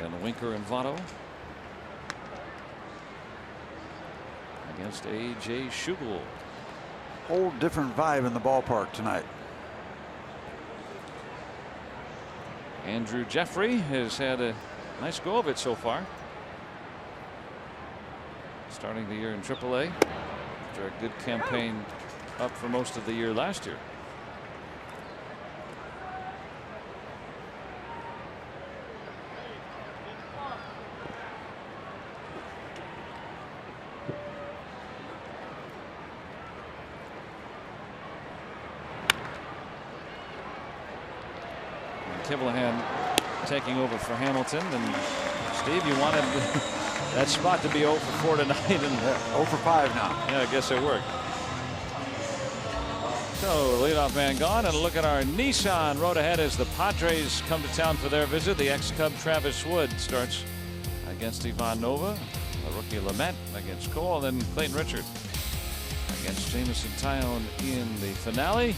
And Winker and Votto against A.J. Schugel. Whole different vibe in the ballpark tonight. Andrew Jeffrey has had a nice go of it so far. Starting the year in AAA after a good campaign up for most of the year last year. Kivlahan taking over for Hamilton. And Steve, you wanted that spot to be 0 for 4 tonight, and 0 for 5 now. Yeah, I guess it worked. So leadoff man gone, and look at our Nissan road ahead as the Padres come to town for their visit. The ex-Cub Travis Wood starts against Ivan Nova, the rookie Lamet against Cole, and then Clayton Richard against Jameson Tyone in the finale.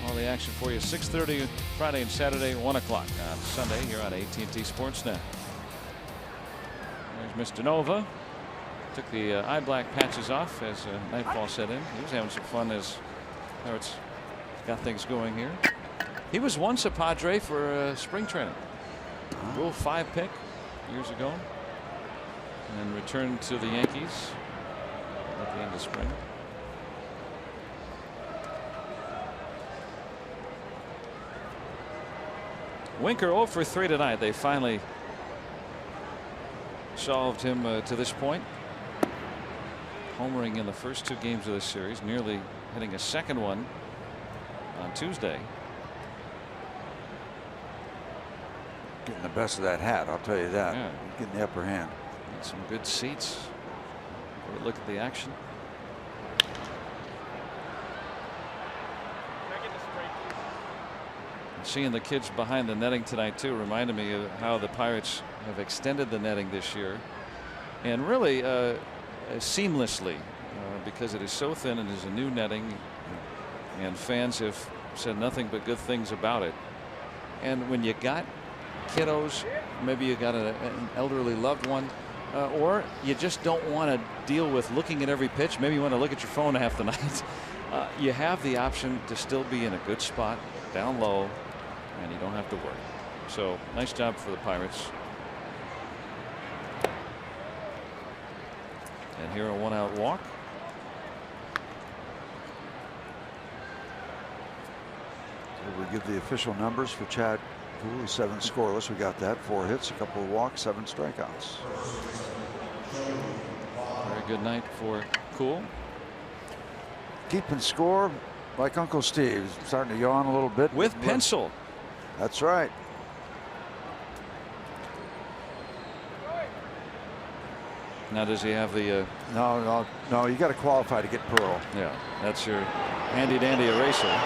All the action for you 6:30 Friday and Saturday, 1 o'clock on Sunday here on AT&T Sportsnet. There's Mr. Nova. Took the eye black patches off as nightfall set in. He was having some fun as Pirates got things going here. He was once a Padre for spring training. Rule 5 pick years ago, and then returned to the Yankees at the end of spring. Winker 0 for 3 tonight. They finally solved him to this point. Homering in the first 2 games of this series, nearly hitting a second one on Tuesday. Getting the best of that hat, I'll tell you that. Yeah. Getting the upper hand. Got some good seats. For a look at the action. Seeing the kids behind the netting tonight too reminded me of how the Pirates have extended the netting this year, and really seamlessly, because it is so thin and is a new netting, and fans have said nothing but good things about it. And when you got kiddos, maybe you got an elderly loved one, or you just don't want to deal with looking at every pitch, maybe you want to look at your phone half the night, you have the option to still be in a good spot down low, and you don't have to worry. So nice job for the Pirates. And here a 1-out walk. So we give the official numbers for Chad Poole. 7 scoreless. We got that. 4 hits, a couple of walks, 7 strikeouts. Very good night for Poole. Keeping score like Uncle Steve. Starting to yawn a little bit. With pencil. That's right. Now does he have the No, you got to qualify to get Pearl. yeah, that's your handy dandy eraser.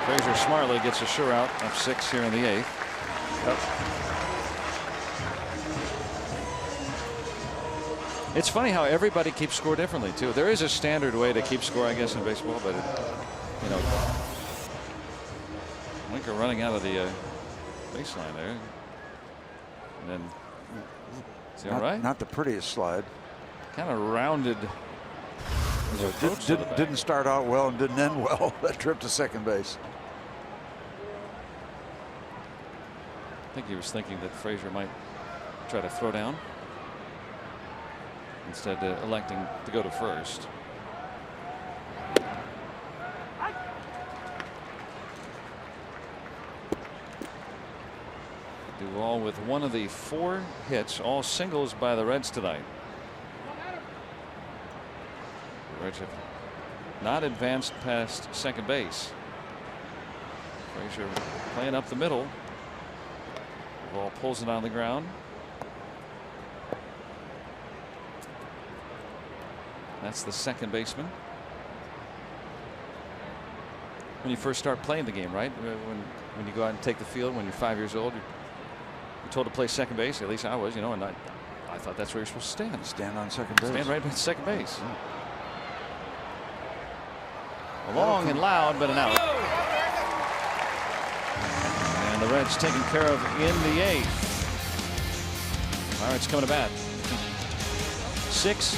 Fraser smartly gets a sure out of 6 here in the 8th. Yep. It's funny how everybody keeps score differently too. There is a standard way to keep score, I guess, in baseball, but you know, Winker running out of the baseline there, and then is that right? Not the prettiest slide. Kind of rounded. Didn't start out well and didn't end well. That trip to second base. I think he was thinking that Frazier might try to throw down, instead electing to go to first. Duvall with one of the 4 hits, all singles by the Reds tonight. The Reds have not advanced past second base. Frazier playing up the middle. Duvall pulls it on the ground. That's the second baseman. When you first start playing the game, right? When you go out and take the field when you're 5 years old, you're told to play second base. At least I was, you know, and I thought that's where you're supposed to stand. Stand on second base. Stand right at second base. Long and loud, but an out. And the Reds taken care of in the 8th. Pirates coming to bat. 6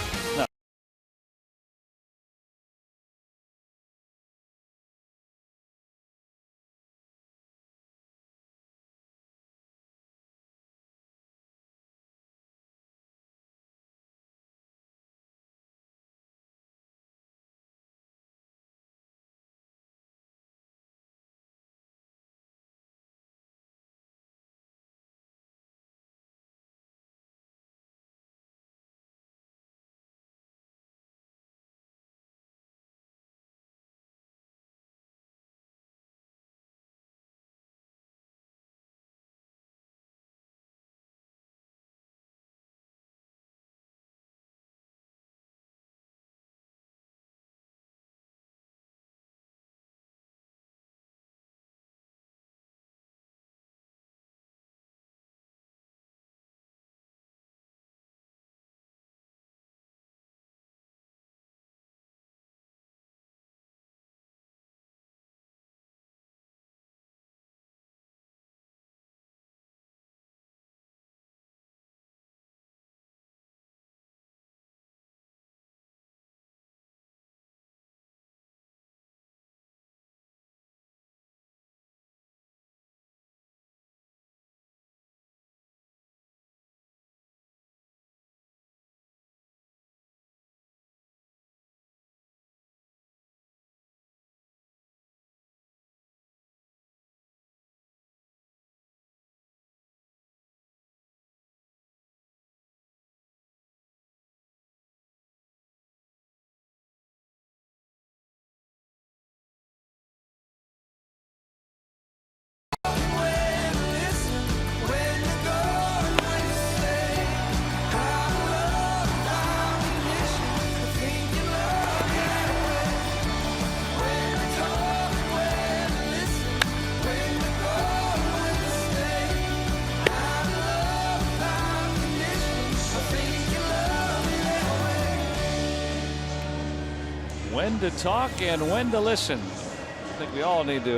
When to talk and when to listen. I think we all need to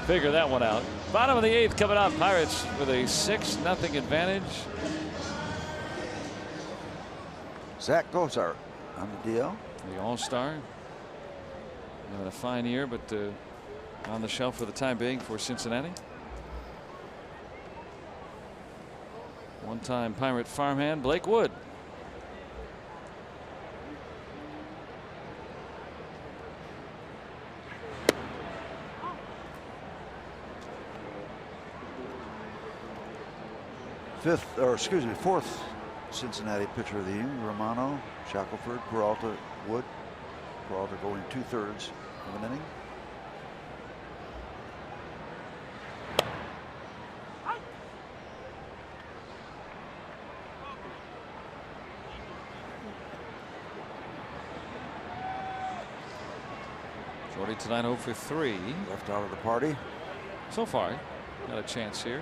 figure that one out. Bottom of the 8th coming up. Pirates with a 6-0 advantage. Zach Gozart on the DL. The All-Star. Having a fine year, but on the shelf for the time being for Cincinnati. One-time Pirate farmhand Blake Wood. Fourth Cincinnati pitcher of the evening. Romano, Shackelford, Peralta, Wood. Peralta going 2/3 of an inning. Jordy tonight 0 for 3. Left out of the party. So far, got a chance here.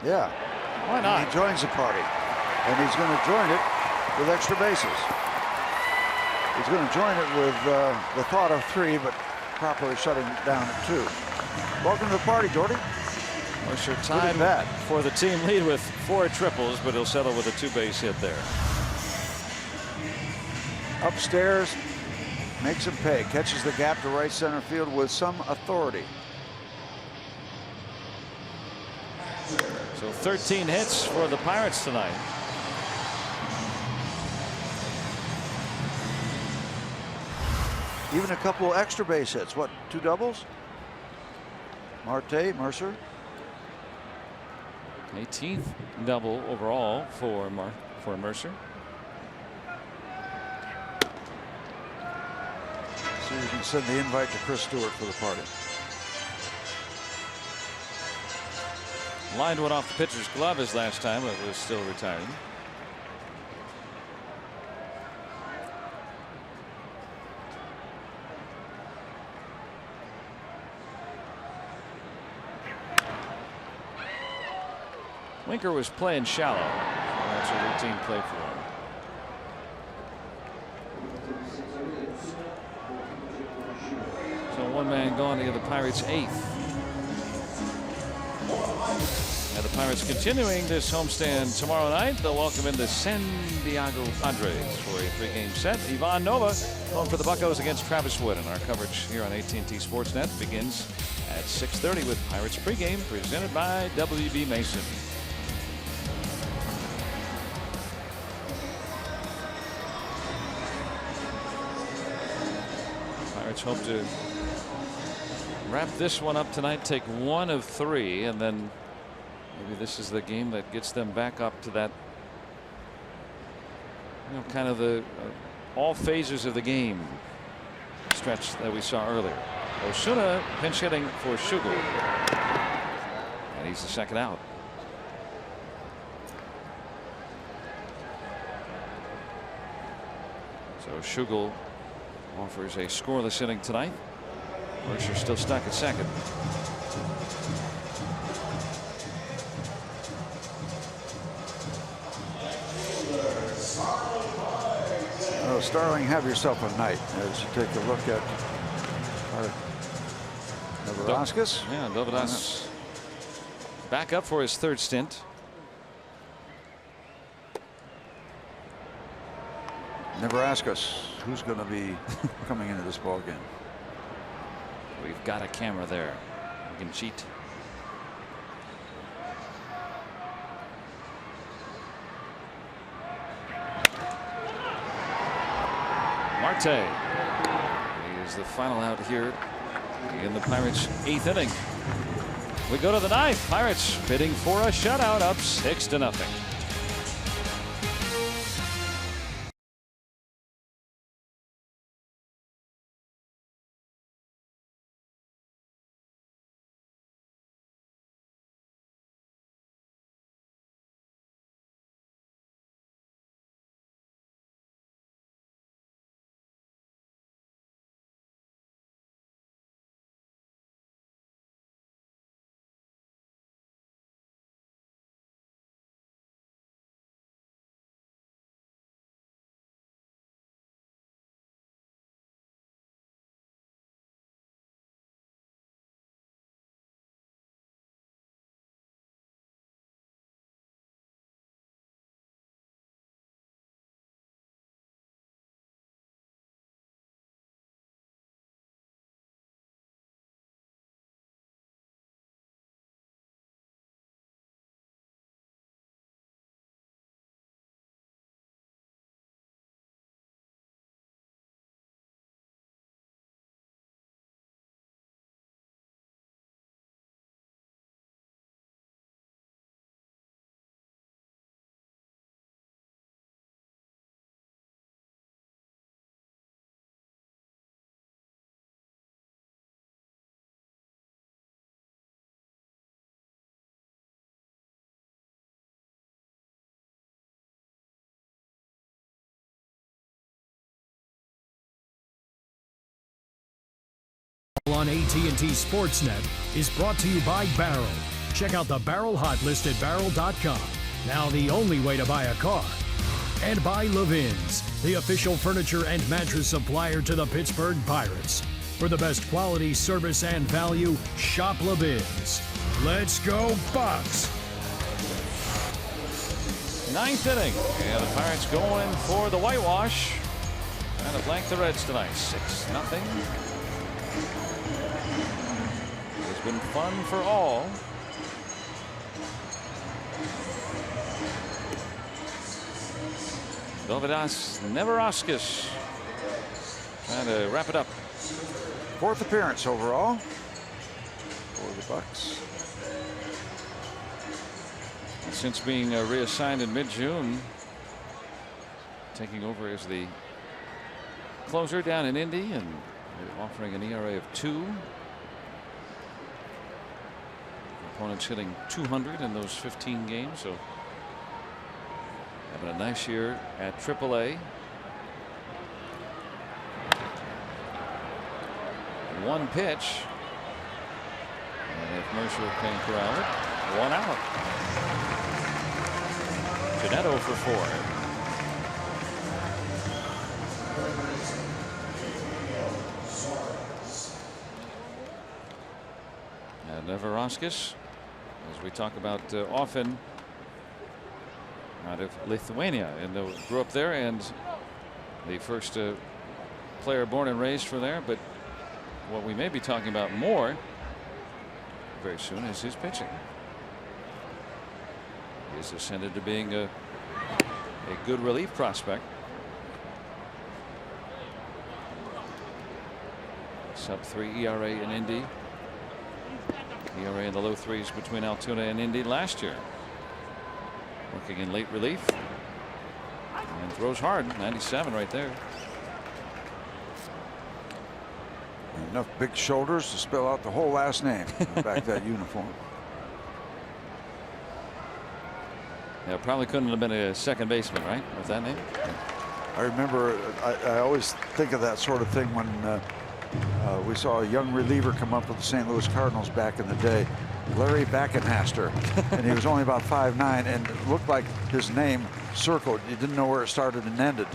Yeah. Why not? He joins the party. And he's going to join it with extra bases. He's going to join it with the thought of 3, but properly shutting it down at 2. Welcome to the party, Jordy. Mercer tied for the team lead with 4 triples, but he'll settle with a 2-base hit there. Upstairs, makes him pay. Catches the gap to right center field with some authority. So 13 hits for the Pirates tonight. Even a couple extra base hits. What, 2 doubles? Marte, Mercer. 18th double overall for Mercer. So you can send the invite to Chris Stewart for the party. Lined one off the pitcher's glove his last time, but was still retiring. Winker was playing shallow. That's a routine play for him. So 1 man gone to give the Pirates 8th. And the Pirates continuing this homestand tomorrow night. They'll welcome in the San Diego Padres for a 3-game set. Ivan Nova going for the Buccos against Travis Wood. And our coverage here on AT&T Sportsnet begins at 6:30 with Pirates pregame presented by WB Mason. Pirates hope to wrap this one up tonight, take 1 of 3, and then maybe this is the game that gets them back up to that, you know, kind of the all phases of the game stretch that we saw earlier. Osuna pinch hitting for Schugel, and he's the second out. So Schugel offers a scoreless inning tonight. Mercer still stuck at second. Oh, Starling, have yourself a night as you take a look at Neverauskas. Yeah, Dovadas back up for his 3rd stint. Neverauskas, who's going to be coming into this ball game? We've got a camera there. We can cheat. Marte. He is the final out here in the Pirates' 8th inning. We go to the 9th. Pirates bidding for a shutout, up 6-0. On AT&T Sportsnet is brought to you by Barrel. Check out the Barrel Hot List at barrel.com. Now the only way to buy a car. And by Levin's, the official furniture and mattress supplier to the Pittsburgh Pirates. For the best quality, service, and value, shop Levin's. Let's go Bucks! Ninth inning, and the Pirates going for the whitewash. And to blank the Reds tonight, 6-0. It's been fun for all. Dovidas Neverauskas trying to wrap it up. 4th appearance overall for the Bucks. Since being reassigned in mid-June, taking over as the closer down in Indy and offering an ERA of 2. Opponents hitting 200 in those 15 games, so having a nice year at AAA. One pitch, and if Mercer can corral it, 1 out. Janetto for 4. And Neverauskas, as we talk about often, out of Lithuania, and grew up there, and the first player born and raised from there. But what we may be talking about more very soon is his pitching. He has ascended to being a good relief prospect. Sub-3 ERA in Indy. ERA in the low 3s between Altoona and Indy last year. Working in late relief. And throws hard. 97 right there. Enough big shoulders to spell out the whole last name in the back of that uniform. Yeah, probably couldn't have been a second baseman, right, with that name? I remember, I always think of that sort of thing when we saw a young reliever come up with the St. Louis Cardinals back in the day, Larry Backenhaster, and he was only about 5'9", and it looked like his name circled. You didn't know where it started and ended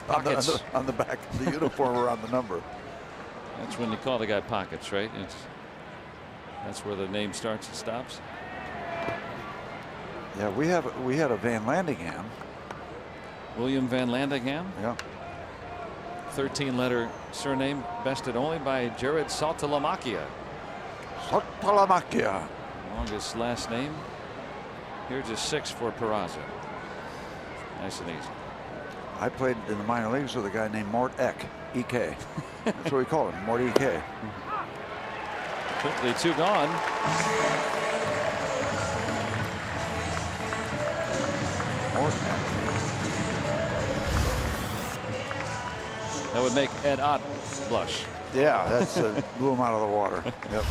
on the back of the uniform or on the number. That's when you call the guy Pockets, right? That's where the name starts and stops. Yeah, we had a Van Landingham. William Van Landingham. Yeah. 13-letter surname, bested only by Jared Saltalamacchia. Saltalamacchia. Longest last name. Here just 6 for Peraza. Nice and easy. I played in the minor leagues with a guy named Mort Eck. EK. That's what we call him, Mort EK. Quickly 2 gone. Mort Eck. That would make Ed Ott blush. Yeah, that's blew him out of the water. Yep.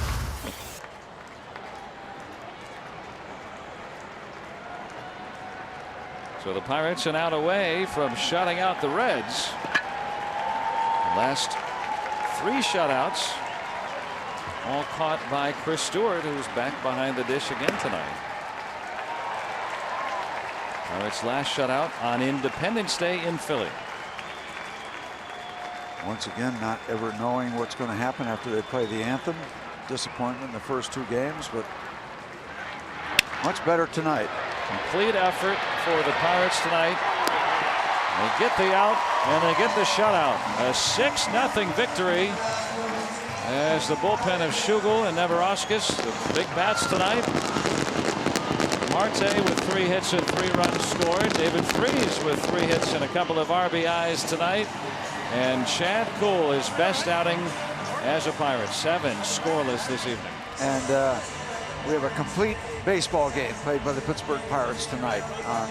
So the Pirates an out away from shutting out the Reds. Last 3 shutouts, all caught by Chris Stewart, who's back behind the dish again tonight. Pirates' last shutout on Independence Day in Philly. Once again, not ever knowing what's going to happen after they play the anthem. Disappointment in the first 2 games, but much better tonight. Complete effort for the Pirates tonight. They get the out and they get the shutout. A 6-0 victory as the bullpen of Schugel and Neverauskas, the big bats tonight. Marte with 3 hits and 3 runs scored. David Freese with 3 hits and a couple of RBIs tonight. And Chad Kuhl, his best outing as a Pirate. 7 scoreless this evening. And we have a complete baseball game played by the Pittsburgh Pirates tonight on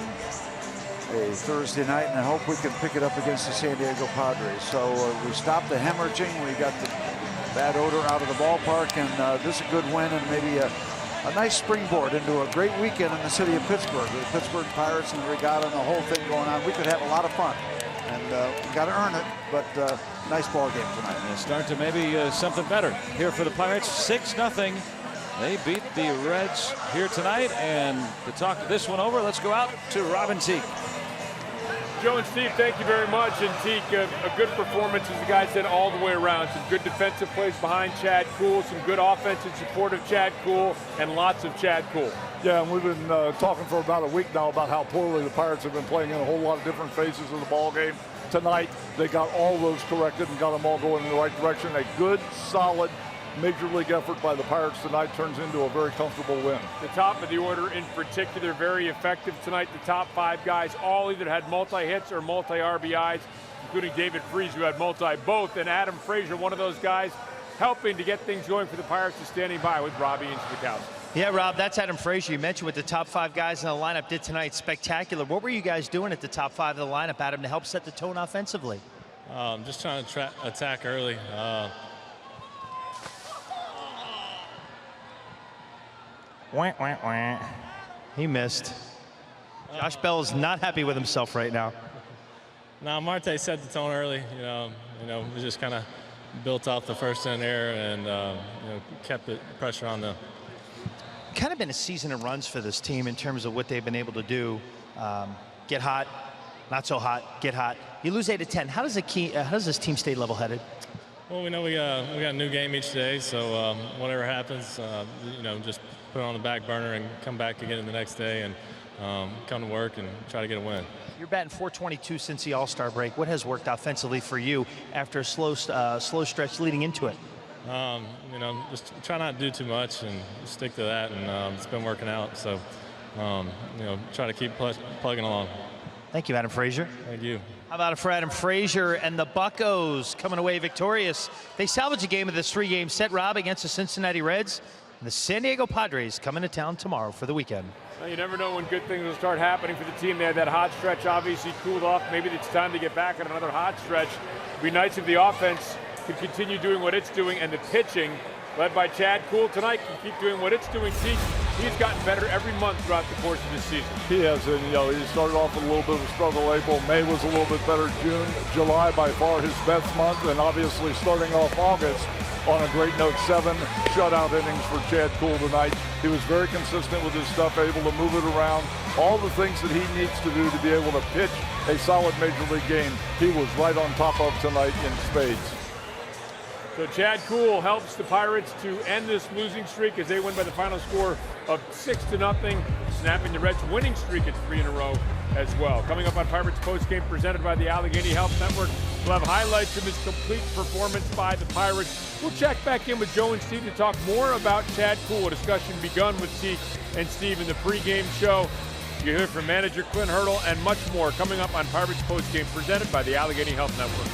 a Thursday night, and I hope we can pick it up against the San Diego Padres. So we stopped the hemorrhaging, we got the bad odor out of the ballpark, and this is a good win and maybe a nice springboard into a great weekend in the city of Pittsburgh. The Pittsburgh Pirates and the regatta and the whole thing going on. We could have a lot of fun. And and got to earn it. But nice ball game tonight. And start to maybe something better here for the Pirates. 6-0. They beat the Reds here tonight. And to talk this one over, let's go out to Robin Teak. Joe and Steve, thank you very much. And Teak, a good performance, as the guy said, all the way around. Some good defensive plays behind Chad Kuhl, some good offensive support of Chad Kuhl, and lots of Chad Kuhl. Yeah, and we've been talking for about a week now about how poorly the Pirates have been playing in a whole lot of different phases of the ball game. Tonight, they got all those corrected and got them all going in the right direction. A good, solid major league effort by the Pirates tonight turns into a very comfortable win. The top of the order in particular, very effective tonight. The top 5 guys all either had multi-hits or multi-RBIs, including David Freese, who had both, and Adam Frazier, one of those guys, helping to get things going for the Pirates, is standing by with Robbie and Stakowski. Yeah, Rob, that's Adam Frazier. You mentioned what the top 5 guys in the lineup did tonight. Spectacular. What were you guys doing at the top 5 of the lineup, Adam, to help set the tone offensively? Just trying to attack early. He missed. Josh Bell is not happy with himself right now. Now, Marte set the tone early. We just kind of built off the first inning there and kept the pressure on them. Kind of been a season of runs for this team in terms of what they've been able to do. Get hot, not so hot, get hot. You lose 8 of 10. How does this team stay level-headed? Well, we know we got a new game each day, so whatever happens, just put it on the back burner and come back again the next day and come to work and try to get a win. You're batting .422 since the All-Star break. What has worked offensively for you after a slow stretch leading into it? Just try not to do too much and stick to that, and it's been working out. So, try to keep plugging along. Thank you, Adam Frazier. Thank you. How about it for Adam Frazier and the Buccos coming away victorious? They salvage a game of this 3-game set, Rob, against the Cincinnati Reds. And the San Diego Padres coming to town tomorrow for the weekend. Well, you never know when good things will start happening for the team. They had that hot stretch, obviously cooled off. Maybe it's time to get back on another hot stretch. It'd be nice if the offense could continue doing what it's doing, and the pitching, led by Chad Kuhl tonight, can keep doing what it's doing. He's gotten better every month throughout the course of this season. He has, and he started off with a little bit of a struggle. April, May was a little bit better. June, July by far his best month, and obviously starting off August on a great note. 7 shutout innings for Chad Kuhl tonight. He was very consistent with his stuff, able to move it around. All the things that he needs to do to be able to pitch a solid major league game, he was right on top of tonight in spades. So Chad Kuhl helps the Pirates to end this losing streak as they win by the final score of 6-0, snapping the Reds' winning streak at 3 in a row as well. Coming up on Pirates Postgame, presented by the Allegheny Health Network, we'll have highlights of his complete performance by the Pirates. We'll check back in with Joe and Steve to talk more about Chad Kuhl, a discussion begun with Teak and Steve in the pregame show. You hear from manager Clint Hurdle and much more coming up on Pirates Postgame, presented by the Allegheny Health Network.